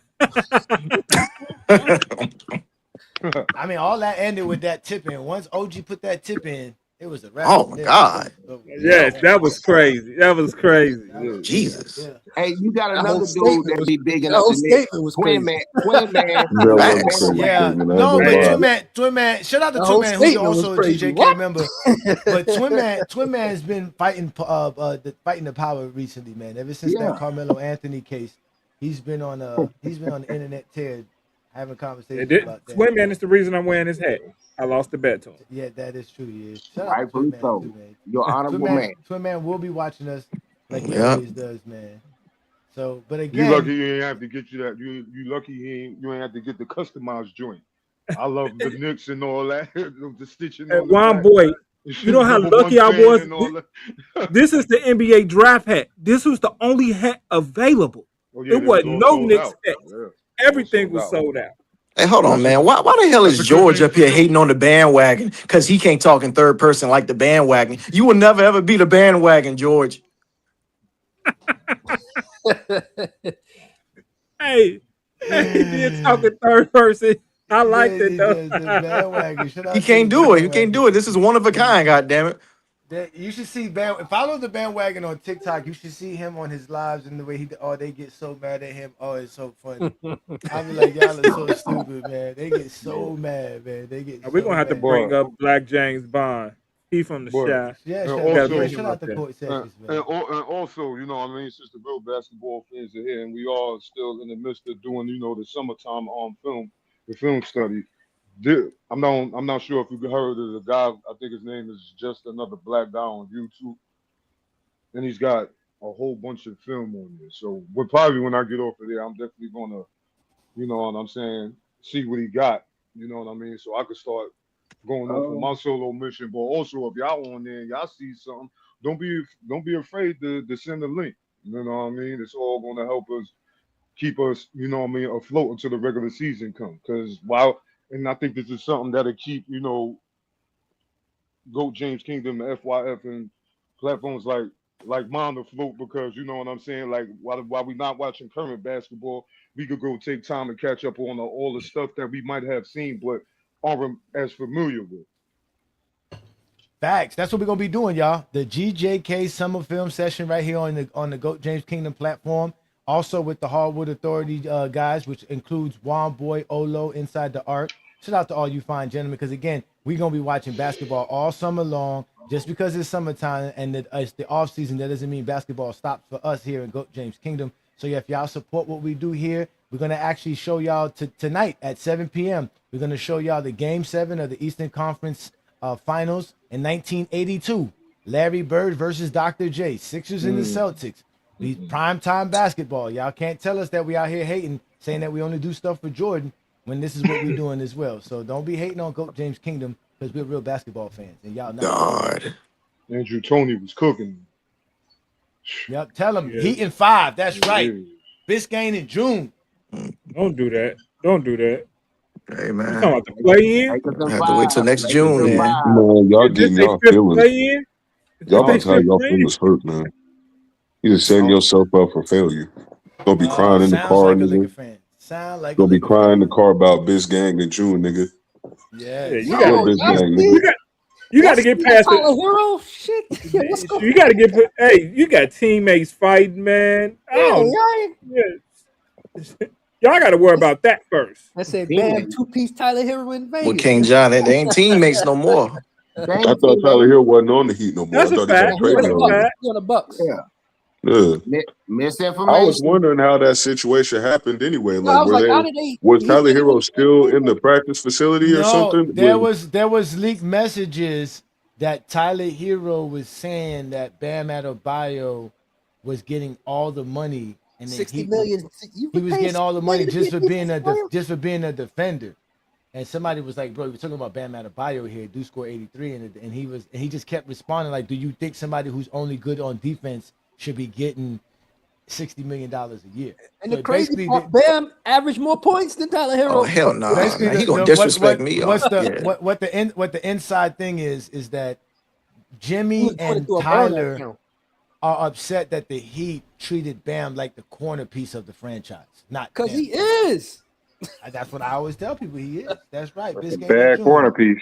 I mean, all that ended with that tip in. Once OG put that tip in, It was a wrap. Oh my God. Yes, that was crazy. That was crazy. Jesus. Hey, you got That another whole dude statement that was be big that enough whole the Knicks. statement was Twin crazy. Man, Twin Man. That was a Twin crazy Man. Yeah, statement. I ain't no, gonna but lie. Twin Man, shout out to That Twin whole Man, who's statement was also a crazy. GJK What? member. But Twin Man's been fighting fighting the power recently, man. Ever since Yeah. that Carmelo Anthony case, he's been on the internet tear having conversations about that. Twin Man is the reason I'm wearing his hat. I lost the bet to him. Yeah, that is true. Yeah, shout out to Rightfully Twin Man so. too, man. You're honorable man. Twin Man will be watching us like he Yeah. always does, man. So, but You lucky again, you ain't have to get you that. You lucky you ain't have to get the customized joint. I love the nicks and all that. The stitching Hey, on the Juan back. boy, you know how Number lucky one I fan was. and all that. This is the NBA draft hat. This was the only hat available. Oh yeah, It they was wasn't all no sold Knicks out. hat. Yeah, Everything was sold out. Hey, hold on, man. Why the hell is George up here hating on the bandwagon? Because he can't talk in third person like the bandwagon. You will never ever be the bandwagon, George. Hey, he did talk in third person. I liked it though. the bandwagon. Shout out He to can't the do it. You can't bandwagon. do it. This is one of a kind, goddammit. You should see follow the bandwagon on TikTok. You should see him on his lives and the way they get so mad at him. Oh, it's so funny. I be like, y'all are so stupid, man. They get so mad, man. They get. We're gonna have to bring Boy. up Black James Bond. He from the Boy. Shy. Yeah, And shout out to Court Sessions, man. and also, you know what I mean, since the real basketball fans are here and we all still in the midst of doing, the summertime the film study. I'm not sure if you heard of the guy, I think his name is Just Another Black Guy on YouTube. And he's got a whole bunch of film on there. So probably when I get off of there, I'm definitely gonna, you know what I'm saying, see what he got. You know what I mean? So I could start going off on my solo mission. But also if y'all on there and y'all see something, don't be afraid to send a link. You know what I mean? It's all gonna help us keep us, you know what I mean, afloat until the regular season comes. And I think this is something that'll keep, GOAT James Kingdom, the FYF, and platforms like mine afloat, because you know what I'm saying. Like while we not watching current basketball, we could go take time and catch up on all the stuff that we might have seen but aren't as familiar with. Facts. That's what we're gonna be doing, y'all. The GJK Summer Film Session right here on the GOAT James Kingdom platform. Also with the Hardwood Authority guys, which includes Juan Boy, Olo, Inside the Art. Shout out to all you fine gentlemen, because again, we're gonna be watching basketball all summer long. Just because it's summertime and it's the off season, that doesn't mean basketball stops for us here in GOAT James Kingdom. So yeah, if y'all support what we do here, we're gonna actually show y'all tonight at 7 p.m. We're gonna show y'all the Game 7 of the Eastern Conference Finals in 1982. Larry Bird versus Dr. J. Sixers and the Celtics. These primetime basketball. Y'all can't tell us that we out here hating, saying that we only do stuff for Jordan, when this is what we're doing as well. So don't be hating on GOAT James Kingdom, because we're real basketball fans. And y'all know. God. Andrew Toney was cooking. Yep, tell him. Heat in 5. That's right. Biscayne in June. Don't do that. Don't do that. Hey, You man. talking about the play-in? I have to wait till next June, man. Man, y'all Is this getting a y'all fifth feelings. play-in? Y'all about to have fifth y'all play-in? feelings hurt, man. You just setting yourself up for failure. Gonna be crying in the Sounds car, like a Laker nigga. fan. Sound like Gonna a be Laker crying in fan. the car about Bisgang in June, nigga. Yes. Yeah, you What got Bisgang, nigga? you got to get past Tyler it. Hero shit. Yeah, what's going You got to get. Hey, you got teammates fighting, man. Y'all got to worry about that first. I said, bam, 2-piece Tyler Hero in Vegas. With King John, they ain't teammates no more. I thought Tyler Hill wasn't on the Heat no more. That's I a thought he got fact. traded That's a already. fact. He on the Bucks. Yeah. Yeah. Misinformation. I was wondering how that situation happened anyway. No, I Like, was like, how did they? was He Tyler said he Hero was still in the practice facility or No, something? there was leaked messages that Tyler Hero was saying that Bam Adebayo was getting all the money, and then 60 million. he was getting all the money just for being a defender. And somebody was like, "Bro, we're talking about Bam Adebayo here. Do score 83," and he just kept responding like, "Do you think somebody who's only good on defense should be getting $60 million a year?" And so the crazy part, Bam averaged more points than Tyler Hero. Oh hell no! Basically, He gonna disrespect me. What the inside thing is that Jimmy and Tyler are upset that the Heat treated Bam like the corner piece of the franchise, not because Bam. he is. That's what I always tell people. He is. That's right. That's a bad corner piece.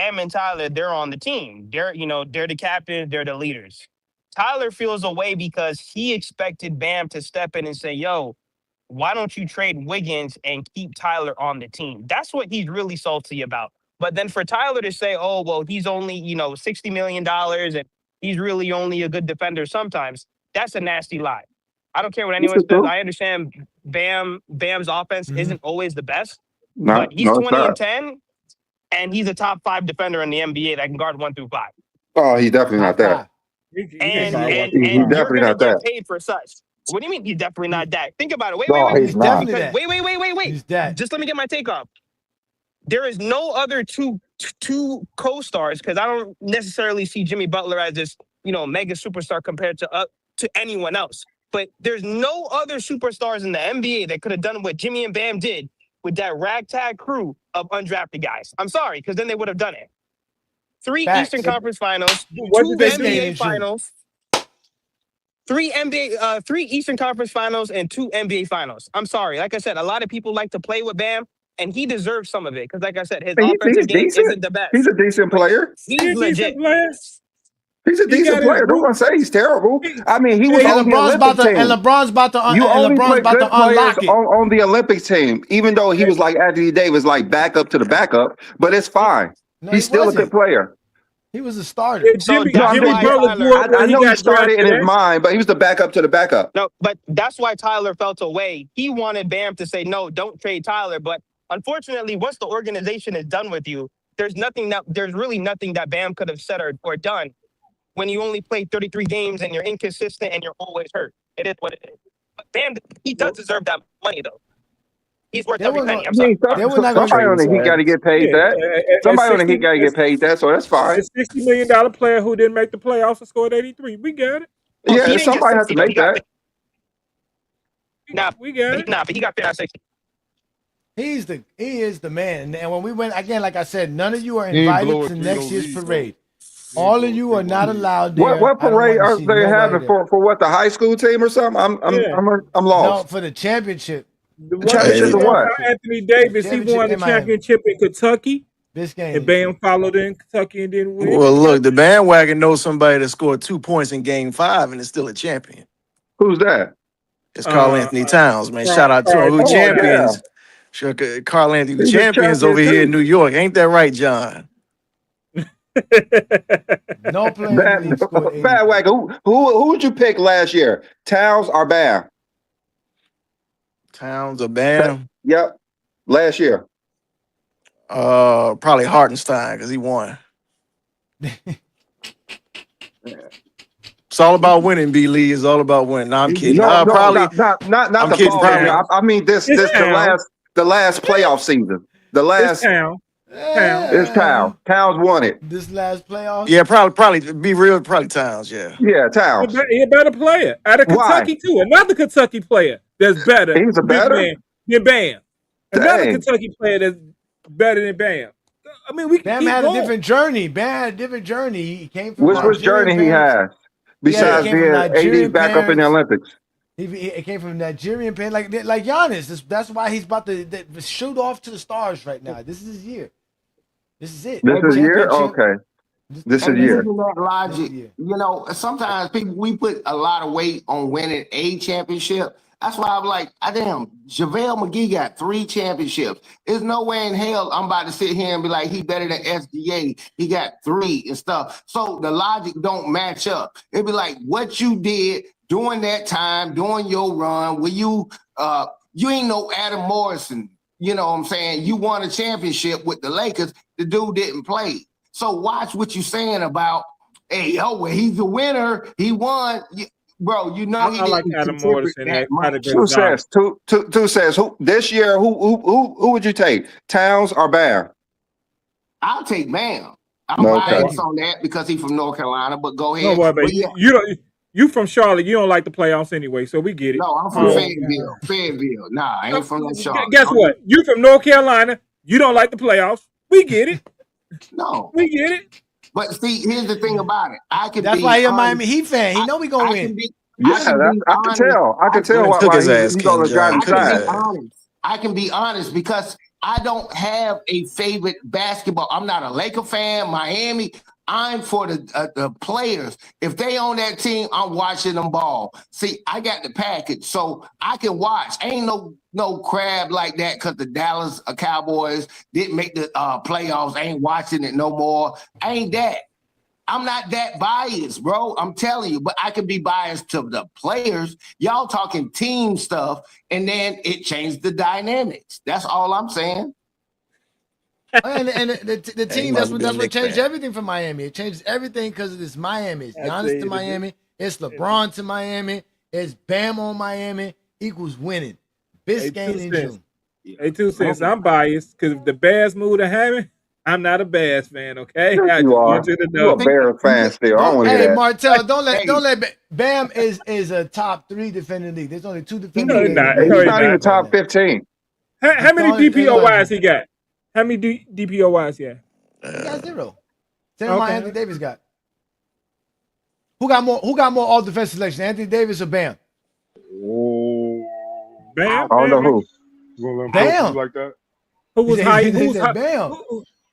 Bam and Tyler, they're on the team. They're the captains. They're the leaders. Tyler feels away because he expected Bam to step in and say, yo, why don't you trade Wiggins and keep Tyler on the team? That's what he's really salty about. But then for Tyler to say, oh, well, he's only, $60 million and he's really only a good defender sometimes, that's a nasty lie. I don't care what anyone says. I understand Bam's offense isn't always the best, but he's 20 and 10, and he's a top 5 defender in the NBA that can guard 1 through 5. Oh, he's definitely not that. And He's you're definitely going to not get that. paid for such. What do you mean he's definitely not that? Think about it. Wait. He's not. Because, wait. He's that. Just let me get my take off. There is no other two co-stars, because I don't necessarily see Jimmy Butler as this, mega superstar compared to anyone else. But there's no other superstars in the NBA that could have done what Jimmy and Bam did with that ragtag crew of undrafted guys. I'm sorry, because then they would have done it. 3 Eastern Conference Finals, 2 NBA Finals. 3 Eastern Conference Finals and 2 NBA Finals. I'm sorry. Like I said, a lot of people like to play with Bam, and he deserves some of it. Because like I said, his offensive game isn't the best. He's a decent player. He's legit. He's a decent player. Don't want to say he's terrible. I mean, he was on the LeBron's Olympic team. and LeBron's about to You only put good players unlock it. on the Olympic team, even though he was like Anthony Davis, like backup to the backup. But it's fine. No, He's still a good player. He was a starter. Jimmy I know he started in his mind, but he was the backup to the backup. No, but that's why Tyler felt away. He wanted Bam to say, no, don't trade Tyler. But unfortunately, once the organization is done with you, there's really nothing that Bam could have said or done when you only play 33 games and you're inconsistent and you're always hurt. It is what it is. But Bam, he does deserve that money, though. He's worth every penny. I'm sorry. Somebody on the Heat got to get paid that. Somebody on the Heat got to get paid that, so that's fine. A $60 million player who didn't make the playoffs and scored 83. We got it. Yeah, somebody has to make that. We got it. But he got paid at 60. He is the man. And when we went again, like I said, none of you are invited to next year's parade. All of you are not allowed there. What parade are they having for what, the high school team or something? I'm lost. No, for the championship. Championship of what? Anthony Davis, he won the championship in Kentucky. This game. And Bam followed in Kentucky and didn't win. Well, look, the bandwagon knows somebody that scored 2 points in Game 5 and is still a champion. Who's that? It's Carl Anthony Towns, man. Shout out to him. Who champions? Sure, Carl Anthony champions over here in New York. Ain't that right, John? No player. Bandwagon. Who would you pick last year? Towns or Bam? Towns or Bam? Yep. Last year. Probably Hartenstein because he won. It's all about winning, B. Lee. It's all about winning. No, I'm kidding. Not I'm the kidding, fall. I mean the last playoff season. The last. It's Towns. Towns won it. This last playoff? Yeah, probably be real, probably Towns, yeah. Yeah, Towns. He's a better player. Out of Kentucky, too. Another Kentucky player that's better. He's a better? Than Bam. Another Dang. Kentucky player that's better than Bam. I mean, Bam had a different journey. Bam had a different journey. He came from Which journey he has? Besides being AD back up in the Olympics. He came from Nigerian parents, like Giannis. That's why he's about to shoot off to the stars right now. This is his year. This is it. This is year? Okay. This is year. That logic, sometimes we put a lot of weight on winning a championship. That's why I'm like, damn, JaVale McGee got 3 championships. There's no way in hell I'm about to sit here and be like, he better than SGA. He got 3 and stuff. So the logic don't match up. It'd be like what you did during that time, during your run, where you ain't no Adam Morrison. You know what I'm saying? You won a championship with the Lakers. The dude didn't play. So watch what you're saying about, hey, he's a winner. He won. Bro, he I like Adam Morrison. Two says who this year? Who would you take? Towns or Bam? I'll take Bam. I'm biased on that because he's from North Carolina. But go ahead. No, but you from Charlotte. You don't like the playoffs anyway, so we get it. No, I'm from Fayetteville. Nah, I ain't from Charlotte. Guess what? You from North Carolina. You don't like the playoffs. We get it. No, we get it. But see, here's the thing about it. That's why he's a Miami Heat fan. He know we gonna win. I can tell. I can tell why he's on the driving side. I can be honest because I don't have a favorite basketball. I'm not a Laker fan, Miami. I'm for the players. If they on that team, I'm watching them ball. See, I got the package, so I can watch. Ain't no crab like that because the Dallas Cowboys didn't make the playoffs. Ain't watching it no more. Ain't that. I'm not that biased, bro. I'm telling you, but I can be biased to the players. Y'all talking team stuff, and then it changed the dynamics. That's all I'm saying. And the team, that's what changed everything for Miami. It changed everything because it's Miami. It's Giannis to Miami. It's LeBron to Miami. It's Bam on Miami equals winning. Biscayne and June. Hey, 2 cents. I'm biased because if the Bears move to Hammond, I'm not a Bears fan. Okay, Yes, I you just are. want you to You a know. Bears fan still. I don't want to hear Hey, that. Martell, don't let Bam is a top 3 defender in the league. There's only 2 defenders. No, he's not. No, He's he's not even not. top 15. How many DPOYs he got? How many DPOYs he got? He got 0. Same Okay. amount Anthony Davis got. Who got more all defense selection, Anthony Davis or Bam? Bam. I don't know who. You gonna let him Bam. talk to you like that? Who was He high? said- Who he was said high? Bam.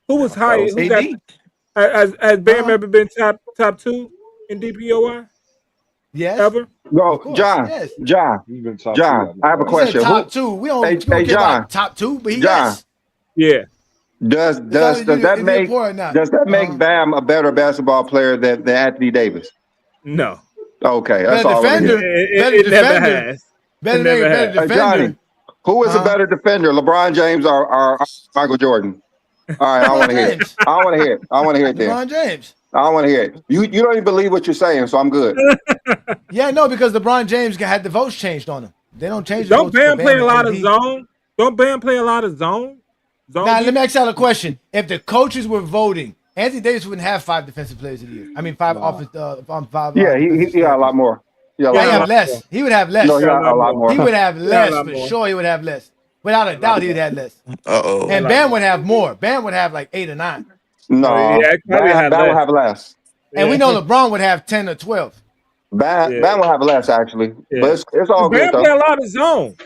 Who was high? Who got? Has Bam ever been top 2 in DPOY? Yes. Ever? No, John. yes. John. He's been top John. I have a He question. said top Who? 2. We don't Hey, care John. about top 2, but he John. yes. Yeah. Does that make Bam a better basketball player than Anthony Davis? No. Okay, that's Better all. defender. Better never defender. has. Better It never better has. defender. Johnny, who is a better defender, LeBron James or Michael Jordan? All right, I want to hear it. James. I want to hear it. I want to hear it then. LeBron James. I want to hear it. You don't even believe what you're saying, so I'm good. Yeah, no, because LeBron James had the votes changed on him. They don't change the Don't votes for Bam play a and lot of AD. zone? Don't Bam play a lot of zone? Now, let me ask y'all a question. If the coaches were voting, Anthony Davis wouldn't have 5 defensive players of the year. I mean, 5 Yeah, he got a lot more. He have less. He would have less. No, he got a lot more. He would have a less lot for more. sure. He would have less. Without a doubt, he would have less. Uh-oh. And Bam would have more. Bam would have like 8 or 9. No, Bam will have less. And we know LeBron would have 10 or 12. Bam will have less actually, but it's all Bam good play a though. lot of zone.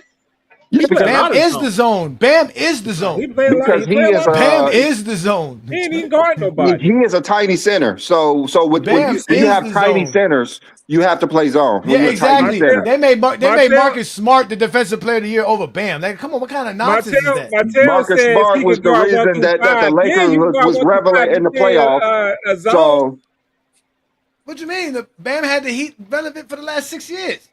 Yeah, because Bam is the zone. Bam is the zone. He play a lot. Because he is Bam is the zone. He ain't even guard nobody. he is a tiny center. So when Bam you is have the tiny zone. centers, you have to play zone. When Yeah, you're a tiny exactly. center. They made Marcus Smart the defensive player of the year over Bam. Like, come on, what kind of nonsense is that? Marcus Smart was the reason that the Lakers was relevant in the playoffs. So What you mean? The Bam had the Heat relevant for the last 6 years.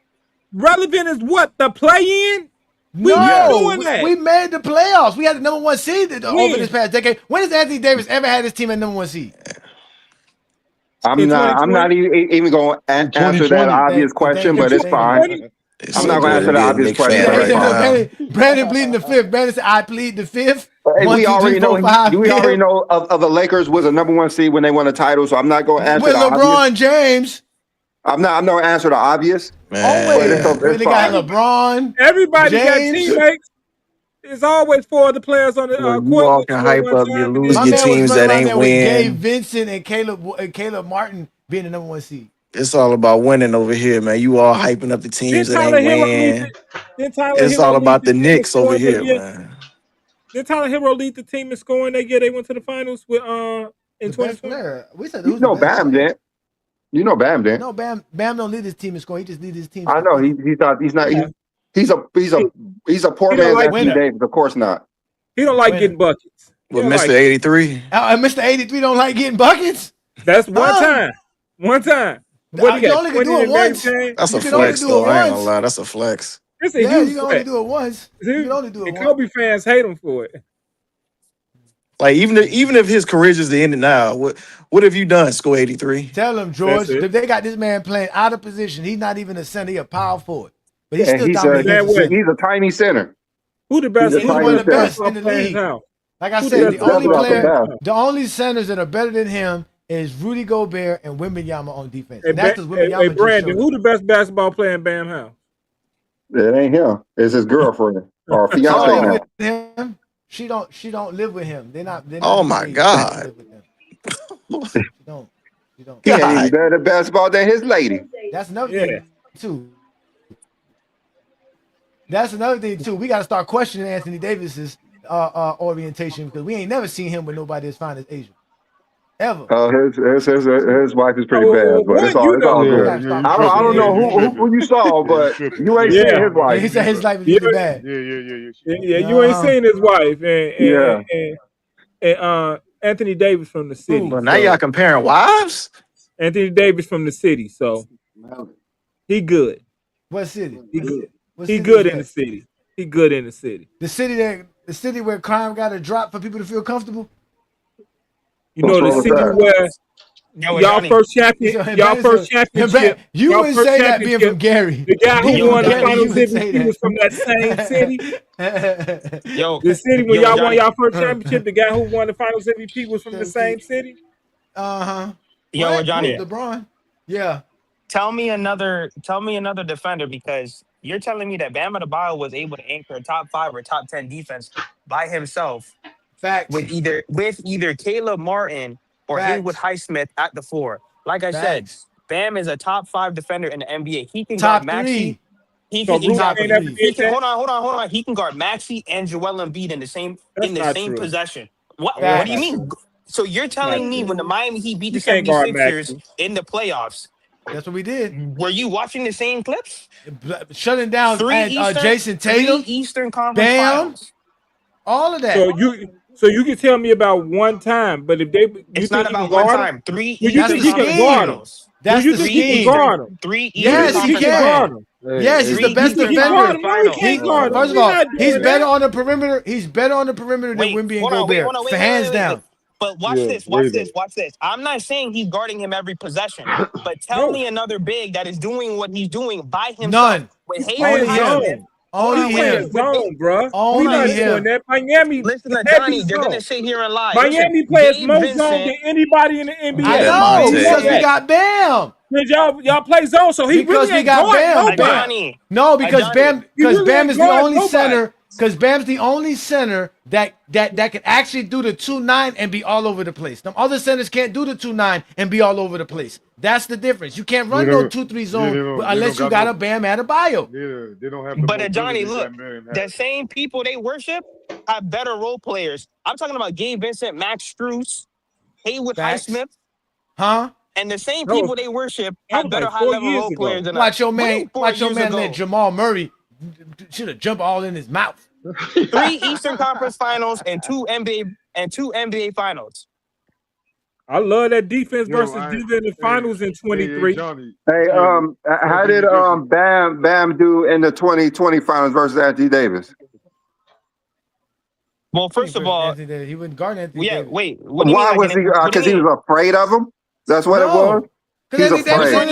Relevant is what? The play-in? We No, doing that. we made the playoffs. We had the number 1 seed over When? this past decade. When has Anthony Davis ever had his team at number 1 seed? I'm not even going to answer that obvious question, but it's fine. I'm not going to answer the obvious question. But it's fine. Brandon pleading the fifth. Brandon said, "I plead the fifth." Hey, 1, we 2, 3, already 4, know. 5, We already fifth. know of the Lakers was a number 1 seed when they won a title. So I'm not going to answer With the LeBron obvious. James. I'm not going to answer the obvious. Always. But They got fine. LeBron. Everybody James. got teammates. It's always 4 other players on the Well, you court. all with can you at hype one up time, your and losing then- your My man was teams running that around ain't there with Gabe win. Vincent and Caleb Martin being the number 1 seed. It's all about winning over here, man. You all hyping up the teams Didn't that Tyler ain't Hero lead win. the It's all about the team in Knicks over scoring that here, year? man. Did Tyler Hero lead the team in scoring that year they went to the finals with in The best 2020? player. We said You who's the know best Bam player? did. You know Bam did. No, Bam don't lead his team in scoring. He just leads his team. I know he's not. Yeah. He's a poor He don't man's like Anthony winner. Davis. Of course not. He don't like Winner. getting buckets. He With don't Mr. like 83. And Mr. 83 don't like getting buckets. That's one Huh? time. One time. What he You got? only can 20 do it in the once. game? That's You a can only flex, do though. it I ain't gonna once. lie. That's a flex. It's a Yeah, huge you can only flex. do it once. You can only do it And once. Kobe fans hate him for it. Like, even if his career is the end now, what have you done, Score 83? Tell him, George, That's it. if they got this man playing out of position, he's not even a center. He's a power forward. But he's Yeah, still he's dominating. a tiny center. Who the best? He's a He's tiny one of the center. best in the league. Like I Who said, the the only best? player, Definitely the only centers that are better than him is Rudy Gobert and Wembanyama on defense. And that's because Wembanyama Hey, just Brandon, showed who the best basketball player in Bam House? It ain't him. It's his girlfriend or She fiance don't now. live with him. She don't live with him. They're not Oh, my engaged. God. She don't live with him. She don't. He ain't even better at basketball than his lady. That's another thing too. That's another thing too. We got to start questioning Anthony Davis's orientation because we ain't never seen him with nobody as fine as Asia. ever. His wife is pretty bad, but it's all good. I don't know who you saw, but you ain't seen his wife. He said his life is really bad. Yeah, you ain't seen his wife and Anthony Davis from the city. But now y'all comparing wives? Anthony Davis from the city, so he good. What city? He good. What He city good is in the that? city. He good in the city. The city where crime got to drop for people to feel comfortable. You know the city where y'all first championship. You y'all wouldn't first say that being from Gary. The guy Being who from won the Gary, finals you would say MVP was from that same city. The city where y'all won y'all first championship. The guy who won the finals MVP was from the same city. Yo, Johnny. LeBron. Yeah. Tell me another defender, because you're telling me that Bam Adebayo was able to anchor a top 5 or top 10 defense by himself. Facts. With either Caleb Martin or Haywood Highsmith at the 4. Like I said, Bam is a top 5 defender in the NBA. He can top guard Maxey. 3. He So can exactly. He can, that? hold on. He can guard Maxey and Joel Embiid in the same true. possession. What do you mean? So you're telling me when the Miami Heat beat the 76ers in the playoffs? That's what we did. Were you watching the same clips? Shutting down Jason Tatum, 3 Eastern Conference Bam, Finals. all of that. So you can tell me about one time, but if it's not about one time. 3 Eastern Conference Finals. That's the scheme. 3 Eastern Yes, he can. Yes, he's the best defender. First of all, he's better on the perimeter. He's better on the perimeter than Wemby and Gobert. Hands down. But watch this. I'm not saying he's guarding him every possession, but tell me another big that is doing what he's doing by himself. None. With Only him. Only him. Zone, bro. Only not him. Doing that. Miami. Listen to Johnny. They're gonna sit here and lie. Miami plays more zone than anybody in the NBA. I know because we got Bam. Y'all play zone, so he because really we got Bam. Nobody. No, because Bam is the only center. Because Bam's the only center that can actually do the 2-9 and be all over the place. Some other centers can't do the 2-9 and be all over the place. That's the difference. You can't run no 2-3 zone unless you got a Bam Adebayo. Yeah, they don't have. But Johnny, look, the same people they worship have better role players. I'm talking about Gabe Vincent, Max Strus, Haywood Highsmith. Huh? And the same people they worship have better high-level role players than us. Watch your man let Jamal Murray should have jumped all in his mouth. 3 Eastern Conference Finals and 2 NBA Finals. I love that defense versus defense in the finals in 23. Hey, how did Bam do in the 2020 finals versus Anthony Davis? Well, first of all, he wouldn't guard Anthony Davis. Wait. Why was he? Because he was afraid of him. That's what it was. He was afraid.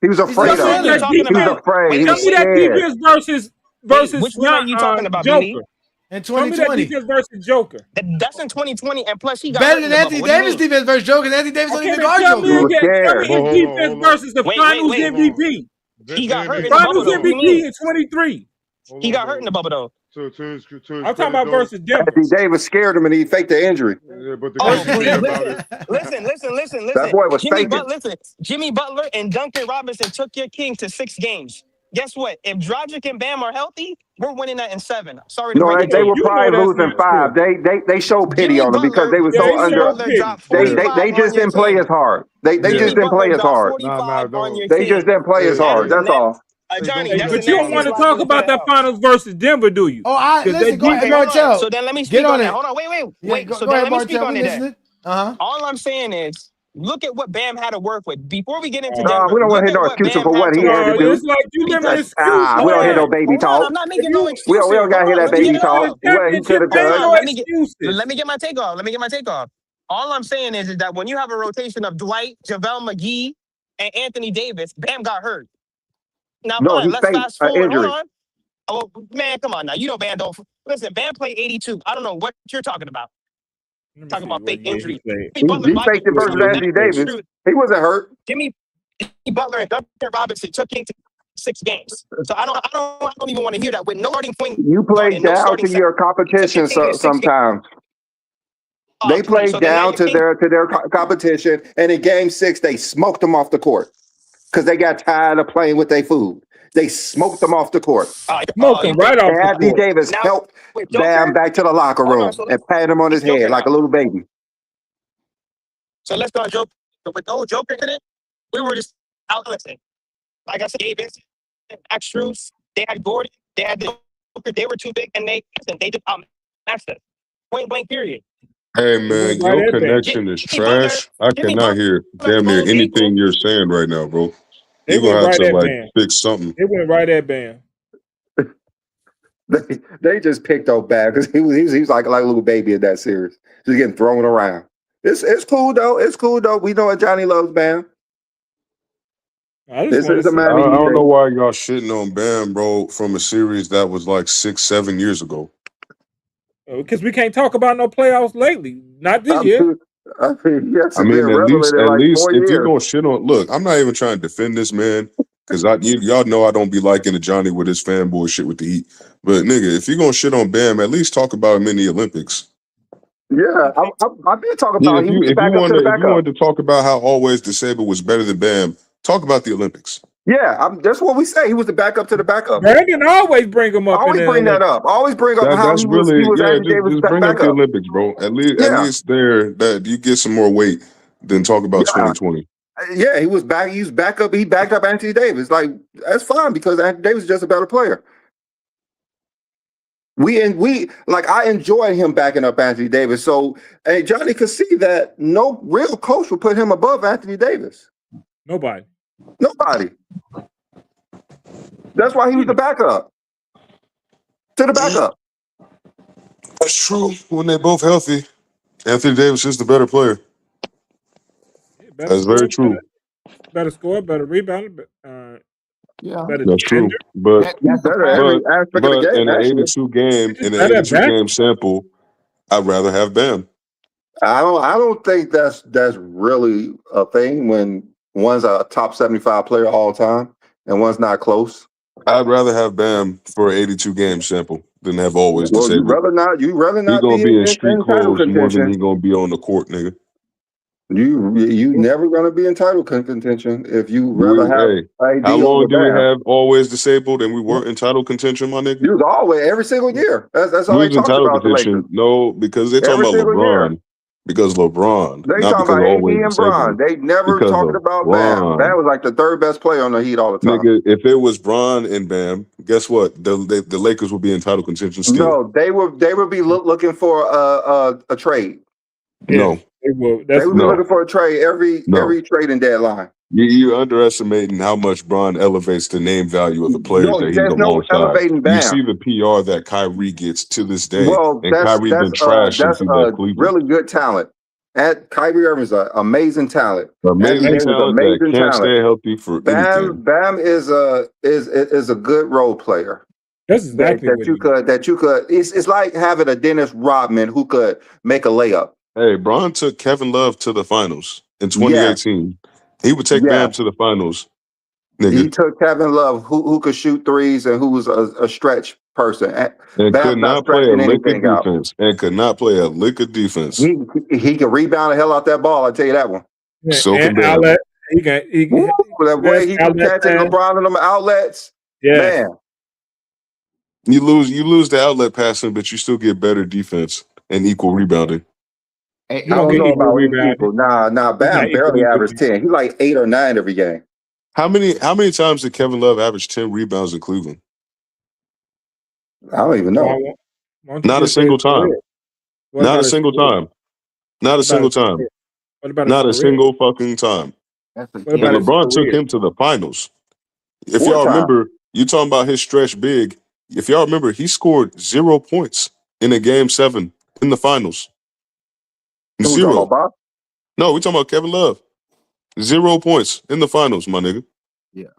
He was afraid of him. He was afraid. He was scared. That defense versus which one are you talking about, Joker? In 2020. Defense versus Joker. That's in 2020, and plus he got better than Anthony Davis defense versus Joker. Anthony Davis don't even guard Joker. Tell me defense versus the Finals MVP. He got hurt in the bubble. Finals MVP in 23. He got hurt in the bubble though. I'm talking about versus Denver. Anthony Davis scared him and he faked the injury. Yeah, but listen. That boy was faking. Jimmy Butler and Duncan Robinson took your king to 6 games. Guess what? If Dragic and Bam are healthy, we're winning that in 7. Sorry to break it. They were probably losing 5. They showed pity on them because they were so under. They just didn't play as hard. They just didn't play as hard. They just didn't play as hard. That's all. Johnny, but you don't want to talk about that finals versus Denver, do you? Oh, listen, go ahead, Martell. So then let me speak on that. Hold on, wait. So then let me speak on that. All I'm saying is, look at what Bam had to work with. Before we get into we Denver, don't want to hear no excuses for what he had to do. It's like you never we don't hear no baby talk. I'm not making no excuses. We don't got to hear that baby talk. What he could have done. Let me get my take off. All I'm saying is that when you have a rotation of Dwight, JaVale McGee, and Anthony Davis, Bam got hurt. Now, let's fast forward. Hold on. Oh, man, come on now. You know Bam don't. Listen, Bam played 82. I don't know what you're talking about. Talking about fake injury. He faked it versus Anthony Davis. He wasn't hurt. Jimmy Butler and Duncan Robinson took him to 6 games. So I don't even want to hear that with no starting point. You play down to your competition sometimes. They played down to their competition, and in Game 6 they smoked them off the court because they got tired of playing with their food. They smoked them off the court. Smoking right off the court. Anthony Davis helped Bam back to the locker room and patted him on his head like a little baby. So let's start joking. With no Joker in it, we were just outclassing. Like I said, Gabe Vincent, Max Strus, they had Gordon, they had the Joker, they were too big, and they just outmatched us. Point blank, period. Hey man, your connection is trash. I cannot hear damn near anything you're saying right now, bro. You're gonna have to like fix something. It went right at Bam. They just picked on Bam because he was like a little baby in that series, just getting thrown around. It's cool though. It's cool though. We know what Johnny loves Bam. This is the man. I don't know why y'all shitting on Bam, bro, from a series that was like 6-7 years ago. Because we can't talk about no playoffs lately. Not this year. I mean, at least if you're gonna shit on, look, I'm not even trying to defend this man because y'all know I don't be liking the Johnny with his fanboy shit with the Heat. But nigga, if you're gonna shit on Bam, at least talk about him in the Olympics. Yeah, I've been talking about if you wanted to talk about how always DeSable was better than Bam, talk about the Olympics. Yeah, that's what we say. He was the backup to the backup. Brandon always bring him up. Always bring that up. Always bring up how that's he was Anthony Davis' just bring up the backup. Olympics, bro. At least there that you get some more weight than talk about 2020. Yeah, he was back. He was backup. He backed up Anthony Davis. Like that's fine because Anthony Davis is just a better player. I enjoy him backing up Anthony Davis. So Johnny could see that no real coach would put him above Anthony Davis. Nobody. That's why he was the backup. To the backup. That's true. When they're both healthy, Anthony Davis is the better player. That's very true. Better score, better rebound. Better that's true. But in an 82 game sample, I'd rather have Bam. I don't think that's really a thing when one's a top 75 player all time and one's not close. I'd rather have Bam for an 82 game sample than have always Well, disabled. You rather not be gonna be in street clothes contention. more than he gonna be on the court, nigga. You never gonna be in title contention if you rather have. How long do we have always disabled and we weren't in title contention, my nigga? You was always every single year. That's all they talk about. No, because they talking about LeBron. Year. Because LeBron. They talking about AD and Bron. They never talked about Bam. Bam was like the third best player on the Heat all the time. Nigga, if it was Bron and Bam, guess what? The Lakers would be in title contention still. No, they would be looking for a trade. No. They would be looking for a trade every trading deadline. You're underestimating how much Bron elevates the name value of the players that he's alongside. You see the PR that Kyrie gets to this day, and Kyrie been trashed since he left Cleveland. Really good talent. Kyrie Irving's an amazing talent. Amazing talent that can't stay healthy for anything. Bam is a good role player. That's exactly that you could. It's like having a Dennis Rodman who could make a layup. Hey, Bron took Kevin Love to the finals in 2018. He would take Bam to the finals. Nigga. He took Kevin Love, who could shoot threes and who was a stretch person. And could not play a lick of defense. And could not play a lick of defense. He can rebound the hell out that ball, I tell you that one. Yeah, so can Bam. That way he can catch LeBron in them outlets. Yeah. Man. You lose the outlet passing, but you still get better defense and equal rebounding. I don't know about people. Nah, Bam barely averaged 10. He's like 8 or 9 every game. How many times did Kevin Love average 10 rebounds in Cleveland? I don't even know. Not a single time. Not a single time. Not a single time. Not a single fucking time. And LeBron took him to the finals. If y'all remember, you talking about his stretch big. If y'all remember, he scored 0 points in a game 7 in the finals. 0. No, we talking about Kevin Love. 0 points in the finals, my nigga. Yeah.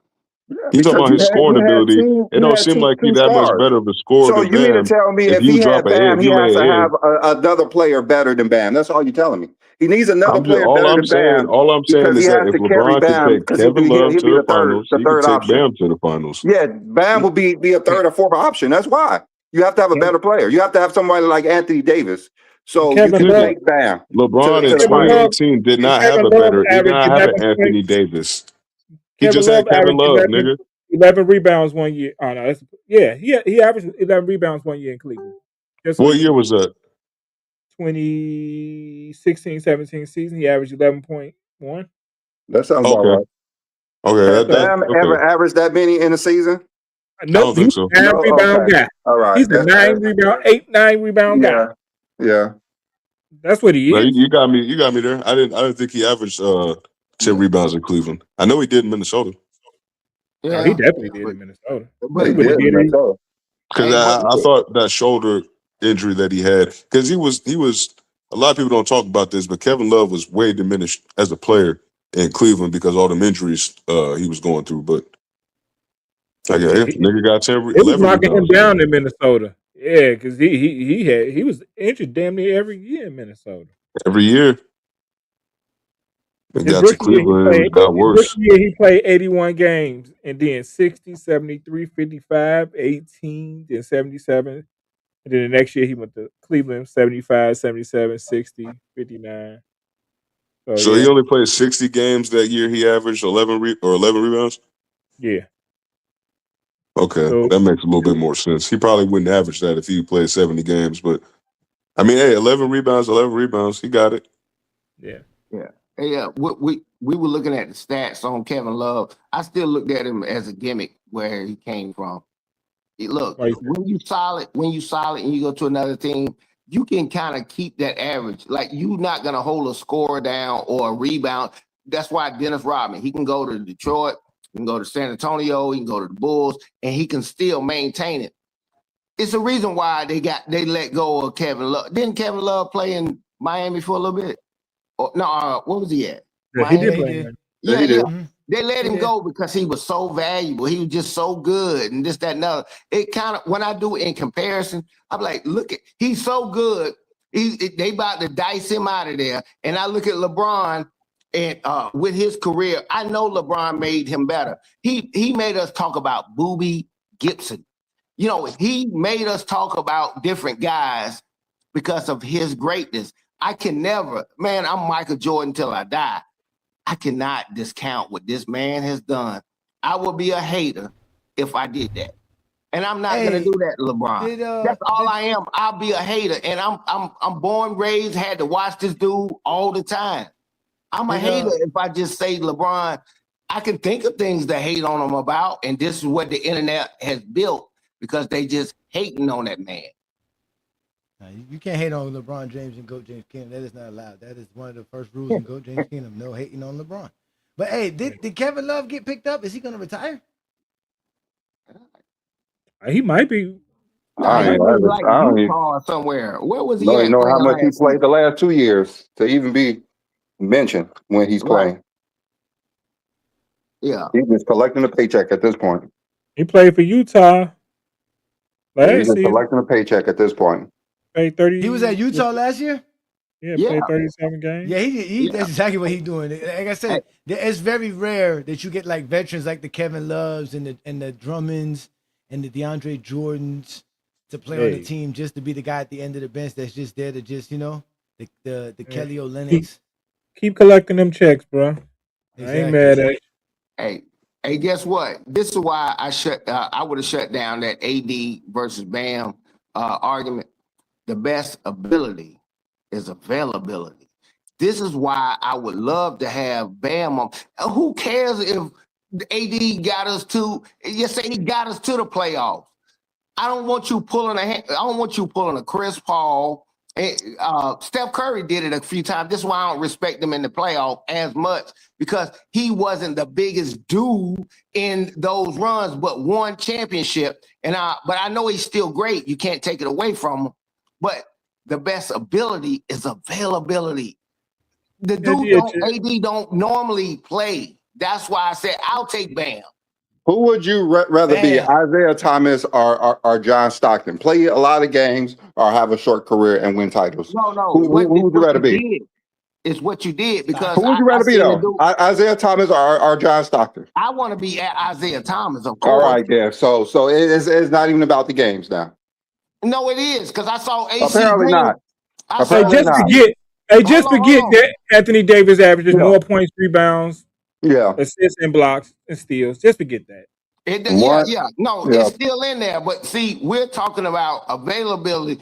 You talking about his scoring ability. It don't seem like he's that much better of a scorer than Bam. So you mean to tell me if he had Bam, he has to have another player better than Bam. That's all you're telling me. He needs another player better than Bam. All I'm saying is that if LeBron could take Kevin Love to the finals, he could take Bam to the finals. Yeah, Bam will be a third or fourth option. That's why. You have to have a better player. You have to have somebody like Anthony Davis. So you can take Bam. LeBron in 2018 did not have an Anthony Davis. He just had Kevin Love, nigga. 11 rebounds 1 year. Oh no, he averaged 11 rebounds 1 year in Cleveland. What year was that? 2016-17 season, he averaged 11.1. That sounds about Okay. right. Okay. Has That Bam okay. ever averaged that many in a season? I Nope, don't think he's so. a 9 No. rebound Okay. guy. All right. He's a 9 rebound guy. Yeah. That's what he No, is. you got me. You got me there. I didn't think he averaged 10 rebounds in Cleveland. I know he did in Minnesota. Oh, he definitely did in Minnesota. But He he would have did did in it. Minnesota. Because I thought that shoulder injury that he had, because he was a lot of people don't talk about this, but Kevin Love was way diminished as a player in Cleveland because all them injuries he was going through. But like, yeah, nigga got 10, They was 11 knocking him rebounds. down in Minnesota. Yeah, because he was injured damn near every year in Minnesota. Every year. It His got to rookie year, Cleveland and it got his worse. rookie year, he played 81 games, and then 60, 73, 55, 18, then 77. And then the next year he went to Cleveland, 75, 77, 60, 59. So he only played 60 games that year. He averaged 11 rebounds. Yeah. Okay, So- that makes a little bit more sense. He probably wouldn't average that if he played 70 games, but I mean, hey, 11 rebounds, he got it. Yeah. Hey, we were looking at the stats on Kevin Love. I still looked at him as a gimmick where he came from. Look, when you solid and you go to another team, you can kind of keep that average. Like, you're not gonna hold a score down or a rebound. That's why Dennis Rodman, he can go to Detroit, he can go to San Antonio, he can go to the Bulls, and he can still maintain it. It's the reason why they let go of Kevin Love. Didn't Kevin Love play in Miami for a little bit? Or, no, what was he at? Yeah, he did play. Yeah. They let him go because he was so valuable. He was just so good, and this, that, and other. It kind of, when I do it in comparison, I'm like, look at, he's so good. They about to dice him out of there. And I look at LeBron, and with his career, I know LeBron made him better. He made us talk about Boobie Gibson. You know, he made us talk about different guys because of his greatness. I can never, man, I'm Michael Jordan till I die. I cannot discount what this man has done. I would be a hater if I did that. And I'm not gonna do that, LeBron. That's all I am. I'll be a hater. And I'm born, raised, had to watch this dude all the time. I'm a hater if I just say LeBron. I can think of things to hate on him about, and this is what the internet has built because they just hating on that man. You can't hate on LeBron James and GOAT James Kingdom. That is not allowed. That is one of the first rules in GOAT James Kingdom. No hating on LeBron. But hey, did Kevin Love get picked up? Is he going to retire? He might be. I don't even Utah somewhere. Where was he know, at? know how playing much he last played season? the last 2 years to even be mentioned when he's playing. Yeah. He's just collecting a paycheck at this point. He played for Utah He's last just season. collecting a paycheck at this point. Played 30. He was at Utah last year? Yeah, played 37 games. Yeah, that's exactly what he's doing. Like I said, it's very rare that you get like veterans like the Kevin Loves and the Drummonds and the DeAndre Jordans to play on the team just to be the guy at the end of the bench that's just there to just, the Kelly Olynyk's. Keep collecting them checks, bro. I ain't mad at you. Hey, guess what? This is why I would have shut down that AD versus Bam argument. The best ability is availability. This is why I would love to have Bam on. Who cares if AD got us to? Just say he got us to the playoffs. I don't want you pulling a Chris Paul. Steph Curry did it a few times. This is why I don't respect him in the playoff as much, because he wasn't the biggest dude in those runs, but won championship. But I know he's still great. You can't take it away from him. But the best ability is availability. The AD don't normally play. That's why I said I'll take Bam. Who would you rather be, Isaiah Thomas or John Stockton? Play a lot of games or have a short career and win titles? No. Who would you rather be? It's what you did, because who would you rather be though? Isaiah Thomas or John Stockton? I want to be at Isaiah Thomas, of course. All right, yeah. So it's not even about the games now. No, it is, because I saw AC. Apparently Green. not. Just forget that Anthony Davis averages more points, rebounds, assists, and blocks and steals. Just forget that. It's still in there. But see, we're talking about availability.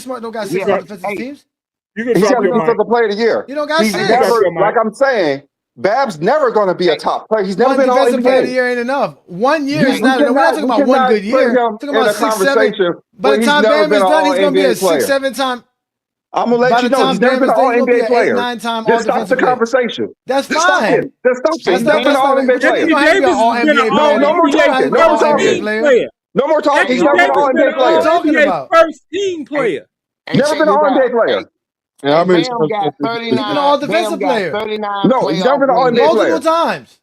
Marcus Smart don't got 6 Yeah. defensive teams. You can He's drop got your mic. defensive player of the year. You don't got He's 6. never, like I'm saying, Bab's never going to be a top player. He's never One been all defensive player of the NBA. year ain't enough. 1 year We is not enough. We're not talking about one good year. put him Talking in about a 6, 7. conversation By where the he's time never Bam been is an done, he's going to be a all-NBA 6, player. 7 time. I'm gonna By let the you know time he's never Bam been is an done, all he's going to be NBA an 8, player. 9 time Just stop the all-defensive player. conversation. That's Just stop fine. it. Just stop it. That's He's never been an all NBA player. You don't have to be an all-NBA No, player. no more talking. No more talking. No more talking. He's never been an all NBA All player. talking NBA about? first team player. Never been an all NBA player. And how many Bam times got He's been 39. an all Bam defensive got player. 39 No, he's never playoff been an All wins. NBA Multiple player. times.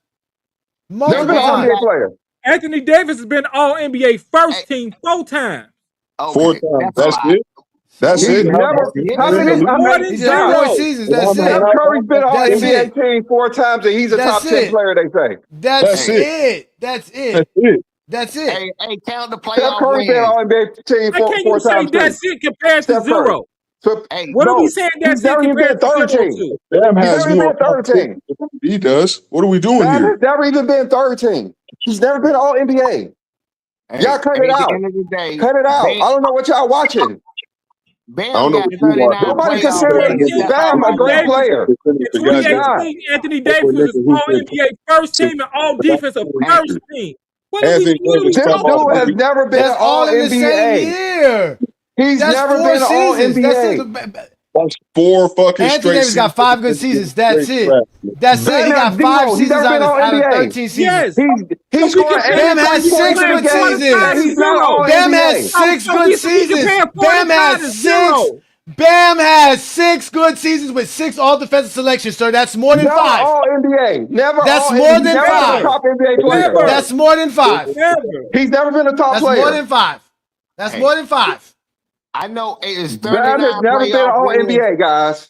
Never And been an All Bam NBA got player. Anthony Davis has been All NBA first team 4 times. 4 okay. times. That's a That's lot. it. That's He's it. never. That's How it. many? How More many? than He just 4 zero. seasons. That's Steph it. Curry's been All That's NBA it. team 4 times, and he's a That's top 10 it. player. They say. That's That's it. it. That's That's it. it. That's it. Hey, count the Steph playoff Curry's been wins. All NBA team How can you 4 say times too. that's it compared to Steph Curry. zero? So, Hey, What are we no, saying he's that's it never even compared been to third zero team. to? Bam He's has never even more been third team. he does. What are we doing Bam here? has never even been third team. He's never been All NBA. Y'all cut it at the out. end of the day, Cut it out. Bam, I don't know what y'all watching. I don't Bam know got what you watch. 39 Nobody playoff consider wins. That's Bam a already great done. player. In He's not. 2018, Anthony Davis was All NBA first team and All Defensive first team. What are we Anthony Davis This stopped dude has playing. never been That's an All all in the same NBA. year. He's That's never 4 been an All seasons. That's it. NBA. That's 4 fucking Anthony straight Davis got seasons. 5 good seasons. That's Straight it. crap. That's it. He Bam got has 5 zero. He's seasons never been out All of NBA. 13 seasons. Yes. He's So we scoring compare 80 Bam has points 6 per good game, seasons. and he's not All Bam NBA. has 6 So good we seasons. compare Bam 49 to has 6. zero. Bam has 6 good seasons with 6 all defensive selections, sir. That's more than Never 5. All NBA. Never That's All more NBA. He's than never been a 5. top NBA player. Never. That's more than 5. Never. He's never been a top That's player. more than 5. That's Hey. more than 5. I know it's Bam 39 has never been playoff All wins. NBA, guys.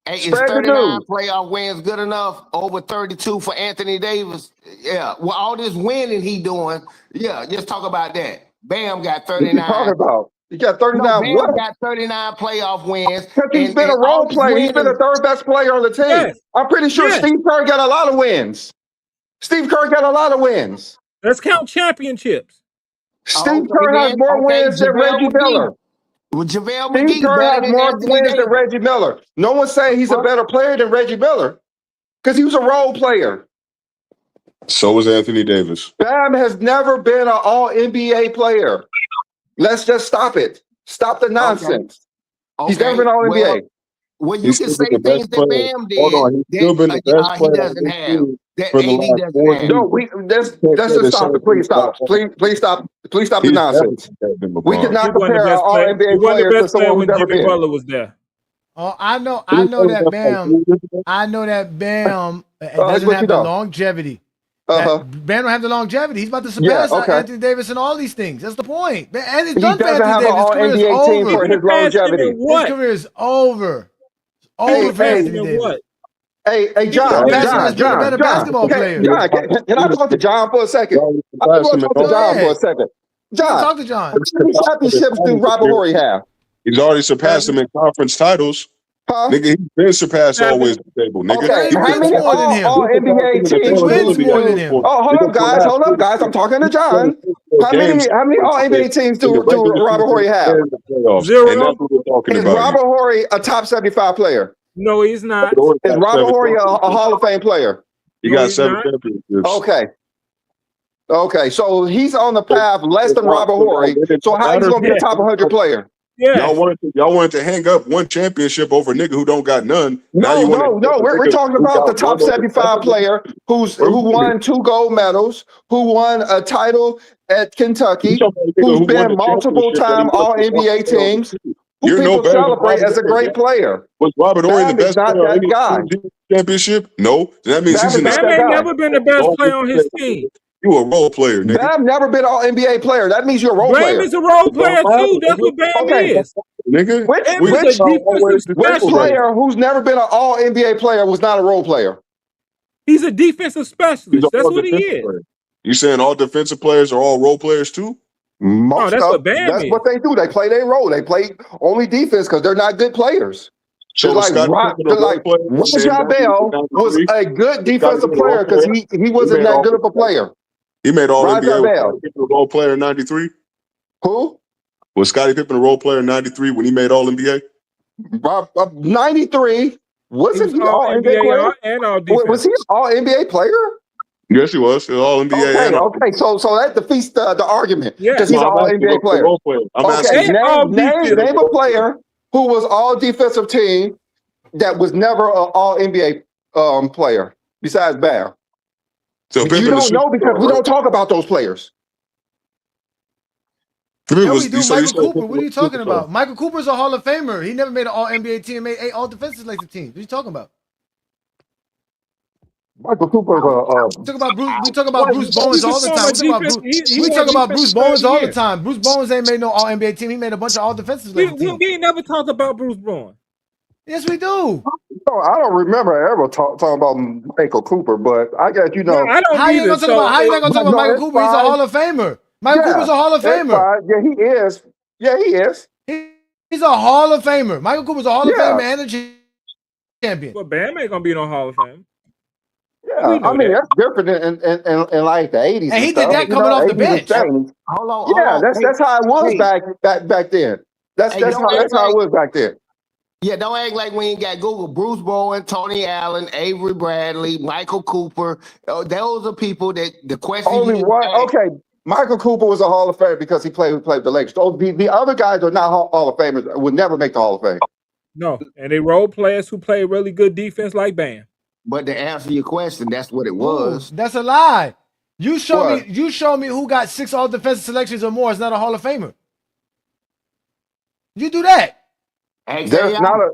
Hey, is Spread the 39 news. playoff wins good enough? Over 32 for Anthony Davis? Yeah. Well, all this winning he doing, yeah, just talk about that. Bam got What you 39. talking about? You got No, 39 Bam what? got 39 playoff wins. Because he's been a all role this player. He's been the winning. third best player on the team. Yes. I'm pretty sure Yes. Steve Kerr got a lot of wins. Steve Kerr got a lot of wins. Let's count championships. Steve Okay, Kerr has then. more Okay, wins than JaVale Reggie McGee. Miller. Well, JaVale Steve McGee Kerr better has than more Anthony wins Davis. than Reggie Miller. No one's saying he's a better player than Reggie Miller because he was a role player. So was Anthony Davis. Bam has never been an All NBA player. Let's just stop it. Stop the nonsense. He's never been All NBA. Well, you He's can still say been the things best that player. Bam Hold on, did he's still been the that best he player on doesn't this have. team That for the AD last doesn't 4 have. No, let's just stop it. Please stop. Please stop. Please stop the He's nonsense. never been We LeBron. cannot He wasn't the compare an best All player. He NBA wasn't the player to best player someone when who's never Jimmy been. Butler was there. Oh, I know that Bam doesn't what you have the know? longevity. Uh-huh. Bam don't have the longevity. He's about to surpass okay. Anthony Davis and all these things. That's the point. And it's He done for doesn't Anthony have an Davis. His All career is NBA team over. for his longevity. His career is over. Hey, Over for Anthony Davis. What? Hey, John, a better basketball player. John, can I talk to John for a second? I want to talk to Go John ahead. for a second. Talk John, to John. how many championships do Robert Horry have? He's already surpassed him in conference titles. Huh? Nigga, he's been surpassed always at the table, nigga. Okay, He how wins many more than him. all NBA He teams wins more than him. Oh, hold up, guys. I'm talking to John. How many all NBA teams do Robert Horry have? Zero. And that's what we're talking Is about. Robert Horry a top 75 player? No, he's not. Is Robert Horry a Hall of Fame player? He No, got he's 7 not. championships. Okay, so he's on the path less than Robert Horry. So how he's going to be a top 100 player? Yeah. Y'all wanted to hang up one championship over a nigga who don't got none. No. We're talking about the top 75 player who won 2 gold medals, who won a title at Kentucky, who's been multiple time All NBA teams, who people celebrate as a great player. Was Robert Horry the best not player on that guy. any championship? No. That means he's in Bam ain't never been the best player on his team. You a role player, nigga. Bam never been All NBA player. That means you're a role Bam player. is a role player too. That's what Bam is. Nigga. Bam is a defensive Which specialist. player who's never been an All NBA player was not a role player? He's a defensive specialist. He's That's all what he defensive is. player. You saying all defensive players are all role players too? Most that's of- what Bam That's is. what they do. They play their role. They play only defense because they're not good players. So Just like Rajon Bell was a good defensive player because he wasn't that good of a player. He made all Rajon NBA. Bell. Was Scottie Pippen a role player in '93? Who? Was Scottie Pippen a role player in '93 when he made all NBA? 93. Wasn't he all NBA player? And all defense. Was he an All NBA player? Yes, he was. He was all NBA. Okay. So that defeats the argument Yeah. because he's an All NBA player. I'm Okay, asking. name a player who was all defensive team that was never an All NBA player besides Bam. So You don't know because we don't talk about those players. Yeah, we do. Michael Cooper. What are you talking about? Michael Cooper's a Hall of Famer. He never made an All NBA team. Made 8 All Defensive Selected teams. What are you talking about? Michael Cooper's We talk about Bruce. We talk about Bruce Bowens all the time. We talk about Bruce Bowens Bowens all the time. Bruce Bowens ain't made no All NBA team. He made a bunch of All Defensive We Selected teams. ain't never talked about Bruce Bowens. Yes, we do. No, I don't remember ever talking about Michael Cooper, but I guess you know. No, I don't How you either. gonna talk about? How you not gonna talk about Michael Cooper? He's a Hall of Famer. Michael Cooper's a Hall of Famer. Yeah, he is. Yeah, he is. He's a Hall of Famer. Michael Cooper's a Hall of Famer and a champion. But Bam ain't gonna be no Hall of Fame. Yeah, I mean that's different in like the 80s. And he did that coming off the bench. Hold on. Yeah, that's how it was back then. That's how it was back then. Yeah, don't act like we ain't got Google. Bruce Bowen, Tony Allen, Avery Bradley, Michael Cooper. Those are people that the question. Only one. Okay, Michael Cooper was a Hall of Famer because he played with the Lakers. The other guys are not Hall of Famers. Would never make the Hall of Fame. No, and they role players who play really good defense like Bam. But to answer your question, that's what it was. Ooh, that's a lie. You show me who got 6 All Defensive Selections or more is not a Hall of Famer. You do that. There's not a.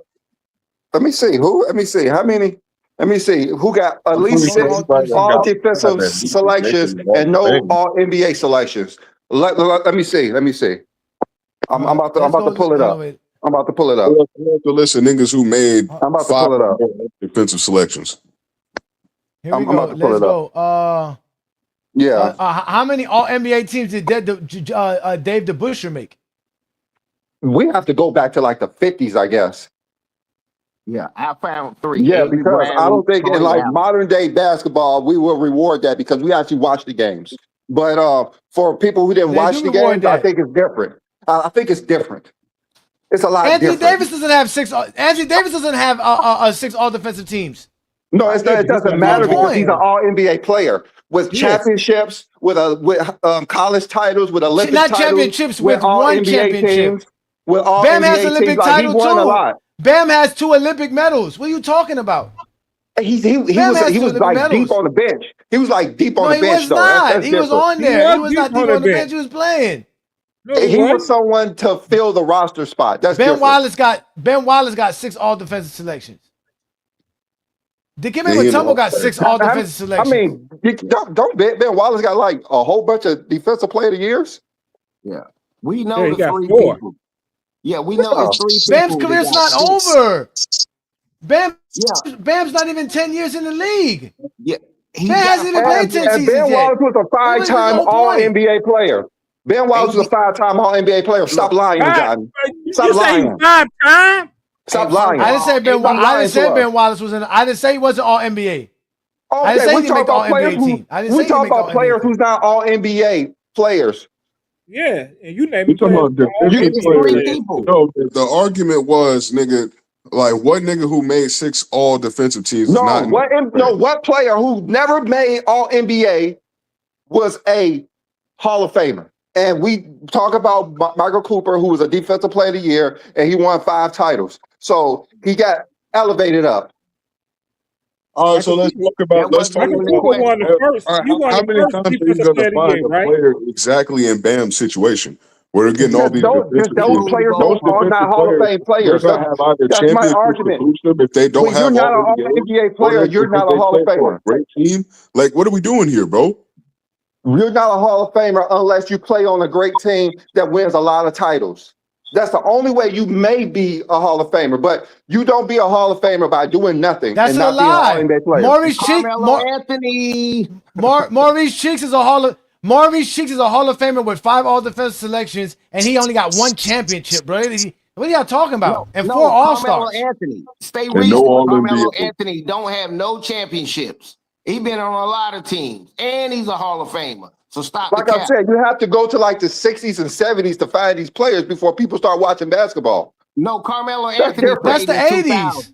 Let me see who. Let me see how many. Let me see who got at least 6 All Defensive selections and no All NBA selections. Let me see. Let me see. I'm about to pull it up. I'm about to pull it up. To listen, niggas who made I'm about to pull it up. Defensive selections. Here we go. Let's go. Yeah. How many All NBA teams did Dave DeBusschere make? We have to go back to like the 50s, I guess. Yeah, I found 3. Yeah, Avery because Bradley, I don't think in Tony like Allen. modern day basketball we will reward that because we actually watch the games. But for people who didn't watch the games, I think it's different. I think it's different. It's a lot Anthony different. Davis doesn't have 6. Anthony Davis doesn't have 6 All Defensive teams. No, it doesn't matter because he's an All NBA player with championships, with college titles, with Olympic not titles, championships, with all one NBA championship. teams, with all Bam NBA has Olympic teams. title He won too. a lot. Bam has 2 Olympic medals. What are you talking about? He was like deep on the bench. He was like deep on the bench. He was not. He was on there. He was not deep on the bench. He was playing. He was someone to fill the roster spot. That's Ben different. Wallace got 6 All Defensive selections. Dikembe Mutombo got 6 All Defensive selections. I mean, don't Ben Wallace got like a whole bunch of Defensive Player of the Years. Yeah, we know the 3 people. Yeah, we know it's 3 Bam's people. career's not over. Bam's not even 10 years in the league. Yeah, Bam hasn't even played 10 seasons Ben yet. Wallace was a 5-time All NBA player. Ben Wallace was a 5-time All NBA player. Stop lying, John. Stop lying. 5-time? Stop lying. I didn't say Ben. I didn't say Ben Wallace was in. I didn't say he wasn't All NBA. I didn't say he didn't make the All NBA team. I didn't say he talk make the about players who's not All NBA players. Yeah, and you name talking about No, the argument was, nigga, like what nigga who made 6 All Defensive teams? What player who never made All NBA was a Hall of Famer? And we talk about Michael Cooper, who was a Defensive Player of the Year, and he won 5 titles. So he got elevated up. All right, so let's talk about. How many times are you gonna find a player exactly in Bam's situation where they're getting all these defensive those players are not Hall of Fame players. They're gonna have either That's my champions to argument. boost them if they don't When have you're not an all All-NBA player, you're not a Hall of Famer. Great team. Like, what are we doing here, bro? You're not a Hall of Famer unless you play on a great team that wins a lot of titles. That's the only way you may be a Hall of Famer, but you don't be a Hall of Famer by doing nothing. That's and a not lie. Being an All-NBA player. Maurice Cheeks is a Hall of Famer with 5 All Defensive selections, and he only got 1 championship, bro. What are y'all talking about? And 4 All-Stars. Carmelo Anthony, stay reasonable. Carmelo Anthony don't have no championships. He's been on a lot of teams, and he's a Hall of Famer. So stop. Like I said, you have to go to like the 60s and 70s to find these players before people start watching basketball. No, Carmelo Anthony. That's the 80s.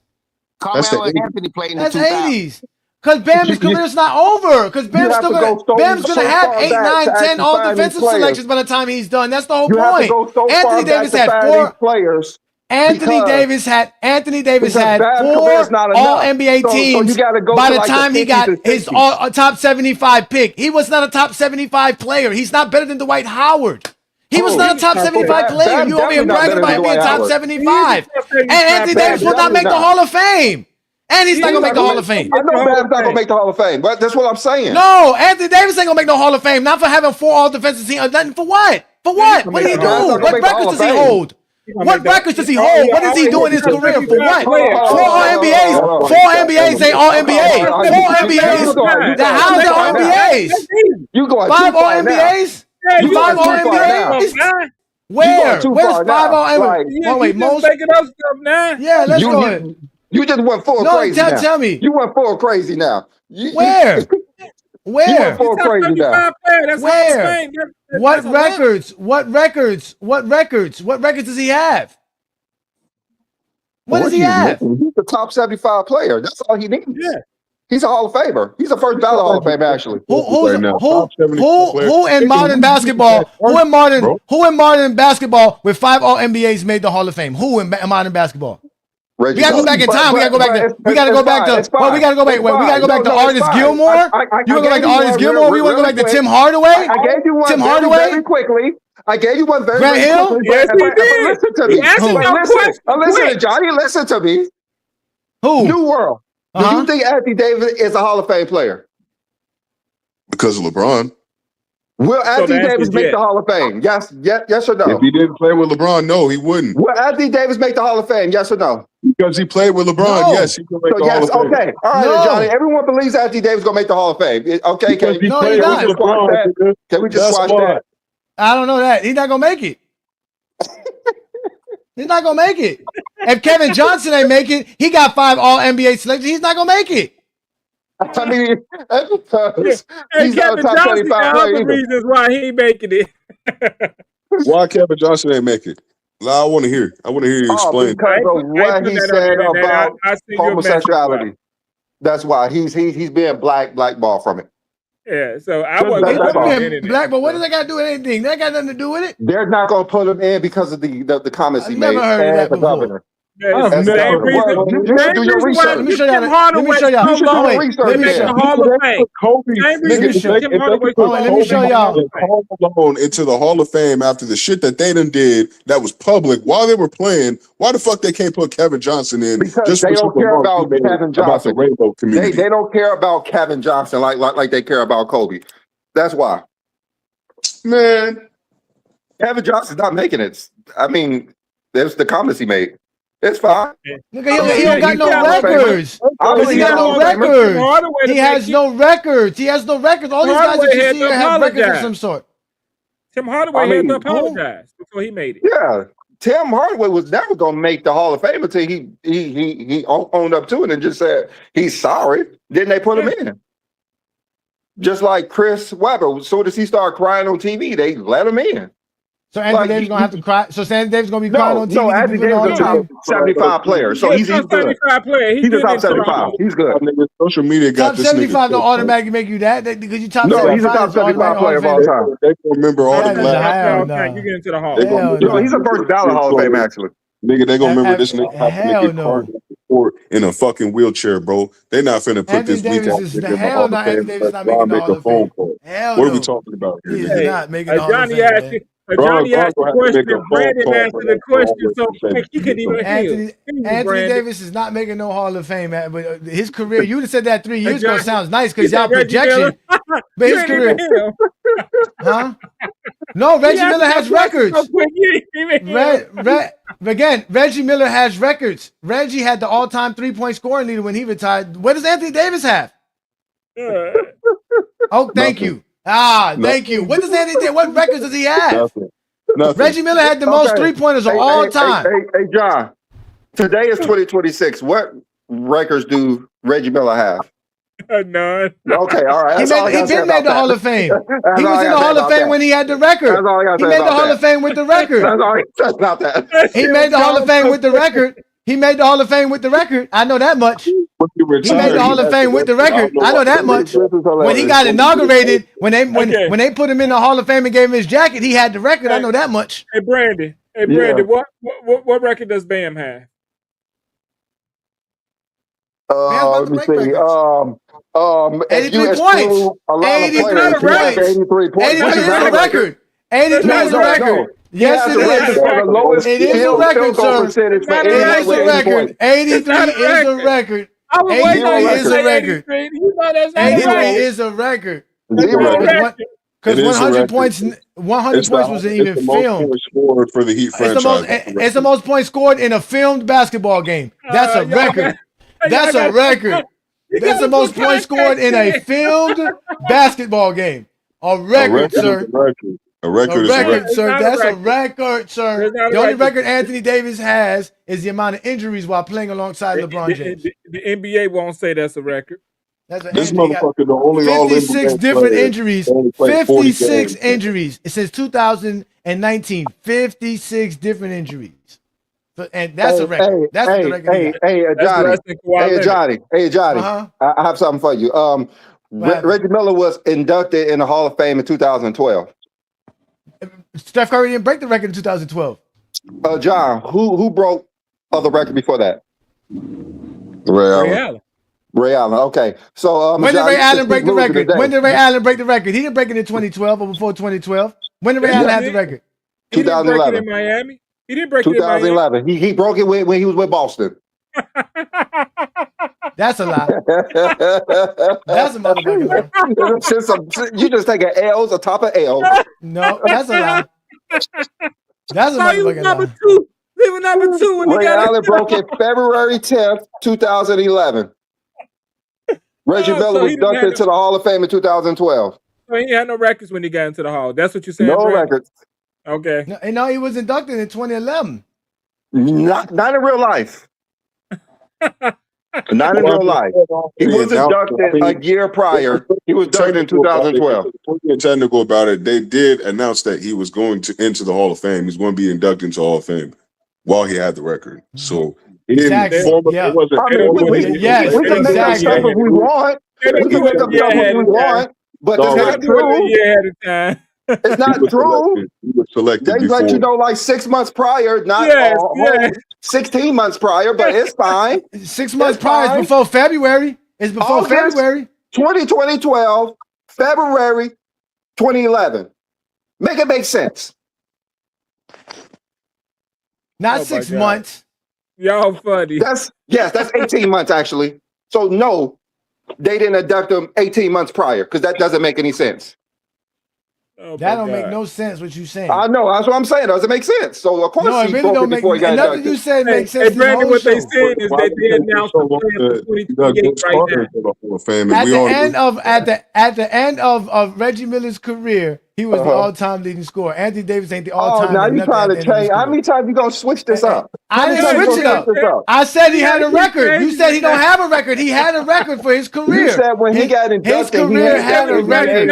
Carmelo Anthony played in the 2000s. That's 80s. Because Bam's career's not over. Because Bam's still Bam's gonna have 8, 9, 10 All Defensive selections by the time he's done. That's the whole point. Anthony Davis had 4 players. Anthony Davis had 4 All NBA teams by the time he got his top 75 pick. He was not a top 75 player. He's not better than Dwight Howard. He was not a top 75 player. You over here bragging about him being top 75. And Anthony Davis will not make the Hall of Fame. And he's not going to make the Hall of Fame. I know Bam's not going to make the Hall of Fame, but that's what I'm saying. No, Anthony Davis ain't going to make the Hall of Fame. Not for having 4 all-defensive teams. For what? For what? What did he do? What records does he hold? What records does he hold? What is he doing in his career? For what? 4 All-NBAs. 4 NBAs ain't All-NBA. 4 NBAs. Then how's the All-NBAs? You going 5 All-NBAs? 5 All-NBAs? Where? Where's 5 All-NBAs? Oh, wait, most? Making up stuff now. Yeah, let's go ahead. You just went full crazy now. Tell me. You went full crazy now. Where? Where? You went full crazy now. Where? What records? What records? What records? What records does he have? What does he have? He's the top 75 player. That's all he needs. Yeah. He's a Hall of Famer. He's a first ballot Hall of Fame, actually. Who in modern basketball? Who in modern basketball with 5 All-NBAs made the Hall of Fame? Who in modern basketball? Reggie We gotta go back in time. We gotta go back to. We gotta go back to. Well, we gotta go back. Wait, we gotta go back to Artist Gilmore. You wanna go back to Artist Gilmore? We wanna go back to Tim Hardaway. I gave you one. Tim very Hardaway. quickly. I gave you one very Grant Hill? quickly. Yes, he did. Listen to me. Listen, Johnny. Listen to me. Who? New World. Do you think Anthony Davis is a Hall of Fame player? Because of LeBron. Will Anthony Davis make the Hall of Fame? Yes or no? If he didn't play with LeBron, no, he wouldn't. Will Anthony Davis make the Hall of Fame? Yes or no? Because he played with LeBron, yes, he can make the Hall of Fame. Okay. All right, then, Johnny. Everyone believes Anthony Davis is going to make the Hall of Fame. Okay, can we just squash that? I don't know that. He's not gonna make it. He's not gonna make it. If Kevin Johnson ain't make it, he got 5 All-NBA selections. He's not gonna make it. I mean, that's because he's not a top 25 player. Reasons why he making it. Why Kevin Johnson ain't make it? I want to hear. I want to hear you explain. Because of what he said about homosexuality. That's why he's being blackballed from it. Yeah, so I wasn't black, but what does that got to do with anything? That got nothing to do with it. They're not going to put him in because of the comments he made. Never heard of that before. Governor. Let me show y'all. Let me show y'all. Let me show y'all. Call Malone into the Hall of Fame after the shit that they done did that was public while they were playing. Why the fuck they can't put Kevin Johnson in? Because just they don't care about Kevin Johnson. About the rainbow community. They don't care about Kevin Johnson like they care about Kobe. That's why. Man, Kevin Johnson's not making it. I mean, there's the comments he made. It's fine. Look, he don't got no records. He got no records. He has no records. He has no records. All these guys that you see here have records of some sort. Tim Hardaway had to apologize before he made it. Yeah, Tim Hardaway was never going to make the Hall of Fame until he owned up to it and just said he's sorry. Then they put him in. Just like Chris Webber, as soon as he started crying on TV, they let him in. So Anthony Davis gonna have to cry. So Anthony Davis gonna be crying on TV. No, Anthony Davis is a top 75 player. So he's good. 75 player. He's a top 75. He's good. Social media got top this 75 don't automatically make you that because you top 75. No, he's a top 75 player of all time. They remember all the black. You get into the Hall. No, he's a first ballot Hall of Fame actually. Nigga, they gonna remember this nigga in a fucking wheelchair, bro. They not finna put this weak ass nigga in the Hall of Fame. Make a phone call. What are we talking about here? He's not making the Hall of Fame. Johnny asked the question. Brandon answered the question, so he couldn't even Anthony Davis is not making no Hall of Fame, man. But his career, you'd have said that 3 years ago. Sounds nice because y'all projection. But his career, huh? No, Reggie Miller has records. Again, Reggie Miller has records. Reggie had the all-time 3-point scoring leader when he retired. What does Anthony Davis have? Oh, thank you. Thank you. What does Anthony? What records does he have? Nothing. Reggie Miller had the most 3-pointers of all time. Hey, John. Today is 2026. What records do Reggie Miller have? None. Okay, all right. He been made the Hall of Fame. He was in the Hall of Fame when he had the record. He made the Hall of Fame with the record. That's not that. He made the Hall of Fame with the record. He made the Hall of Fame with the record. I know that much. He made the Hall of Fame with the record. I know that much. When he got inaugurated, when they put him in the Hall of Fame and gave him his jacket, he had the record. I know that much. Hey, Brandon. What record does Bam have? Let me see. 83 points. 83 points. 83 is the record. 83 is a record. Yes, it is. The lowest It is a field record, goal sir. percentage for It anyone is with a 80 record. points. 83 is a record. I was waiting on 83 you is to a say record. 83. You know that's not a 83 record. is a record. That's not a record. Because It is a 100 record. points, 100 It's points wasn't even the most filmed. points scored for the Heat franchise. It's the most points scored in a filmed basketball game. That's a record. That's a record. That's the most points scored in a filmed basketball game. A record, sir. A record is a record. Sir. That's a record, sir. It's not a The only record. record Anthony Davis has is the amount of injuries while playing alongside LeBron James. The NBA won't say that's a record. That's This motherfucker, the only all 56 different player, injuries. only played 40 56 games. injuries since 2019. 56 different injuries. And that's a record. That's what the record is. Hey, Johnny. Uh-huh. I have something for you. Reggie Miller was inducted in the Hall of Fame in 2012. Steph Curry didn't break the record in 2012. John, who broke the record before that? Ray Allen. Ray Allen. Okay. So when did Ray Allen break the record? Today. When did Ray Allen break the record? He didn't break it in 2012 or before 2012. When did Ray Allen have the record? He didn't break it in 2011. Miami. He didn't break it in Miami. 2011. He broke it when he was with Boston. That's a lie. That's a motherfucking lie. You just take L's on top of L's. No, that's a lie. That's a he was motherfucking number lie. two. He was number two when he Ray got Allen it. broke it February 10th, 2011. Reggie Miller so was he didn't have inducted to the Hall of Fame in 2012. So he had no records when he got into the Hall. That's what you're saying, No Brandon? records. Okay. No, he was inducted in 2011. Not in real life. Not in real life. He was inducted a year prior. He was inducted in 2012. Being technical about it, they did announce that he was going to enter the Hall of Fame. He's going to be inducted into the Hall of Fame while he had the record. So he didn't it wasn't. I mean, we can make up stuff if we want. We can make up stuff if we want, but that's not true. It's not true. He was selected They before. let you know like 6 months prior, not 16 months prior, but it's fine. 6 months prior is before February. It's before August February. 2012, February 2011. Make it make sense. Not 6 months. Y'all funny. That's 18 months actually. So no, they didn't induct him 18 months prior because that doesn't make any sense. That don't make no sense what you saying. I know, that's what I'm saying. Doesn't make sense. So of course No, it he really broke don't it make before he got nothing inducted. you said makes sense. Hey, this Brandon, whole what they show. saying is that they announced the plan for 2028 right now. At the end of Reggie Miller's career, he was the all-time leading scorer. Anthony Davis ain't the all-time. now and you nothing trying at to the end of his change. How career. many times you gonna switch this up? I didn't switch it up. I said he had a record. You said he don't have a record. He had a record for his career. You said when he got inducted, his career had a record.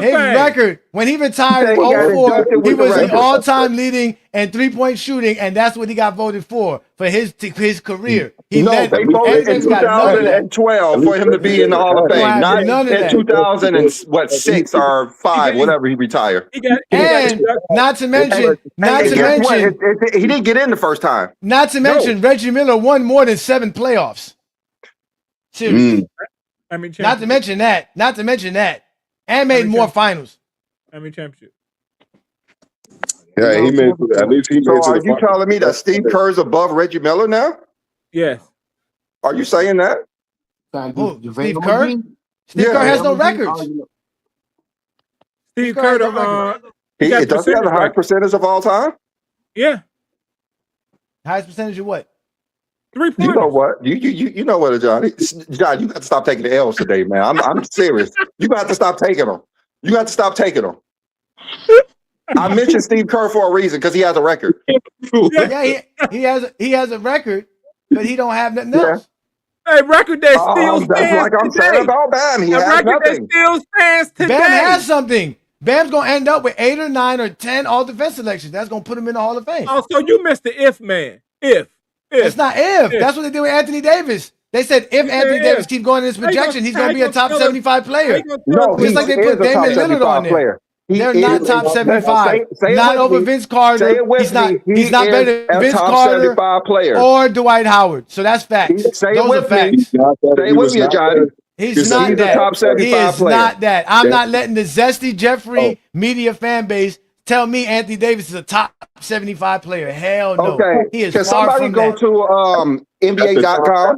His record. When he retired in He got 04, inducted he with the was the record. all-time leading in three-point shooting, and that's what he got voted for his career. He No, led they voted in 2012 for him to be in the Hall of Fame, not in 2006 or 5, whatever he retired. And not to mention, he didn't get in the first time. Not to mention, Reggie Miller won more than 7 playoffs. Seriously. I mean, Not to mention that. And made more finals. I mean, championship. Yeah, he made at least he made. So are you telling me that Steve Kerr's above Reggie Miller now? Yes. Are you saying that? Steve Kerr? Steve Kerr has no records. Steve Kerr, He does he have the highest percentage of all time? Yeah. Highest percentage of what? 3 pointers. You know what? You know what, Johnny? John, you got to stop taking the L's today, man. I'm serious. You got to stop taking them. You got to stop taking them. I mentioned Steve Kerr for a reason because he has a record. Yeah, he has a record, but he don't have nothing else. A record that still stands that's like I'm saying today. about Bam. He A has record nothing. that still stands today. Bam has something. Bam's gonna end up with 8 or 9 or 10 all defense selections. That's gonna put him in the Hall of Fame. Oh, so you missed the if man. If. It's not if. That's what they did with Anthony Davis. They said if Anthony Davis keep going in this projection, he's gonna be a top 75 player. No, Just like they put Damian Lillard on there. player. They're not top 75. Say it not with over me. Vince Carter. Say it with He's not. me. He's not He better is than a Vince top Carter 75 player. or Dwight Howard. So that's facts. Say it Those with are facts. me. Say it with me, Johnny. He's not He's that. a top 75 He is player. not that. I'm Yeah. not letting the Zesty Jeffrey media fan base tell me Anthony Davis is a top 75 player. Hell no. Okay. He is Can far somebody from go that. to NBA.com,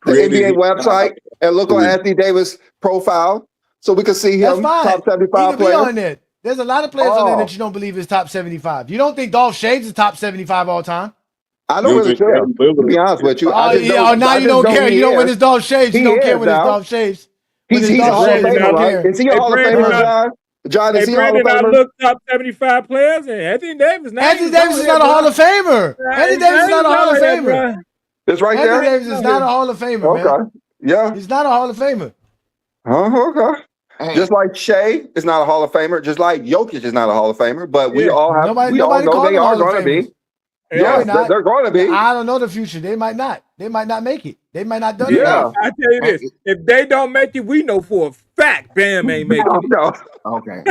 the NBA website, and look on Anthony Davis' profile so we can see That's him fine. top 75 He could be player? on there. There's a lot of players on there that you don't believe is top 75. You don't think Dolph Shaves is top 75 all time? I don't really care, to be honest with you. Oh, I just yeah, don't, now I you just don't know care. he You don't when is. it's Dolph Shaves. You He don't care is when it's now. Dolph Shaves. When He's it's a Dolph Hall of Shaves, you Famer, don't right? care. Is he a Hall of Brandon, Famer, John? John, is he a Hall of Brandon, I Famer? looked top 75 players, and Anthony Davis. Now Anthony Davis is not a Hall of Famer. Anthony Davis is not a Hall of Famer. It's right Anthony there? Davis is not a Hall of Famer, man. Okay. Yeah. He's not a Hall of Famer. Okay. Just like Shea is not a Hall of Famer, just like Jokic is not a Hall of Famer, but we all have Nobody know called they them are Hall of going to Famers. be. No, Yes, they're not. they're going to be. I don't know the future. They might not. They might not make it. They might not done Yeah, enough. I tell you this: if they don't make it, we know for a fact Bam ain't making it. No. Okay.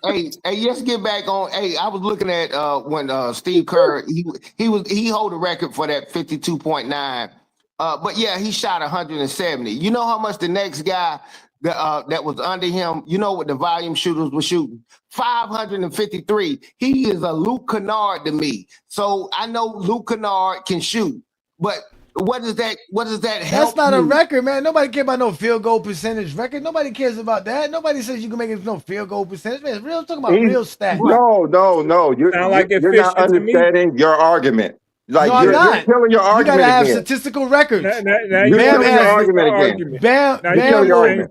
hey, let's get back on. Hey, I was looking at when Steve Kerr he hold the record for that 52.9. But yeah, he shot 170. You know how much the next guy that was under him, you know what the volume shooters were shooting? 553. He is a Luke Kennard to me. So I know Luke Kennard can shoot, but what does that help? That's not a you? record, man. Nobody cares about no field goal percentage record. Nobody cares about that. Nobody says you can make it no field goal percentage. Man, it's real talking about real stats. No. You're not understanding your argument. Like No, I'm you're not. killing your You argument gotta have again. statistical records. You're killing your argument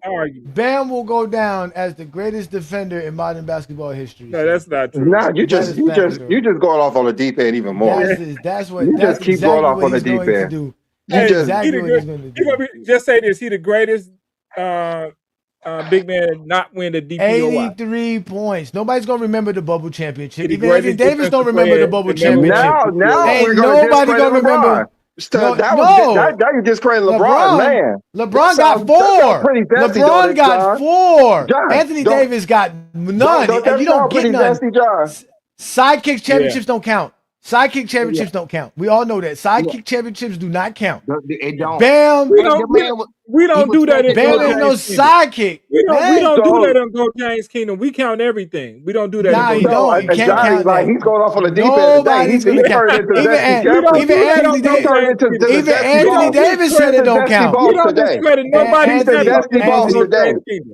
again. Bam will go down as the greatest defender in modern basketball history. No, that's not true. Nah, you That just is fact, going off on the deep end even more. That's you just keep exactly going off what on the he's deep going to end. do. You That's just exactly what he's going to do. Just say this: he the greatest big man not win the DPOY. 83 points. Nobody's gonna remember the bubble championship. The Even Anthony greatest Davis don't defensive remember the player bubble that never won championship. Now Ain't we're gonna nobody discredit gonna remember. LeBron. Now you discredit LeBron, man. LeBron That got sounds four. pretty zesty, LeBron don't it, got John? four. John, Anthony don't- Davis got none. Don't that You don't sound get pretty none. zesty, John? Sidekick championships don't count. Sidekick championships don't count. We all know that. Sidekick championships do not count. It don't. Bam. We don't do that in Bam Go ain't no James Kingdom. sidekick. We man. don't do that in Go James Kingdom. We count everything. We don't do that. Nah, in you Go don't. James You can't Johnny, count like that. he's going off on the deep end today. Nobody's gonna count. turned into Even Zesty Jeffrey. Anthony Davis said it don't count. We don't discredit nobody's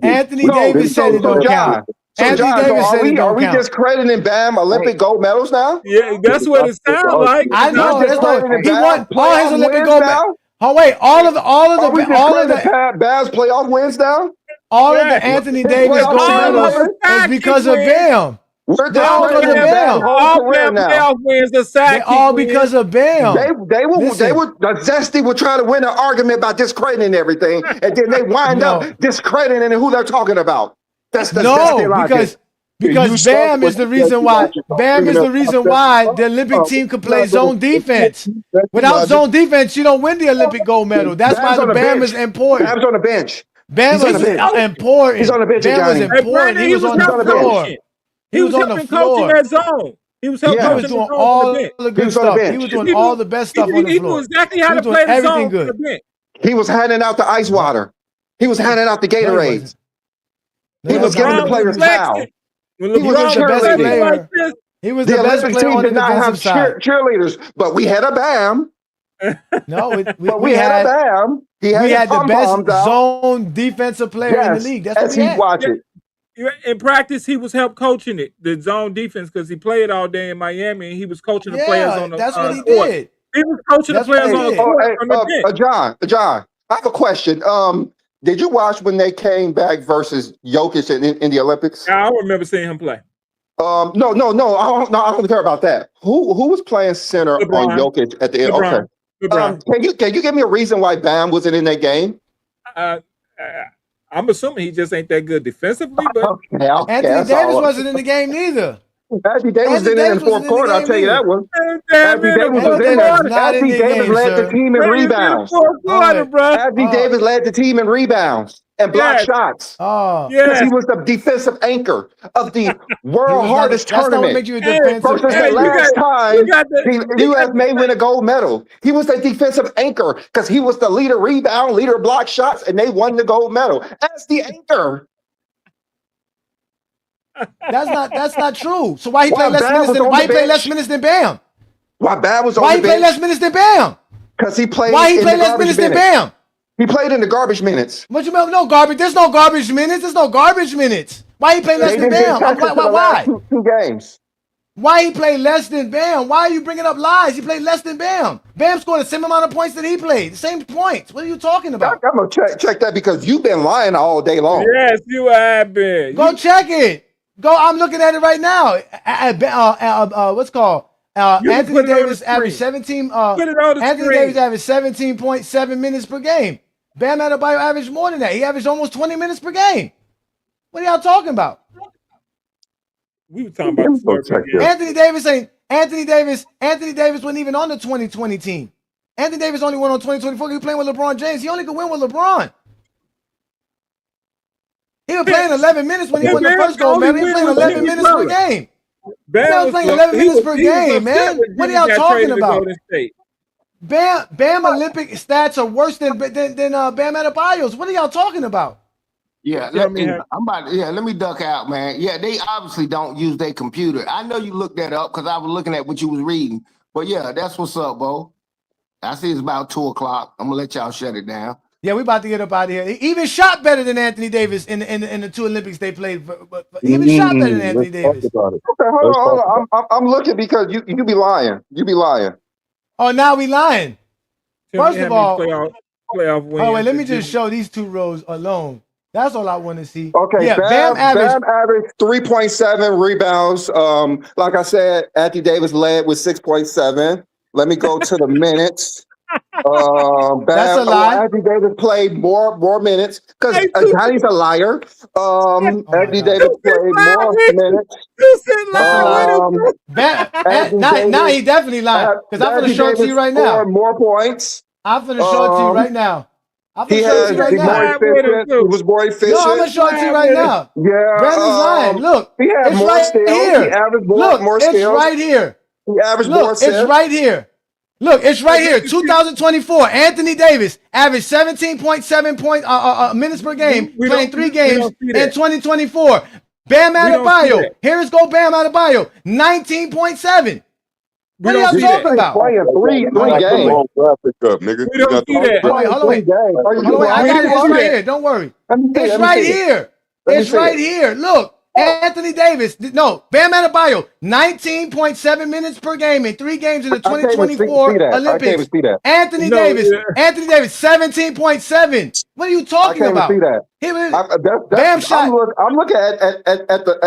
Anthony Davis said it don't count. So Anthony John, Davis said it are don't we count. discrediting Bam Olympic gold medals now? Yeah, that's what it sounds like. I know. That's what he won. All playoff his Olympic wins gold now? medals. Oh wait, all of the Are we discrediting Bam's playoff wins now? all of the Anthony Davis gold medals is because of Bam. We're They're all because of Bam. All playoff wins are They're all because of Bam. They would Zesty would try to win an argument about discrediting everything, and then they wind up discrediting who they're talking about. That's the Zesty logic. Because Bam is the reason why. Bam is the reason why the Olympic team could play zone defense. Without zone defense, you don't win the Olympic gold medal. That's why the Bam is important. Bam's on the bench. Bam was important. He's on the bench. Bam was Johnny. important. He was on the floor. He was on the helping coaching floor. that zone. He was helping He was coaching doing the zone all on the bench. the good stuff. He was doing all the best stuff on the He floor. knew exactly how He to was doing play the everything zone good. on the bench. He was handing out the ice water. He was handing out the Gatorades. He was giving the players foul. When He was LeBron a was cheerleader. like this, He was The the best Olympic player team on the did not have defensive side. cheerleaders, but we had a Bam. No, But we had a Bam. He had, we had the pom-poms best out. zone defensive player in the Yes, league. That's what as we he had. watched it. in practice, he was help coaching it, the zone defense, because he played all day in Miami and he was coaching the players on the that's what he court. did. He was coaching That's the players what he on the did. court from the bench. John, I have a question. Did you watch when they came back versus Jokic in the Olympics? I don't remember seeing him play. No. I don't care about that. Who was playing center LeBron. on Jokic at the end? LeBron. Okay. LeBron. Can you give me a reason why Bam wasn't in that game? I'm assuming he just ain't that good defensively, but Anthony Davis wasn't in the game neither. Anthony Davis didn't in the fourth quarter. I'll tell you that one. Anthony Davis was in there. Anthony Davis led the team in rebounds. Anthony Davis led the team in rebounds. and block shots. Because he was the defensive anchor of the world hardest That's not what tournament. makes you a defensive Versus the last time the U.S. may win a gold medal. He was the defensive anchor because he was the leader rebound, leader block shots, and they won the gold medal as the anchor. That's not true. So why he play less minutes than Bam? Why Bam was on Why the he play bench? less minutes than Bam? Because he played. Why he in play the less garbage minutes than minutes. Bam? He played in the garbage minutes. What you mean? No garbage. There's no garbage minutes. There's no garbage minutes. Why he play less They than didn't get Bam? tested for the last two games. Why he play less than Bam? Why are you bringing up lies? He played less than Bam. Bam scored the same amount of points that he played. The same points. What are you talking about? I'm gonna check that because you've been lying all day long. Yes, you have been. Go check it. Go. I'm looking at it right now. What's called? Anthony Davis averaged 17. Anthony Davis averaged 17.7 minutes per game. Bam Adebayo averaged more than that. He averaged almost 20 minutes per game. What are y'all talking about? We were talking about the Anthony Davis wasn't even on the 2020 team. Anthony Davis only went on 2024. He was playing with LeBron James. He only could win with LeBron. He was playing 11 minutes when he won the first gold medal. He was playing 11 minutes per game. Bam was playing 11 minutes per game, man. What are y'all talking about? Bam Olympic stats are worse than Bam Adebayo's. What are y'all talking about? Yeah, let me duck out, man. Yeah, they obviously don't use their computer. I know you looked that up because I was looking at what you was reading. But yeah, that's what's up, Bo. I see it's about 2:00. I'm gonna let y'all shut it down. Yeah, we about to get up out of here. He even shot better than Anthony Davis in the two Olympics they played. He even shot better than Anthony Davis. Okay, hold on. I'm looking because you be lying. You be lying. Oh, now we lying. First of all, playoff wins. Oh wait, let me just show these two rows alone. That's all I want to see. Okay, yeah, Bam averaged 3.7 rebounds. Like I said, Anthony Davis led with 6.7. Let me go to the minutes. That's a lie. Anthony Davis played more minutes because Johnny's a liar. Anthony Davis played more minutes. Now he definitely lied because I'm gonna show it to you right now. More points. I'm gonna show it to you right now. He was more efficient. No, I'm gonna show it to you right now. Yeah, Brandon's lying. Look, he had it's more right steals. here. He averaged more Look, steals. it's right here. He averaged Look, more it's assists. right here. Look, it's right here. 2024. Anthony Davis averaged 17.7 minutes per game, playing 3 games in 2024. Bam Adebayo. Here's go Bam Adebayo. 19.7. What are y'all talking about? Playing three games. We don't see that. Hold on, wait. I got it. It's right here. Don't worry. It's right here. It's right here. Look. Anthony Davis, no, Bam Adebayo, 19.7 minutes per game in 3 games in the 2024 Olympics. Anthony Davis, 17.7. What are you talking about? Bam shot. I'm looking at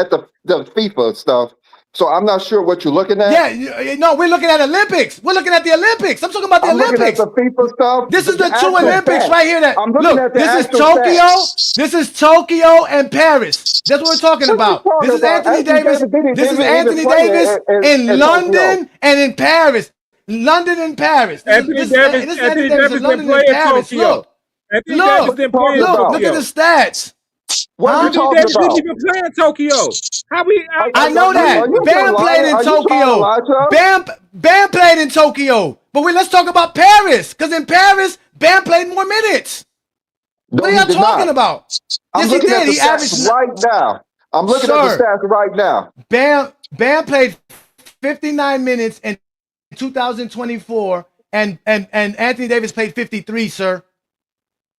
the FIFA stuff. So I'm not sure what you're looking at. Yeah, no, we're looking at Olympics. We're looking at the Olympics. I'm talking about the Olympics. Looking at the FIFA stuff. This is the 2 Olympics right here. This is Tokyo. This is Tokyo and Paris. That's what we're talking about. This is Anthony Davis. This is Anthony Davis in London and in Paris. London and Paris. Anthony Davis didn't play in Tokyo. Look at the stats. Anthony Davis didn't even play in Tokyo. I know that. Bam played in Tokyo. Bam played in Tokyo. But let's talk about Paris. Because in Paris, Bam played more minutes. What are y'all talking about? I'm looking at the stats right now. I'm looking at the stats right now. Bam played 59 minutes in 2024, and Anthony Davis played 53, sir.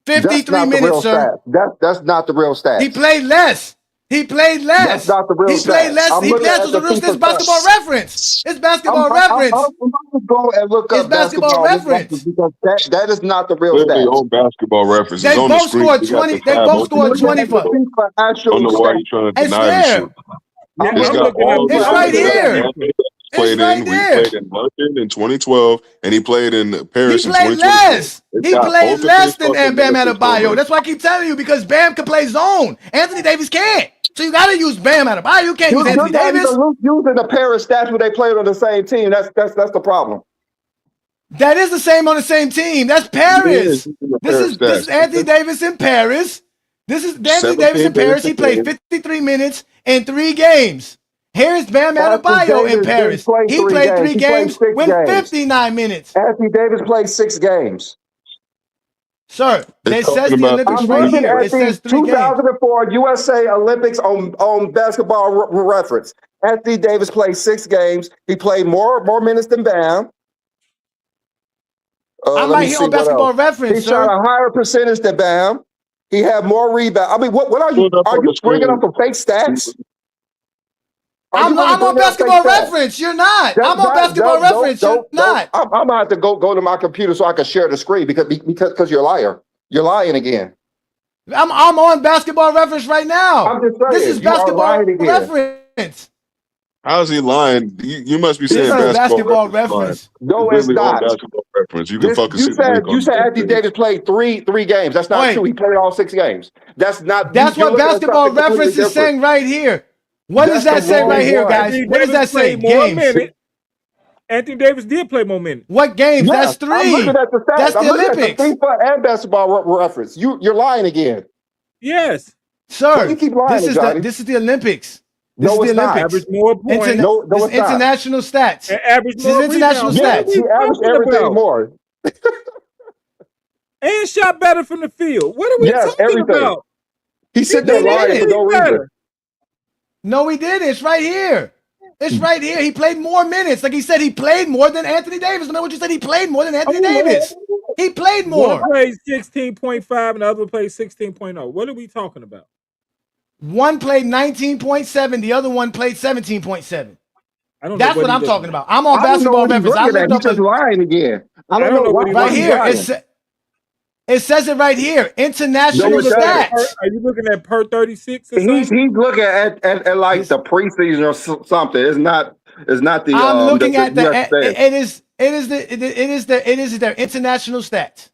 53 minutes, sir. That's not the real stats. He played less. That's not the real stats. He played less. It's basketball reference. It's basketball reference. I'm going to go and look up basketball reference. Because that is not the real stats. On basketball reference. They both scored 20. They both scored 20 for. I don't know why you're trying to deny this shit. It's right here. He played in London in 2012, and he played in Paris in 2024. He played less than Bam Adebayo. That's why I keep telling you, because Bam can play zone. Anthony Davis can't. So you got to use Bam Adebayo. You can't use Anthony Davis. Using the Paris stats where they played on the same team. That's the problem. That is the same on the same team. That's Paris. This is Anthony Davis in Paris. This is Anthony Davis in Paris. He played 53 minutes in 3 games. Here's Bam Adebayo in Paris. He played 3 games, went 59 minutes. Anthony Davis played 6 games. Sir, it says the Olympics right here. It says 3 games. 2004 USA Olympics on basketball reference. Anthony Davis played 6 games. He played more minutes than Bam. I'm right here on basketball reference, He sir. shot a higher percentage than Bam. He had more rebounds. I mean, what are you? Are you bringing up some fake stats? I'm on basketball reference. You're not. I'm on basketball reference. You're not. I'm gonna have to go to my computer so I can share the screen because you're a liar. You're lying again. I'm on basketball reference right now. I'm just saying, this is basketball reference. How is he lying? You must be saying This is basketball reference. No, it's not. Basketball reference. You can fucking you said Anthony Davis played three games. That's not true. He played all 6 games. That's not. That's what basketball reference is saying right here. What does that say right here, guys? What does that say? Games. Anthony Davis did play more minutes. What games? Yes, That's 3. I'm looking at the stats. That's the At Olympics. the FIFA and basketball reference. You're lying again. Yes, sir. You keep lying, this is the Olympics. This No, is it's the not. Olympics. average more points. This is international stats. Average This more is international rebounds. stats. He averaged everything more. And shot better from the field. What are we talking everything. about? He's sitting there lying for no reason. No, he didn't. It's right here. It's right here. He played more minutes. Like he said, he played more than Anthony Davis. Remember what you said? He played more than Anthony Davis. He played more. One played 16.5 and the other played 16.0. What are we talking about? One played 19.7. The other one played 17.7. That's what I'm talking about. I'm on basketball reference. I looked up. He's just lying again. I don't know why. Right here. It says it right here. International stats. Are you looking at per 36 or He's something? looking at like the preseason or something. It's not the. I'm looking at the. US It is their international stats.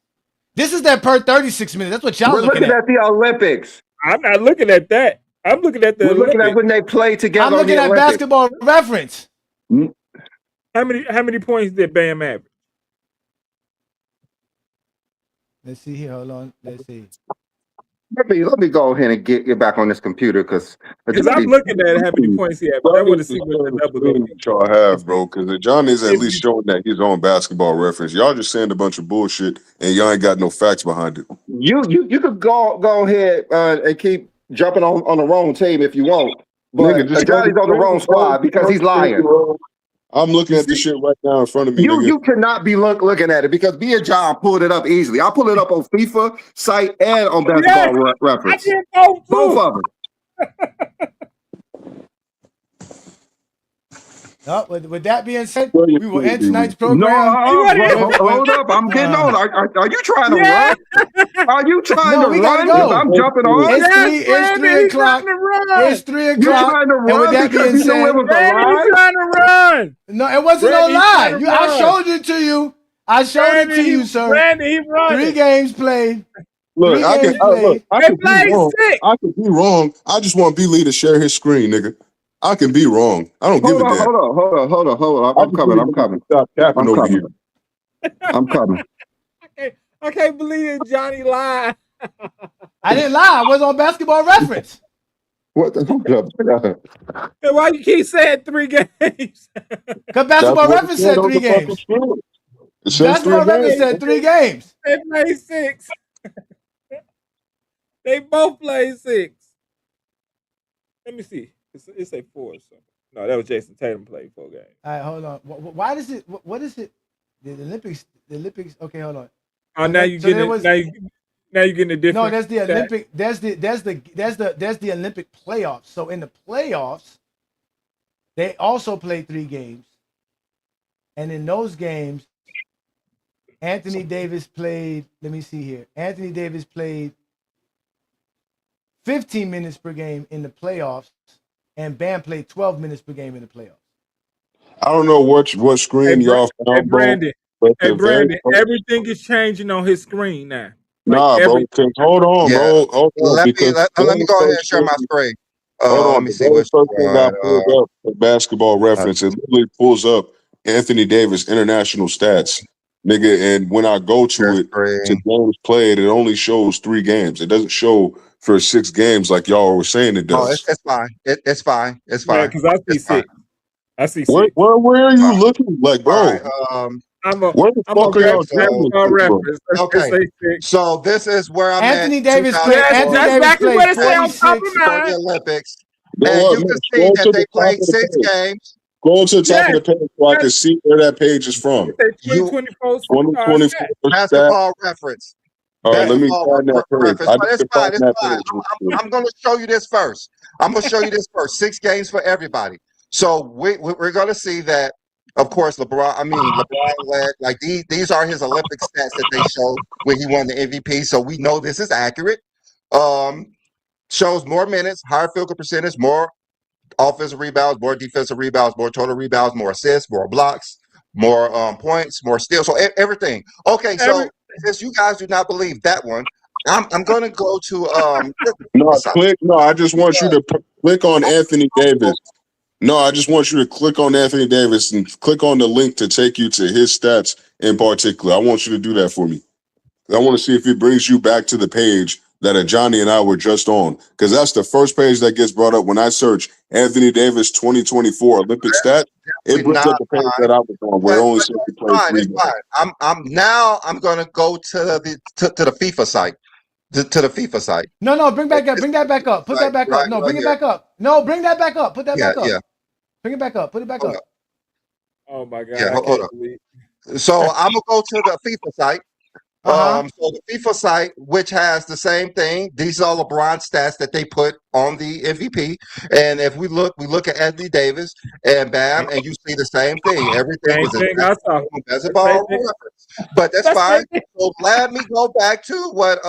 This is their per 36 minutes. That's what y'all We're looking at the Olympics. I'm not looking at that. I'm looking at the. We're looking at when they play together. I'm looking at basketball reference. How many points did Bam average? Let's see here. Hold on. Let's see. Let me go ahead and get back on this computer because I'm looking at how many points he had. But I want to see what the double that y'all have, bro. Because Johnny's at least showing that he's on basketball reference. Y'all just saying a bunch of bullshit and y'all ain't got no facts behind it. You could go ahead and keep jumping on the wrong team if you want, but Johnny's on the wrong squad because he's lying. I'm looking at this shit right now in front of me. You cannot be looking at it because me and John pulled it up easily. I pulled it up on FIFA site and on basketball reference. I did both of them. With that being said, we will end tonight's program. No, hold up. I'm getting on. Are you trying to run? Are you trying to we run? gotta go. I'm jumping on. It's 3 o'clock. It's 3 o'clock. You're trying to run and with that being said, it was a lie? trying to run. No, it wasn't no lie. I showed it to you. I showed it to you, sir. Randy, 3 games played. Look, I could be wrong. 6. I could be wrong. I just want B-Lee to share his screen, nigga. I can be wrong. I don't give a damn. Hold on. I'm coming. Stop tapping over here. I'm coming. I can't believe Johnny lied. I didn't lie. I was on basketball reference. What the? And why you keep saying 3 games? Because basketball reference said 3 games. Basketball reference said 3 games. They played 6. They both played 6. Let me see. It's a 4 or something. No, that was Jason Tatum played 4 games. All right, hold on. Why does it? What is it? The Olympics. Okay, hold on. Oh, now you getting now you're getting a different. No, that's the Olympic. There's the Olympic playoffs. So in the playoffs, they also played 3 games, and in those games, Anthony Davis played. Let me see here. Anthony Davis played 15 minutes per game in the playoffs, and Bam played 12 minutes per game in the playoffs. I don't know what screen y'all found. Hey, Brandon. Everything is changing on his screen now. Bro. Hold on, bro. Hold on. Let me go ahead and share my screen. Let me see what's first thing I pulled up for basketball reference. It literally pulls up Anthony Davis international stats. nigga. And when I go to it to games played, it only shows 3 games. It doesn't show for 6 games like y'all were saying it Oh, does. it's fine. It's fine. It's Yeah, fine. because I see It's fine. 6. I see Where 6. are you looking? Like, bro, All right. where the I'm a fuck are y'all So, basketball doing this, bro? reference. It okay. say 6. So this is where I'm Anthony at. Davis played. 2004 Anthony That's Davis exactly played what it say on top of 46. for the mine. Olympics, Go and up, you no, can see scroll that to they the top played of the 6 page. games. Scroll to the top of Yes. the page so I can see where that page is from. It say You 2024 2024 stats. stat. basketball reference. All right, let me Basketball find that page. reference. I But need it's to fine. find It's that fine. page. real quick. I'm going to show you this first. I'm going to show you this first. 6 games for everybody. So we're going to see that. Of course, LeBron led. Like these are his Olympic stats that they showed when he won the MVP. So we know this is accurate. Shows more minutes, higher field goal percentage, more offensive rebounds, more defensive rebounds, more total rebounds, more assists, more blocks, more points, more steals. So everything. Okay, so since you guys do not believe that one, I'm going to go to No, I just want you to click on Anthony Davis. No, I just want you to click on Anthony Davis and click on the link to take you to his stats in particular. I want you to do that for me. I want to see if it brings you back to the page that Johnny and I were just on, because that's the first page that gets brought up when I search Anthony Davis 2024 Olympic stats. It brings up the page that I was on where it only says he played 3 games. I'm going to go to the FIFA site. To the FIFA site. No, bring that back up. Put that back up. No, bring it back up. No, bring that back up. Put that back up. Yeah. Bring it back up. Put it back up. Oh my God. Yeah, I hold can't on. believe. So I'm gonna go to the FIFA site. So the FIFA site, which has the same thing, these are LeBron stats that they put on the MVP. And if we look at Anthony Davis and bam, and you see the same thing. Everything Same is thing I saw. basketball reference. But that's fine. So let me go back to what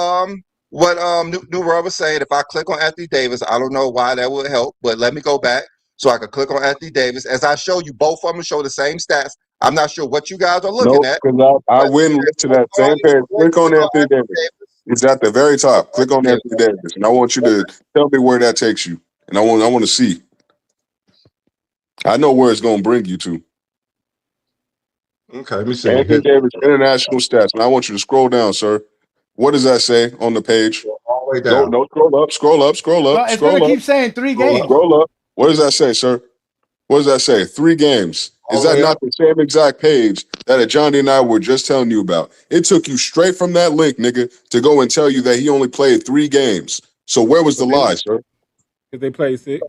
New World was saying. If I click on Anthony Davis, I don't know why that would help, but let me go back so I can click on Anthony Davis. As I show you, both of them show the same stats. I'm not sure what you guys are looking at. Because I went to that same page. Click on Anthony Davis. It's at the very top. Click on Anthony Davis, and I want you to tell me where that takes you. And I want to see. I know where it's going to bring you to. Okay, let me see. Anthony Davis international stats, and I want you to scroll down, sir. What does that say on the page? All the way down. No, scroll up, scroll up, scroll up. It's gonna keep saying 3 games. Scroll up. What does that say, sir? What does that say? 3 games. Is that not the same exact page that Johnny and I were just telling you about? It took you straight from that link, nigga, to go and tell you that he only played 3 games. So where was the lie, sir? Because they played 6.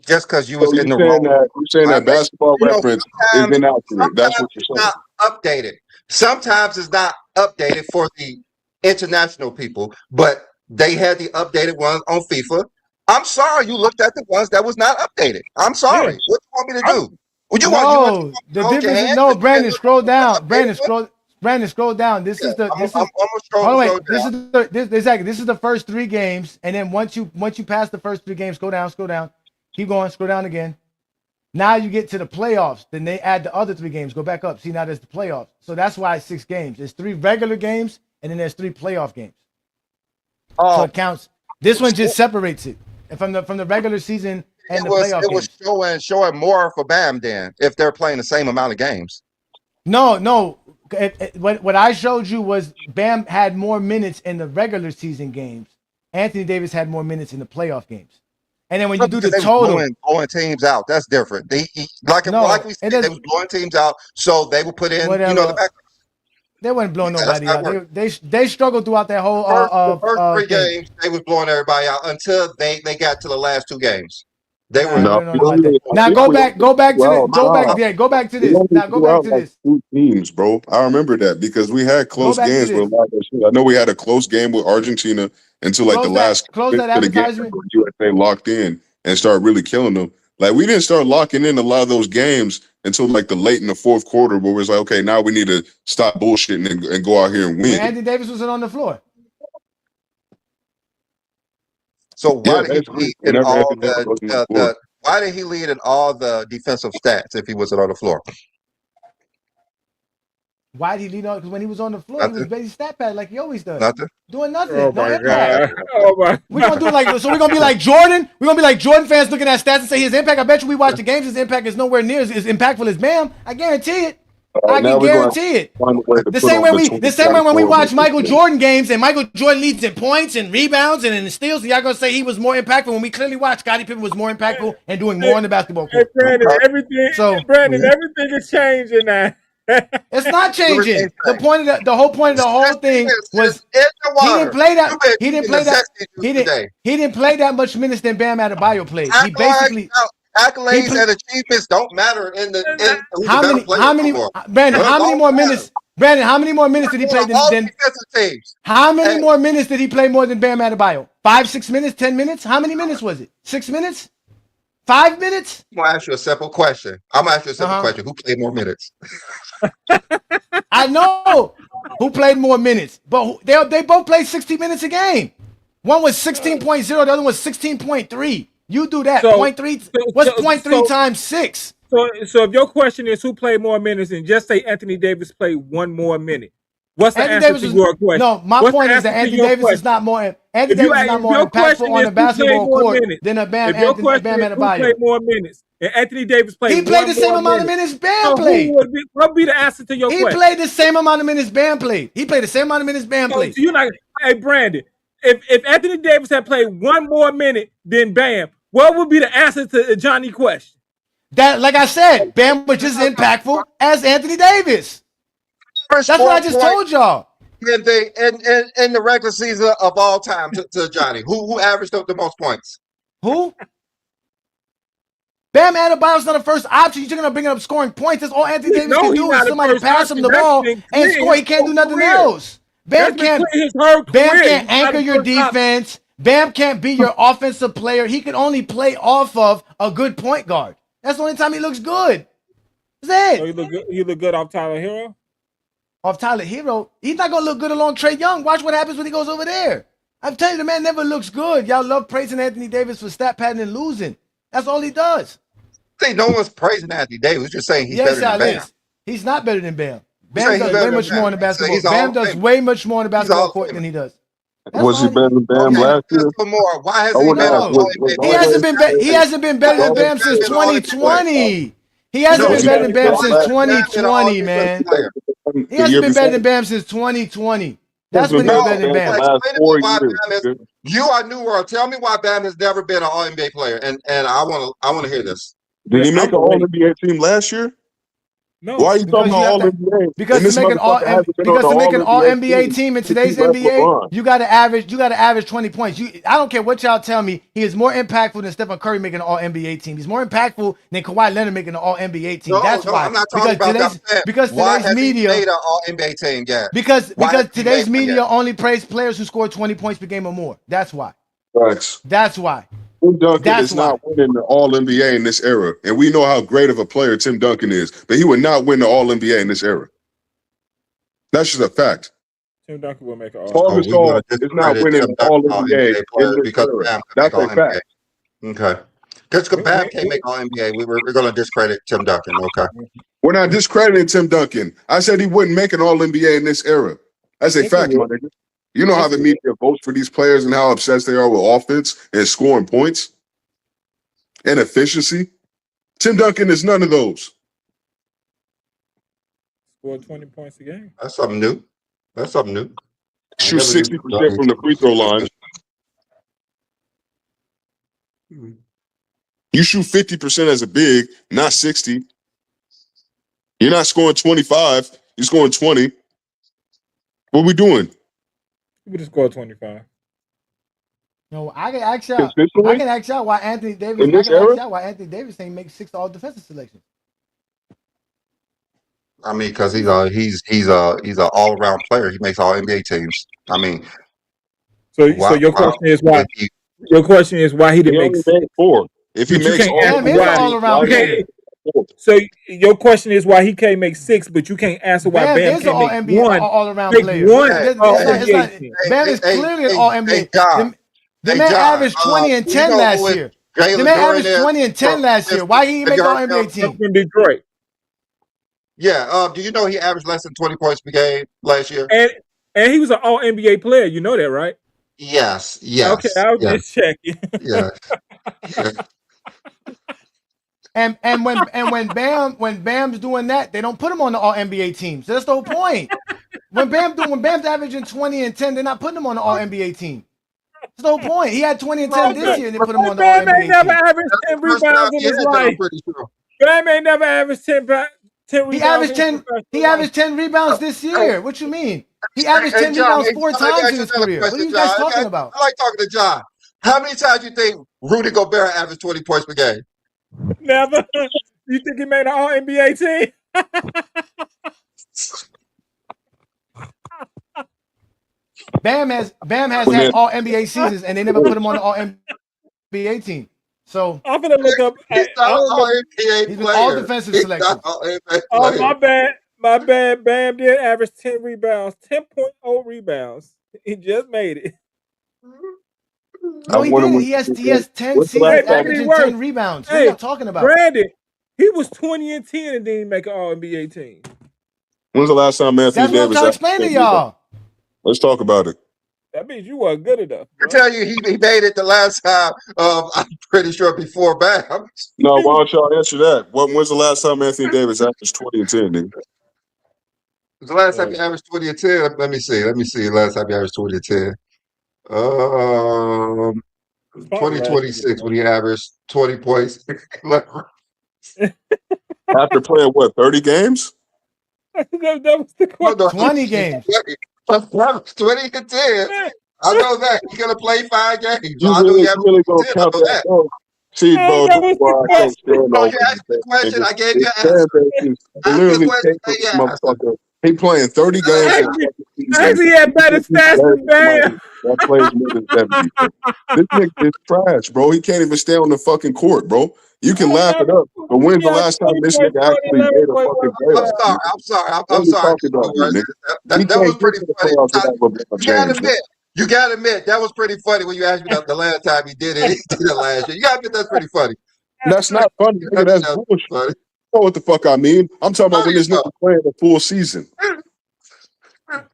Just because you was in the saying wrong. you're saying that basketball reference is inaccurate. That's what you're saying. Not updated. Sometimes it's not updated for the international people, but they had the updated ones on FIFA. I'm sorry you looked at the ones that was not updated. I'm sorry. Yeah. What do you want me to do? Would you No, want the difference is no. Brandon, scroll down. Brandon, scroll down. This is the. This is. Oh wait, this is the. Exactly. This is the first 3 games, and then once you pass the first 3 games, scroll down. Keep going. Scroll down again. Now you get to the playoffs. Then they add the other 3 games. Go back up. See, now there's the playoffs. So that's why it's 6 games. There's 3 regular games, and then there's 3 playoff games. So it counts. This one just separates it from the regular season and the playoff games. It was showing more for Bam then if they're playing the same amount of games. No. What I showed you was Bam had more minutes in the regular season games. Anthony Davis had more minutes in the playoff games. And then when you do the total, blowing teams out, that's different. Like we said, they was blowing teams out, so they would put in the back. They wasn't blowing nobody out. They struggled throughout that whole the first 3 games. They was blowing everybody out until they got to the last 2 games. They were now go back to this. Now go back to this. 2 teams, bro. I remember that because we had close games with a lot of that shit. I know we had a close game with Argentina until like the last close that advertisement. USA locked in and started really killing them. Like we didn't start locking in a lot of those games until like the late in the 4th quarter, where it was like, okay, now we need to stop bullshitting and go out here and win. Anthony Davis wasn't on the floor. So why did he lead in all why did he lead in all the defensive stats if he wasn't on the floor? Why did he lead on? Because when he was on the floor, he was basically stat pad like he always does. Nothing. Doing nothing. Oh no my impact. God. Oh my. We're gonna do we're gonna be like Jordan. We're gonna be like Jordan fans looking at stats and say his impact. I bet you we watch the games. His impact is nowhere near as impactful as Bam. I guarantee it. I now can we're going to guarantee it. find a way to The put same on way the when we 2024 watch Michael Olympics. Jordan games and Michael Jordan leads in points and rebounds and in steals, y'all gonna say he was more impactful when we clearly watched Scottie Pippen was more impactful and doing more on the basketball Hey, court. Brandon, So everything is changing now. it's not changing. The whole point of the whole thing was he didn't play that. He didn't play that. He didn't play that much minutes than Bam Adebayo played. He basically accolades and achievements don't matter in who's how a better many player how many no more. Brandon, how many Don't more matter. minutes? Brandon, how many more minutes did he play all than defensive teams? how many more minutes did he play more than Bam Adebayo? 5, 6 minutes, 10 minutes? How many minutes was it? 6 minutes? 5 minutes? I'm gonna ask you a simple question. Who played more minutes? I know who played more minutes, but they both played 60 minutes a game. One was 16.0, the other was 16.3. You do that. So- 0.3. What's 0.3 times 6? So if your question is who played more minutes, and just say Anthony Davis played one more minute, what's the answer to your question? No, my What's the point is that answer to Anthony your Davis is question? not more. If Anthony Davis is not more your impactful question on is the who played basketball more court minutes, than a Bam if your Anthony question Bam is who played Adebayo. more minutes, and Anthony Davis played He played one the same more amount of minute, minutes Bam so played. what would be the answer to your He question? played the same amount of minutes Bam played. He played the same amount of minutes Bam played. So you're not, hey Brandon, if Anthony Davis had played one more minute than Bam, what would be the answer to Johnny's question? That, like I said, Bam was just as impactful as Anthony Davis. That's what I just told y'all. In the regular season of all time to Johnny, who averaged up the most points? Who? Bam Adebayo's not a first option. You're gonna bring up scoring points. That's all Anthony Davis can do is somebody pass him the ball and score. He can't do nothing else. Bam can't anchor your defense. Bam can't be your offensive player. He can only play off of a good point guard. That's the only time he looks good. That's it. So you look good off Tyler Hero? Off Tyler Hero? He's not going to look good along Trae Young. Watch what happens when he goes over there. I'm telling you, the man never looks good. Y'all love praising Anthony Davis for stat padding and losing. That's all he does. See, no one's praising Anthony Davis. Just saying he's better than Bam. He's not better than Bam. Bam does way much more on the So basketball. he's Bam all does famous. way much more on the He's all basketball court famous. than he does. Was he better than Bam last year? Why hasn't he been He hasn't been better than Bam since 2020. He hasn't been better than Bam since 2020, man. He hasn't been better than Bam since 2020. That's when he was better than Bam. You are New World. Tell me why Bam has never been an All NBA player, and I want to hear this. Did he make an All NBA team last year? No. Why are you talking about All NBA? Because to make an All NBA team in today's NBA, you got to average 20 points. I don't care what y'all tell me. He is more impactful than Stephen Curry making an All NBA team. He's more impactful than Kawhi Leonard making an All NBA team. That's why. I'm not talking about that. Because Why today's has he media made an All NBA team yet? Because today's media only praise players who score 20 points per game or more. That's why. Facts. That's why. Tim Duncan is not winning the All NBA in this era, and we know how great of a player Tim Duncan is, but he would not win the All NBA in this era. That's just a fact. Tim Duncan will make an All. Paul Gasol is not winning the All NBA in this era. That's a fact. Okay. Because Bam can't make All NBA, we're going to discredit Tim Duncan. Okay. We're not discrediting Tim Duncan. I said he wouldn't make an All NBA in this era. That's a fact, my nigga. You know how the media votes for these players and how obsessed they are with offense and scoring points and efficiency. Tim Duncan is none of those. Scored 20 points a game. That's something new. Shoot 60% from the free throw line. You shoot 50% as a big, not 60. You're not scoring 25. You're scoring 20. What we doing? We just scored 25. No, I can ask y'all why Anthony Davis ain't make 6 all defensive selections. I mean, because he's a all around player. He makes All NBA teams. I mean, so your question is why? Your question is why he didn't make 4. If he makes all around player. So your question is why he can't make 6, but you can't answer why Bam can't make one. All-around player. Bam is clearly an All-NBA. The man averaged 20 and 10 last year. The man averaged 20 and 10 last year. Why he make All-NBA team? From Detroit. Yeah. Do you know he averaged less than 20 points per game last year? And he was an All-NBA player. You know that, right? Yes. Okay, I was just checking. Yeah. And when Bam's doing that, they don't put him on the All NBA team. So that's the whole point. When Bam's averaging 20 and 10, they're not putting him on the All NBA team. That's the whole point. He had 20 and 10 this year, and they put him on the All Bam ain't NBA never team. averaged 10 rebounds in his life. Bam ain't never averaged 10 rebounds. He averaged 10 rebounds this year. What you mean? He averaged 10 rebounds 4 times in his career. What are you guys talking about? I like talking to John. How many times do you think Rudy Gobert averaged 20 points per game? Never. You think he made an All NBA team? Bam has had All NBA seasons, and they never put him on the All NBA team. So I'm gonna look up. He's not an All NBA he's player. been all defensive selection. Oh, my bad. Bam did average 10 rebounds, 10.0 rebounds. He just made it. No, he didn't. He has 10 seasons averaging 10 rebounds. What are you talking about? Brandon, he was 20 and 10 and didn't make an All NBA team. When's the last time Anthony That's what I'm Davis? trying to explain to y'all. Let's talk about it. That means you weren't good enough. I tell you, he made it the last time. I'm pretty sure before Bam. No, why don't y'all answer that? When's the last time Anthony Davis averaged 20 and 10, nigga? The last time he averaged 20 and 10. Let me see. Last time he averaged 20 and 10. 2026 when he averaged 20 points. After playing what, 30 games? that was the question. 20 games. 20 and 10. I know that. He's gonna play 5 games. You I know really, you have really gonna count that? Bro. See, bro, this is why I can't stand Bro, over you asked the question. I gave you an fan answer. base is literally capable motherfucker. He playing 30 games. Actually, he had better stats than Bam. That plays more than 70. Bro. This nigga is trash, bro. He can't even stay on the fucking court, bro. You can laugh it up, but when's the last time this nigga actually made a fucking playoff? I'm sorry. I'm sorry. That was pretty funny. You gotta admit, that was pretty funny when you asked me the last time he did it. He did it last year. You gotta admit that's pretty funny. That's not funny, nigga. That's bullshit. You know what the fuck I mean? I'm talking about when this nigga playing the full season.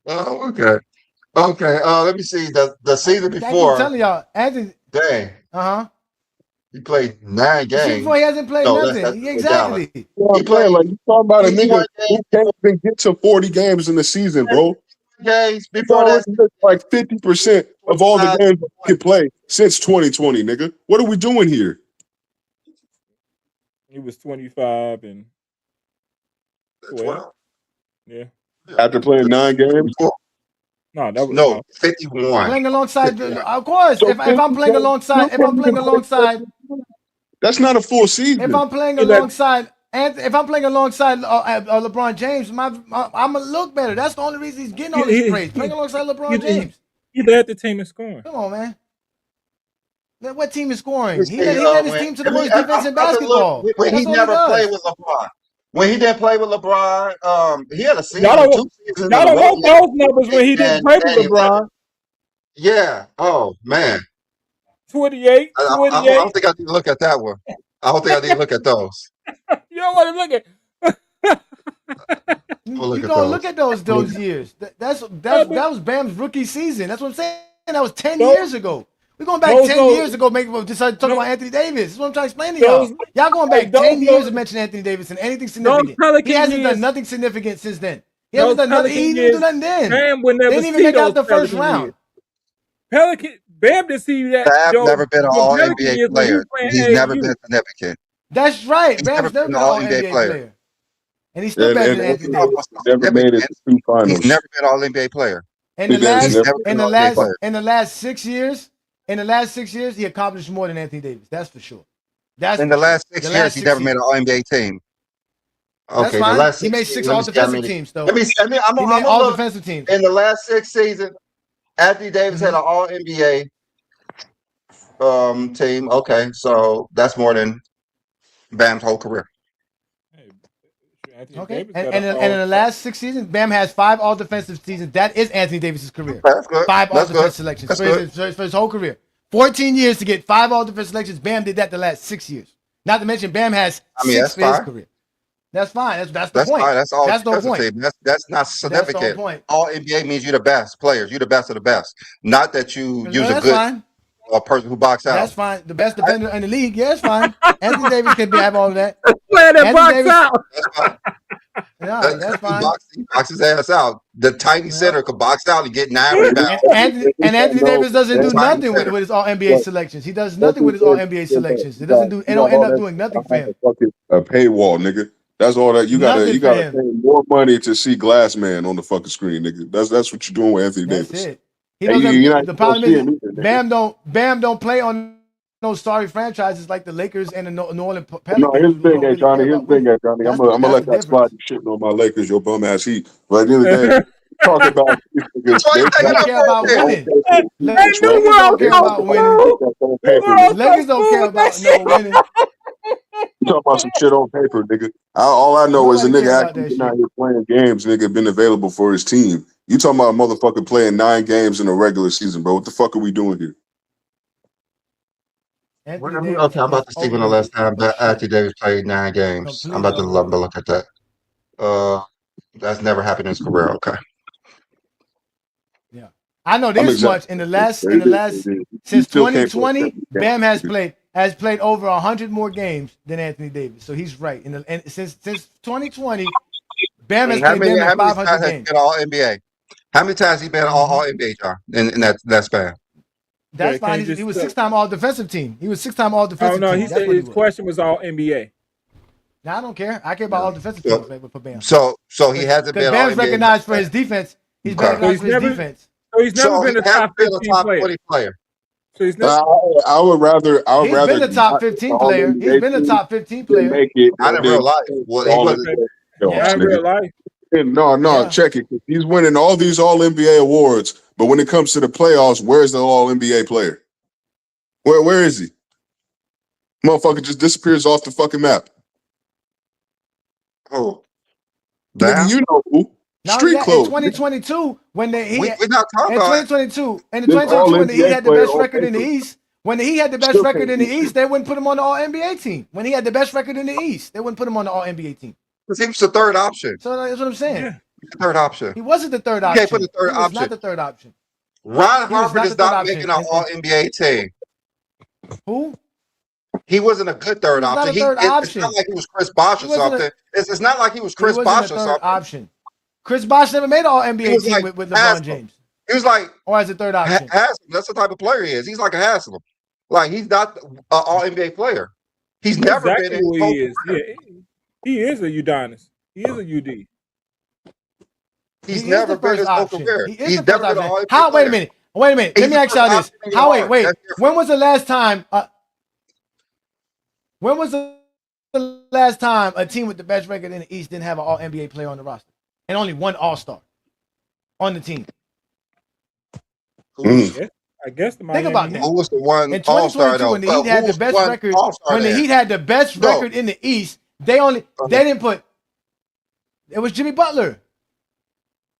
Oh, okay. Let me see. The season before. I'm telling y'all, Anthony. Dang. He played 9 games. Before he hasn't played nothing. Exactly. He played like you talking about a nigga who can't even get to 40 games in the season, bro. Games before that, like 50% of all the games he can play since 2020, nigga. What are we doing here? He was 25 and 12. Yeah. After playing 9 games? No, that was 51. Playing alongside, of course. If I'm playing alongside, that's not a full season. If I'm playing alongside LeBron James, I'm gonna look better. That's the only reason he's getting all this praise. Playing alongside LeBron James. He led the team in scoring. Come on, man. What team is scoring? He led his team to the worst defense in basketball. When he never played with LeBron. When he didn't play with LeBron, he had a season. Y'all don't want those numbers when he didn't play with LeBron. Yeah. Oh, man. 28. I don't think I need to look at that one. I don't think I need to look at those. You don't want to look at. You don't look at those years. That was Bam's rookie season. That's what I'm saying. That was 10 years ago. We're going back 10 years ago, decided to talk about Anthony Davis. That's what I'm trying to explain to y'all. Y'all going back 10 years to mention Anthony Davis and anything significant. He hasn't done nothing significant since then. He hasn't done nothing. He didn't do nothing then. Bam would never they didn't even make out the first round. Bam didn't see that. Bam never been an All NBA player. He's never been significant. That's right. Bam's never been an All NBA player. And he's still better than Anthony Davis. Never made it to 2 finals. He's never been an All NBA player. In the last 6 years, he accomplished more than Anthony Davis. That's for sure. In the last 6 years, he never made an All NBA team. Okay, fine. the last he made 6 all defensive teams, though. He made all defensive teams. In the last 6 seasons, Anthony Davis had an All NBA team. Okay, so that's more than Bam's whole career. Okay, and in the last 6 seasons, Bam has 5 all defensive seasons. That is Anthony Davis's career. That's good. 5 all defensive selections for his whole career. 14 years to get 5 all defensive selections. Bam did that the last 6 years. Not to mention, Bam has 6 for his career. That's fine. That's the point. Fine. That's all. That's the point. That's not significant. That's the point. All NBA means you're the best players. You're the best of the best. Not that you use a good. Fine. a person who box out. That's fine. The best defender in the league. Yeah, it's fine. Anthony Davis can have all of that. Player that Anthony box Davis, out. That's fine. yeah, that's fine. He boxes his ass out. The tiny center could box out and get 9 rebounds. And Anthony Davis doesn't do nothing with his All NBA selections. He does nothing with his All NBA selections. It doesn't do. It don't end up doing nothing for him. A paywall, nigga. That's all that you gotta. You gotta pay more money to see Glass Man on the fucking screen, nigga. That's what you're doing with Anthony Davis. That's it. He doesn't. The problem is Bam don't play on those sorry franchises like the Lakers and the New Orleans Pelicans. No, here's the thing, hey Johnny. Here's the thing, hey Johnny. I'm gonna let that slide. You shitting on my Lakers, your bum ass Heat. But at the end of the day, talk about these niggas. They don't care about winning. Lakers don't care about winning. Lakers don't care about no winning. You talking about some shit on paper, nigga. All I know is a nigga actually been out here playing games, nigga, been available for his team. You talking about a motherfucker playing 9 games in a regular season, bro. What the fuck are we doing here? Okay, I'm about to see when the last time that Anthony Davis played 9 games. I'm about to look at that. That's never happened in his career. Okay. Yeah, I know this much. In the last since 2020, Bam has played over 100 more games than Anthony Davis. So he's right. And since 2020, Bam has played 500 games. All NBA. How many times has he been all NBA, John? In that span? That's fine. He was 6-time All Defensive Team. He was 6-time All Defensive Team. Oh no, he said his question was all NBA. No, I don't care. I care about All Defensive Teams for Bam. So he hasn't been. Bam's recognized for his defense. He's recognized for his defense. So he's never been a top 15 player. So he's never. I would rather. He's been a top 15 player. He's been a top 15 player. Make it. Not in real life. Well, he wasn't. Not in real life. No, check it. He's winning all these All NBA awards, but when it comes to the playoffs, where's the All NBA player? Where is he? Motherfucker just disappears off the fucking map. Oh, nigga, you know who? Street clothes. In 2022, when we're not talking about 2022, in 2022 when he had the best record in the East. When he had the best record in the East, they wouldn't put him on the All NBA team. When he had the best record in the East, they wouldn't put him on the All NBA team. Because he was the third option. So that's what I'm saying. Yeah. Third option. He wasn't the third You option. can't put the third he was option. Not the third option. Ron Harper is not making an All NBA team. Who? He wasn't a good third option. It's not like he was Chris Bosh or something. It's not like he was Chris Bosh or something. Option. Chris Bosh never made an All NBA team with LeBron James. He was like, or as a third option. Haslam. That's the type of player he is. He's like a Haslam. Like he's not an All NBA player. He's never been in who he is. Yeah, he is a Udonis. He is a UD. He's never been his whole career. He's never been All NBA. Wait a minute. Let me ask y'all this. Wait. When was the last time? When was the last time a team with the best record in the East didn't have an All NBA player on the roster and only one All Star on the team? I guess the Think about that. Who was the one in 2022 when the Heat had the best record? When the Heat had the best record in the East, they didn't put. It was Jimmy Butler.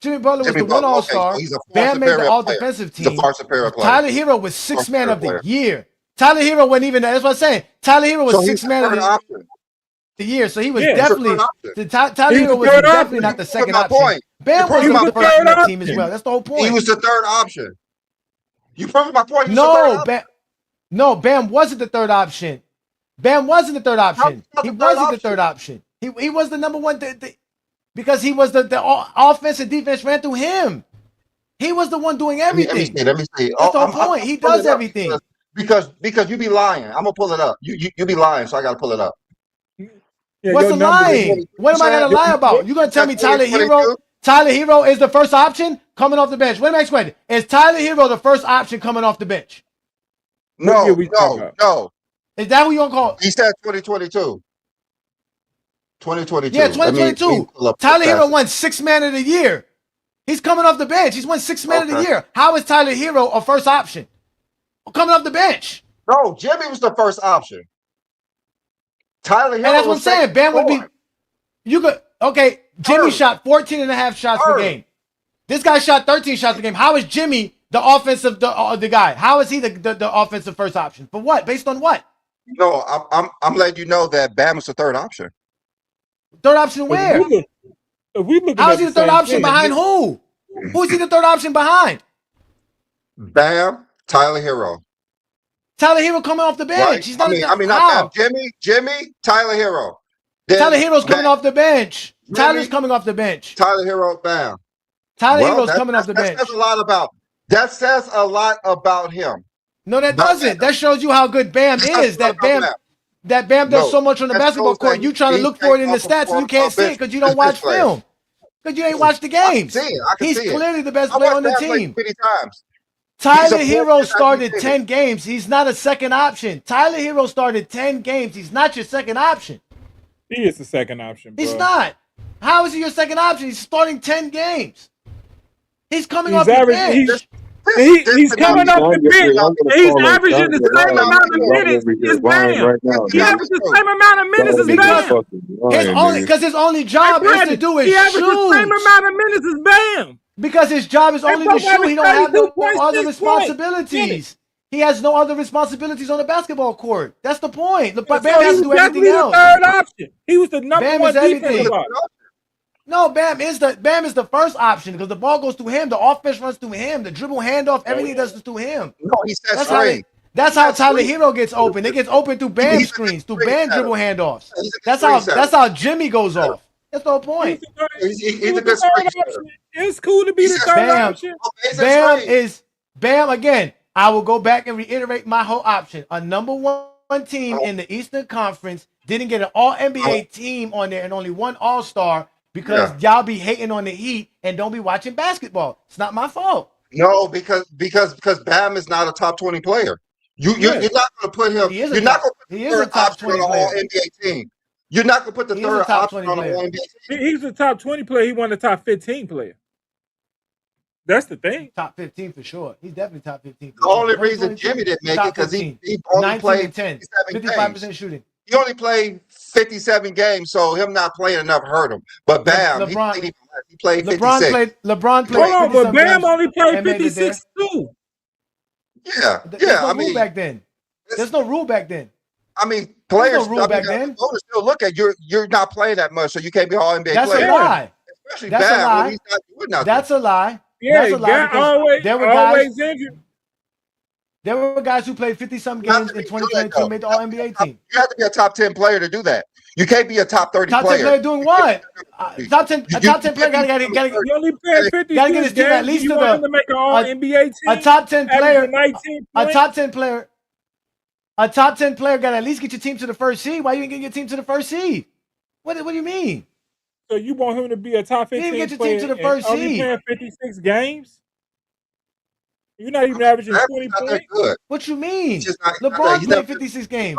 Jimmy Butler was the one All Star. Bam made the All Defensive team. Tyler Hero was Sixth Man of the Year. Tyler Hero wasn't even. That's what I'm saying. Tyler Hero was Sixth Man of the year, so he was definitely. Tyler Hero was definitely not the second option. Bam was the first on that team as well. That's the whole point. He was the third option. You proved my point. Bam wasn't the third option. Bam wasn't the third option. He wasn't the third option. He was the number one because he was the offense and defense ran through him. He was the one doing everything. Let me see. That's the whole point. He does everything. Because you be lying. I'm gonna pull it up. You be lying, so I gotta pull it up. Yeah, what's the lying? What am I gonna lie about? You gonna tell me Tyler Hero? Tyler Hero is the first option coming off the bench. Wait a minute, question. Is Tyler Hero the first option coming off the bench? No. Is that who you gonna call? He said 2022. 2022. Yeah, 2022. Tyler Hero won Sixth Man of the Year. He's coming off the bench. He's won Sixth Man of the Year. How is Tyler Hero a first option? Coming off the bench. No, Jimmy was the first option. Tyler Hero. And that's what I'm saying. Bam would be. You could. Okay, Jimmy shot 14 and a half shots per game. This guy shot 13 shots per game. How is Jimmy the offensive the guy? How is he the offensive first option? For what? Based on what? No, I'm letting you know that Bam is the third option. Third option where? How is he the third option behind who? Who is he the third option behind? Bam, Tyler Hero. Tyler Hero coming off the bench. Right? He's not. I mean, not how? Bam. Jimmy, Tyler Hero. Then Tyler Hero's coming Bam. off the bench. Jimmy, Tyler's coming off the bench. Tyler Hero, Bam. Tyler Well, Hero's coming off the bench. That says a lot about. That says a lot about him. No, that doesn't. That shows you how good Bam is. That Bam does so much on the basketball court. You trying to look for it in the stats and you can't see it because you don't watch film. Because you ain't watched the games. He's clearly the best player on the team. Many times. Tyler Hero started 10 games. He's not a second option. Tyler Hero started 10 games. He's not your second option. He is the second option, bro. He's not. How is he your second option? He's starting 10 games. He's coming off the bench. He's coming off the bench. He's averaging the same amount of minutes as Bam. He averages the same amount of minutes as Bam. Because his only job is to do is shoot. He averages the same shoot. amount of minutes as Bam. Because his job is only to shoot. He don't have no other 32.6 responsibilities. He has no other responsibilities on the basketball court. That's the point. Bam So has to do everything else. The third option. He was the number one defensive option. No, Bam is the first option because the ball goes through him. The offense runs through him. The dribble handoff, everything does through him. No, he says that's how Tyler Hero gets open. It gets open through Bam screens, through Bam dribble handoffs. That's how Jimmy goes off. That's the whole point. He's a good screen setter. It's cool to be the third option. Bam again. I will go back and reiterate my whole option. A number one team in the Eastern Conference didn't get an All-NBA team on there and only one All-Star because y'all be hating on the Heat and don't be watching basketball. It's not my fault. No, because Bam is not a top 20 player. You're not going to put him. You're not going to put the third option on an All-NBA team. You're not going to put the third option on an All-NBA team. He's a top 20 player. He won the top 15 player. That's the thing. Top 15 for sure. He's definitely top 15. The only reason Jimmy didn't make it because he only played 55% shooting. He only played 57 games, so him not playing enough hurt him. But Bam, he played 56. LeBron played. Hold on, but Bam only played 56 too. Yeah, There's no rule back then. There's no rule back then. I mean, players back then. Still look at you're not playing that much, so you can't be all NBA That's player. A lie. Especially That's Bam a lie. when he's not doing nothing. That's a lie. Yeah, that's a lie always injured. There were guys who played 50-some games in 2022 made the All-NBA team. You have to be a top 10 player to do that. You can't be a top 30 player. Top 10 player doing what? Top 10 player got to get his team at least to the make an All-NBA team. A top 10 player. 19 a top 10 player. A top 10 player got to at least get your team to the first seed. Why you ain't getting your team to the first seed? What do you mean? So you want him to be a top 15 get your player team to the first only seed. playing 56 games? You're not even averaging 20 points? What you mean? LeBron played 56 games.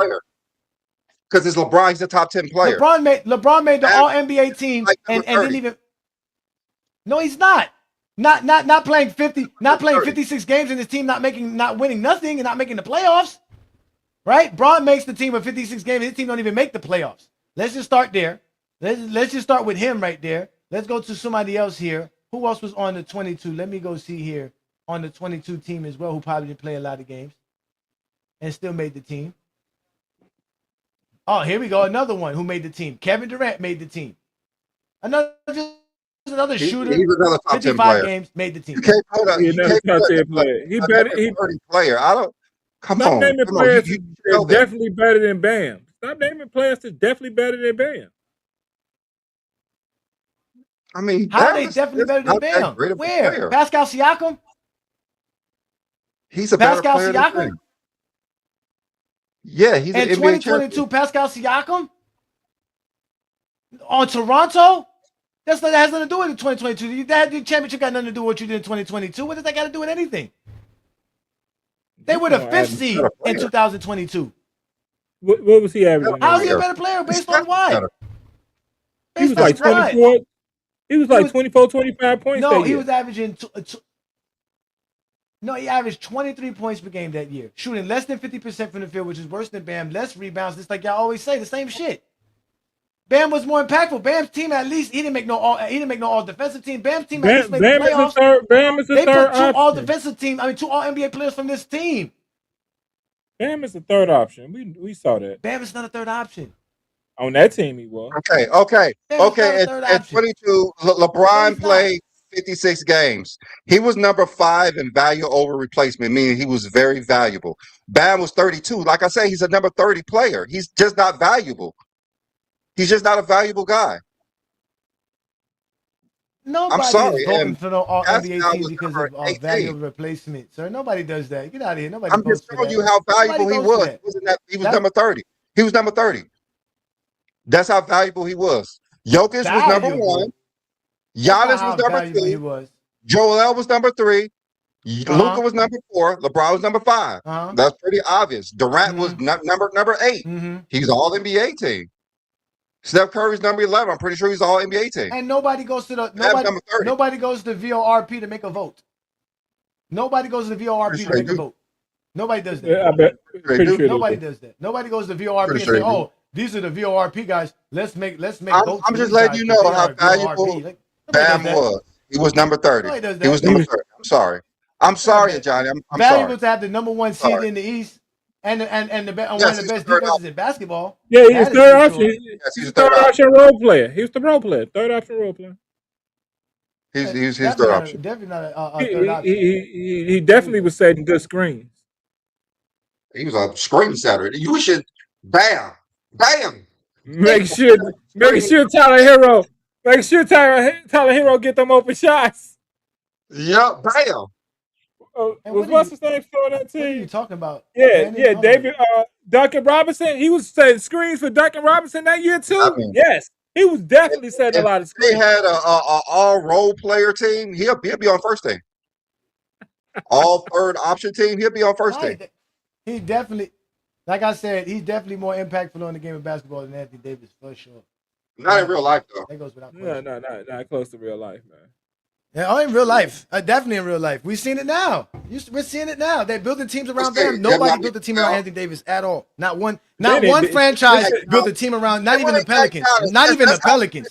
Because it's LeBron, he's a top 10 player. LeBron made the All-NBA team and didn't even. No, he's not. Not playing 56 games and his team not winning nothing and not making the playoffs. Right? Bron makes the team of 56 games. His team don't even make the playoffs. Let's just start there. Let's just start with him right there. Let's go to somebody else here. Who else was on the 22? Let me go see here on the 22 team as well, who probably didn't play a lot of games and still made the team. Oh, here we go. Another one who made the team. Kevin Durant made the team. Another shooter. He's another top 10 player. Games made the team. You can't put a top 10 player. He better. He player. I don't. Come on. Naming players that's definitely better than Bam. Stop naming players that's definitely better than Bam. I mean, how are they definitely better than Bam? Where? Pascal Siakam? He's a better player than Bam. Yeah, he's in an 2022. Pascal Siakam on Toronto. That has nothing to do with it in 2022. That championship got nothing to do with what you did in 2022. What does that got to do with anything? They were the 5th seed in 2022. What was he averaging? How's he a better player based on what? He was like 24. He was like 24, 25 points. No, he was averaging. No, he averaged 23 points per game that year, shooting less than 50% from the field, which is worse than Bam. Less rebounds, just like y'all always say, the same shit. Bam was more impactful. Bam's team, at least, he didn't make no all defensive team. Bam's team at least made the playoffs. Bam is the they third put two option. all defensive team. two all NBA players from this team. Bam is the third option. We saw that. Bam is not a third option. On that team, he was. Okay. In 22, LeBron played 56 games. He was number 5 in value over replacement, meaning he was very valuable. Bam was 32. Like I say, he's a number 30 player. He's just not valuable. He's just not a valuable guy. I'm Nobody is sorry. voting And for no All that NBA guy team was because number of value 18. of replacement, sir. Nobody does that. Get out of here. Nobody I'm votes just for showing that. you how Nobody valuable he votes for was. that. He was That's number 30. He was number 30. That's how valuable he was. Jokic was number 1. valuable. That's not Giannis was how number valuable he 2. was. Joel was number 3. Luka Uh-huh. was number 4. LeBron was number 5. Uh-huh. That's pretty obvious. Durant was number 8. Mm-hmm. He's all NBA team. Steph Curry's number 11. I'm pretty sure he's all NBA team. And nobody goes to the Bam's number 30. nobody goes to VORP to make a vote. Nobody goes to the VORP Pretty to sure they make a do. vote. Nobody does that. Yeah, I bet. They Pretty do. sure they Nobody do. does that. Nobody goes to VORP Pretty and sure say, they do. "Oh, these are the VORP guys. Let's make I'm votes for just these letting guys you 'cause know they how are VORP." valuable Like, nobody does Bam that. was. He was number 30. Nobody does He that. was number 30. I'm sorry. I'm sorry, that. Johnny. I'm Valuable sorry. to have the number 1 seed Sorry. in the East and one Yes, of the he's the best third defenses option. in basketball. Yeah, he was That is third for option. sure. Yes, He's he's a the third third option. option role player. He was the role player. Third option role player. He's his Definitely third not option. definitely not a He, third he, option. he definitely was setting good screens. He was a screen setter. You should bam. Make sure Tyler Hero get them open shots. Yep, bam. And Was what's his name still on that What are you team? talking about, Yeah, Brandon? yeah, Hold on. David Duncan Robinson. He was setting screens for Duncan Robinson that year I too. mean, Yes, he was definitely setting a if lot of they screens. had a all role player team, he'll be on first team. All third option team, he'll be on first team. Right. He definitely, like I said, he's definitely more impactful on the game of basketball than Anthony Davis for sure. Not in real life though. That goes without No, question. not close to real life, man. Yeah, oh, in real life, definitely in real life. We've seen it now. We're seeing it now. They're building teams around Okay, Bam. Nobody built a team around Anthony Davis at all. Not one franchise built a team around. Not even the Pelicans. Not even the Pelicans.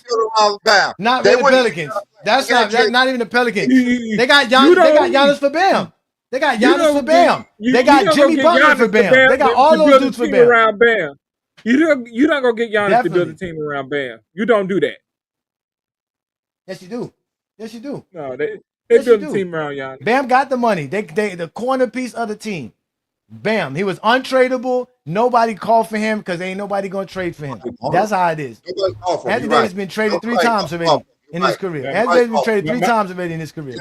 Not They even the wouldn't Pelicans. even- That's not even the Pelicans. You- They got you Giannis for Bam. They got You Giannis don't for get- Bam. you- They you got don't Jimmy go get Butler Giannis for Bam. They got to all build those a dudes for team Bam. around Bam. You don't gonna get Giannis to build Definitely. a team around Bam. You don't do that. Yes, you do. Yes, you do. No, they Yes, you build a do. team around Giannis. Bam got the money. They the corner piece of the team. Bam. He was untradeable. Nobody called for him because ain't nobody gonna trade for him. That's how it is. Nobody called for him. Anthony You're Davis right. been traded 3 Nobody times called already for him. in You're his right. career. Yeah, Anthony nobody Davis been called for traded him. 3 times already in his career.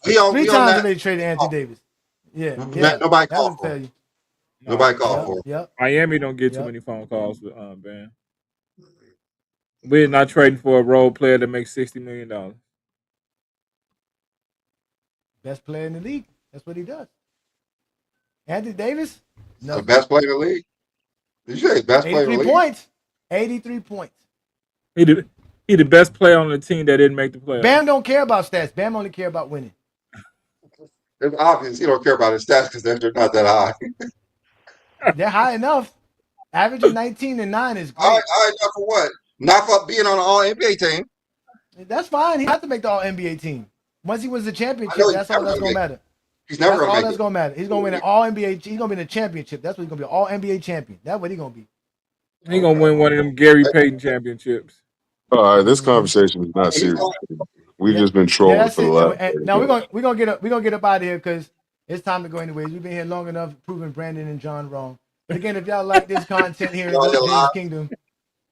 We on 3 we on times that. already traded Anthony Davis. Yeah. Nobody That called would for tell him. you. Nobody called for him. Yep. Miami don't get too Yep. many phone calls with Bam. We're not trading for a role player that makes $60 million. Best player in the league. That's what he does. Anthony Davis? The best player in the league. Did you say best player in the 83 league? points. 83 points. He the best player on the team that didn't make the playoffs. Bam don't care about stats. Bam only care about winning. It's obvious he don't care about his stats because they're not that high. They're high enough. Averaging 19 and 9 is great. All right, enough for what? Not for being on an all NBA team. That's fine. He had to make the all NBA team. Once he wins the I championship, know he's that's all never that's gonna gonna make matter. He's never That's gonna all make that's it. gonna matter. He's gonna win an all NBA. He's gonna win a championship. That's what he's gonna be. All NBA champion. That's what he's gonna be. He gonna win one of them Gary Payton championships. All right, this conversation is not serious. We've just been Yeah, trolling that's for the it. last. And now we're gonna get up out of here because it's time to go anyways. We've been here long enough proving Brandon and John wrong. But again, if y'all like this content here in Y'all Goat James live. Kingdom,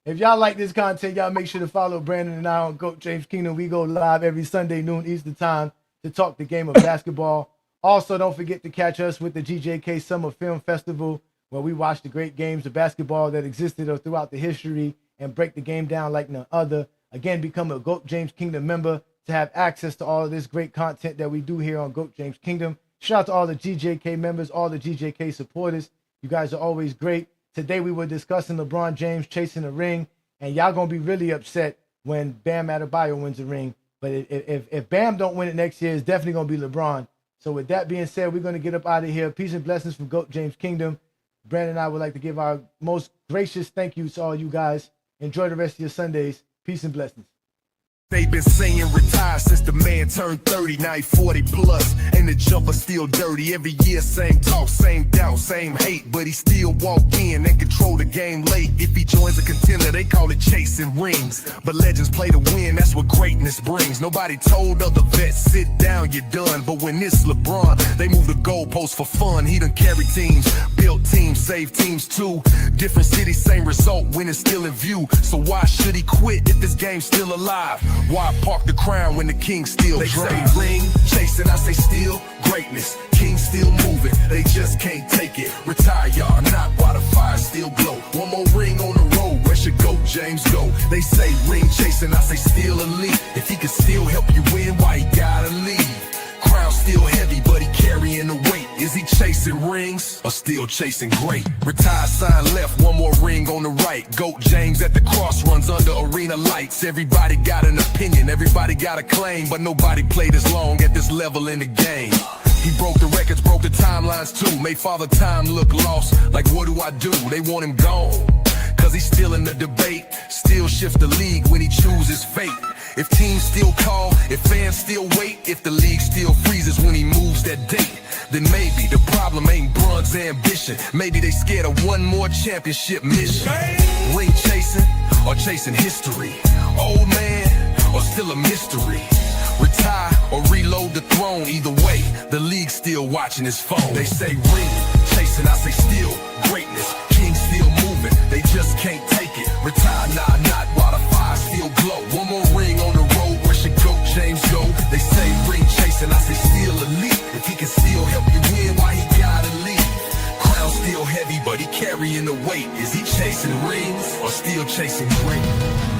if y'all like this content, y'all make sure to follow Brandon and I on Goat James Kingdom. We go live every Sunday noon Eastern time to talk the game of basketball. Also, don't forget to catch us with the GJK Summer Film Festival, where we watch the great games of basketball that existed throughout the history and break the game down like none other. Again, become a Goat James Kingdom member to have access to all of this great content that we do here on Goat James Kingdom. Shout out to all the GJK members, all the GJK supporters. You guys are always great. Today we were discussing LeBron James chasing a ring, and y'all gonna be really upset when Bam Adebayo wins the ring. But if Bam don't win it next year, it's definitely gonna be LeBron. So with that being said, we're gonna get up out of here. Peace and blessings from Goat James Kingdom. Brandon and I would like to give our most gracious thank yous to all you guys. Enjoy the rest of your Sundays. Peace and blessings. They been saying retire since the man turned 30, now he 40 plus, and the jumper still dirty. Every year, same talk, same doubt, same hate, but he still walk in and control the game late. If he joins a contender, they call it chasing rings. But legends play to win, that's what greatness brings. Nobody told other vets, sit down, you're done. But when it's LeBron, they move the goalposts for fun. He done carry teams, built teams, saved teams too. Different cities, same result, winning still in view. So why should he quit if this game's still alive? Why park the crown when the king still They drives? Say ring, chasing, I say still greatness. King still moving, they just can't take it. Retire y'all, not while the fire still glow. One more ring on the road, where should go James go? They say ring chasing, I say still elite. If he can still help you win, why he gotta leave? Crown still heavy, but he carrying the weight. Is he chasing rings or still chasing great? Retire sign left, one more ring on the right. GOAT James at the cross runs under arena lights. Everybody got an opinion, everybody got a claim, but nobody played as long at this level in the game. He broke the records, broke the timelines too. Made Father Time look lost, like what do I do? They want him gone, cause he's still in the debate. Still shift the league when he chooses fate. If teams still call, if fans still wait, if the league still freezes when he moves that date, then maybe the problem ain't Bron's ambition. Maybe they scared of one more championship mission. Ring chasing or chasing history? Old man or still a mystery? Retire or reload the throne? Either way, the league's still watching his phone. They say ring chasing, I say still greatness. King still moving, they just can't take it. Retire, nah, not while the fire still glow. One more ring on the road, where should go James go? They say ring chasing, I say still elite. If he can still help you win, why he gotta leave? Crown still heavy, but he carrying the weight. Is he chasing rings or still chasing great?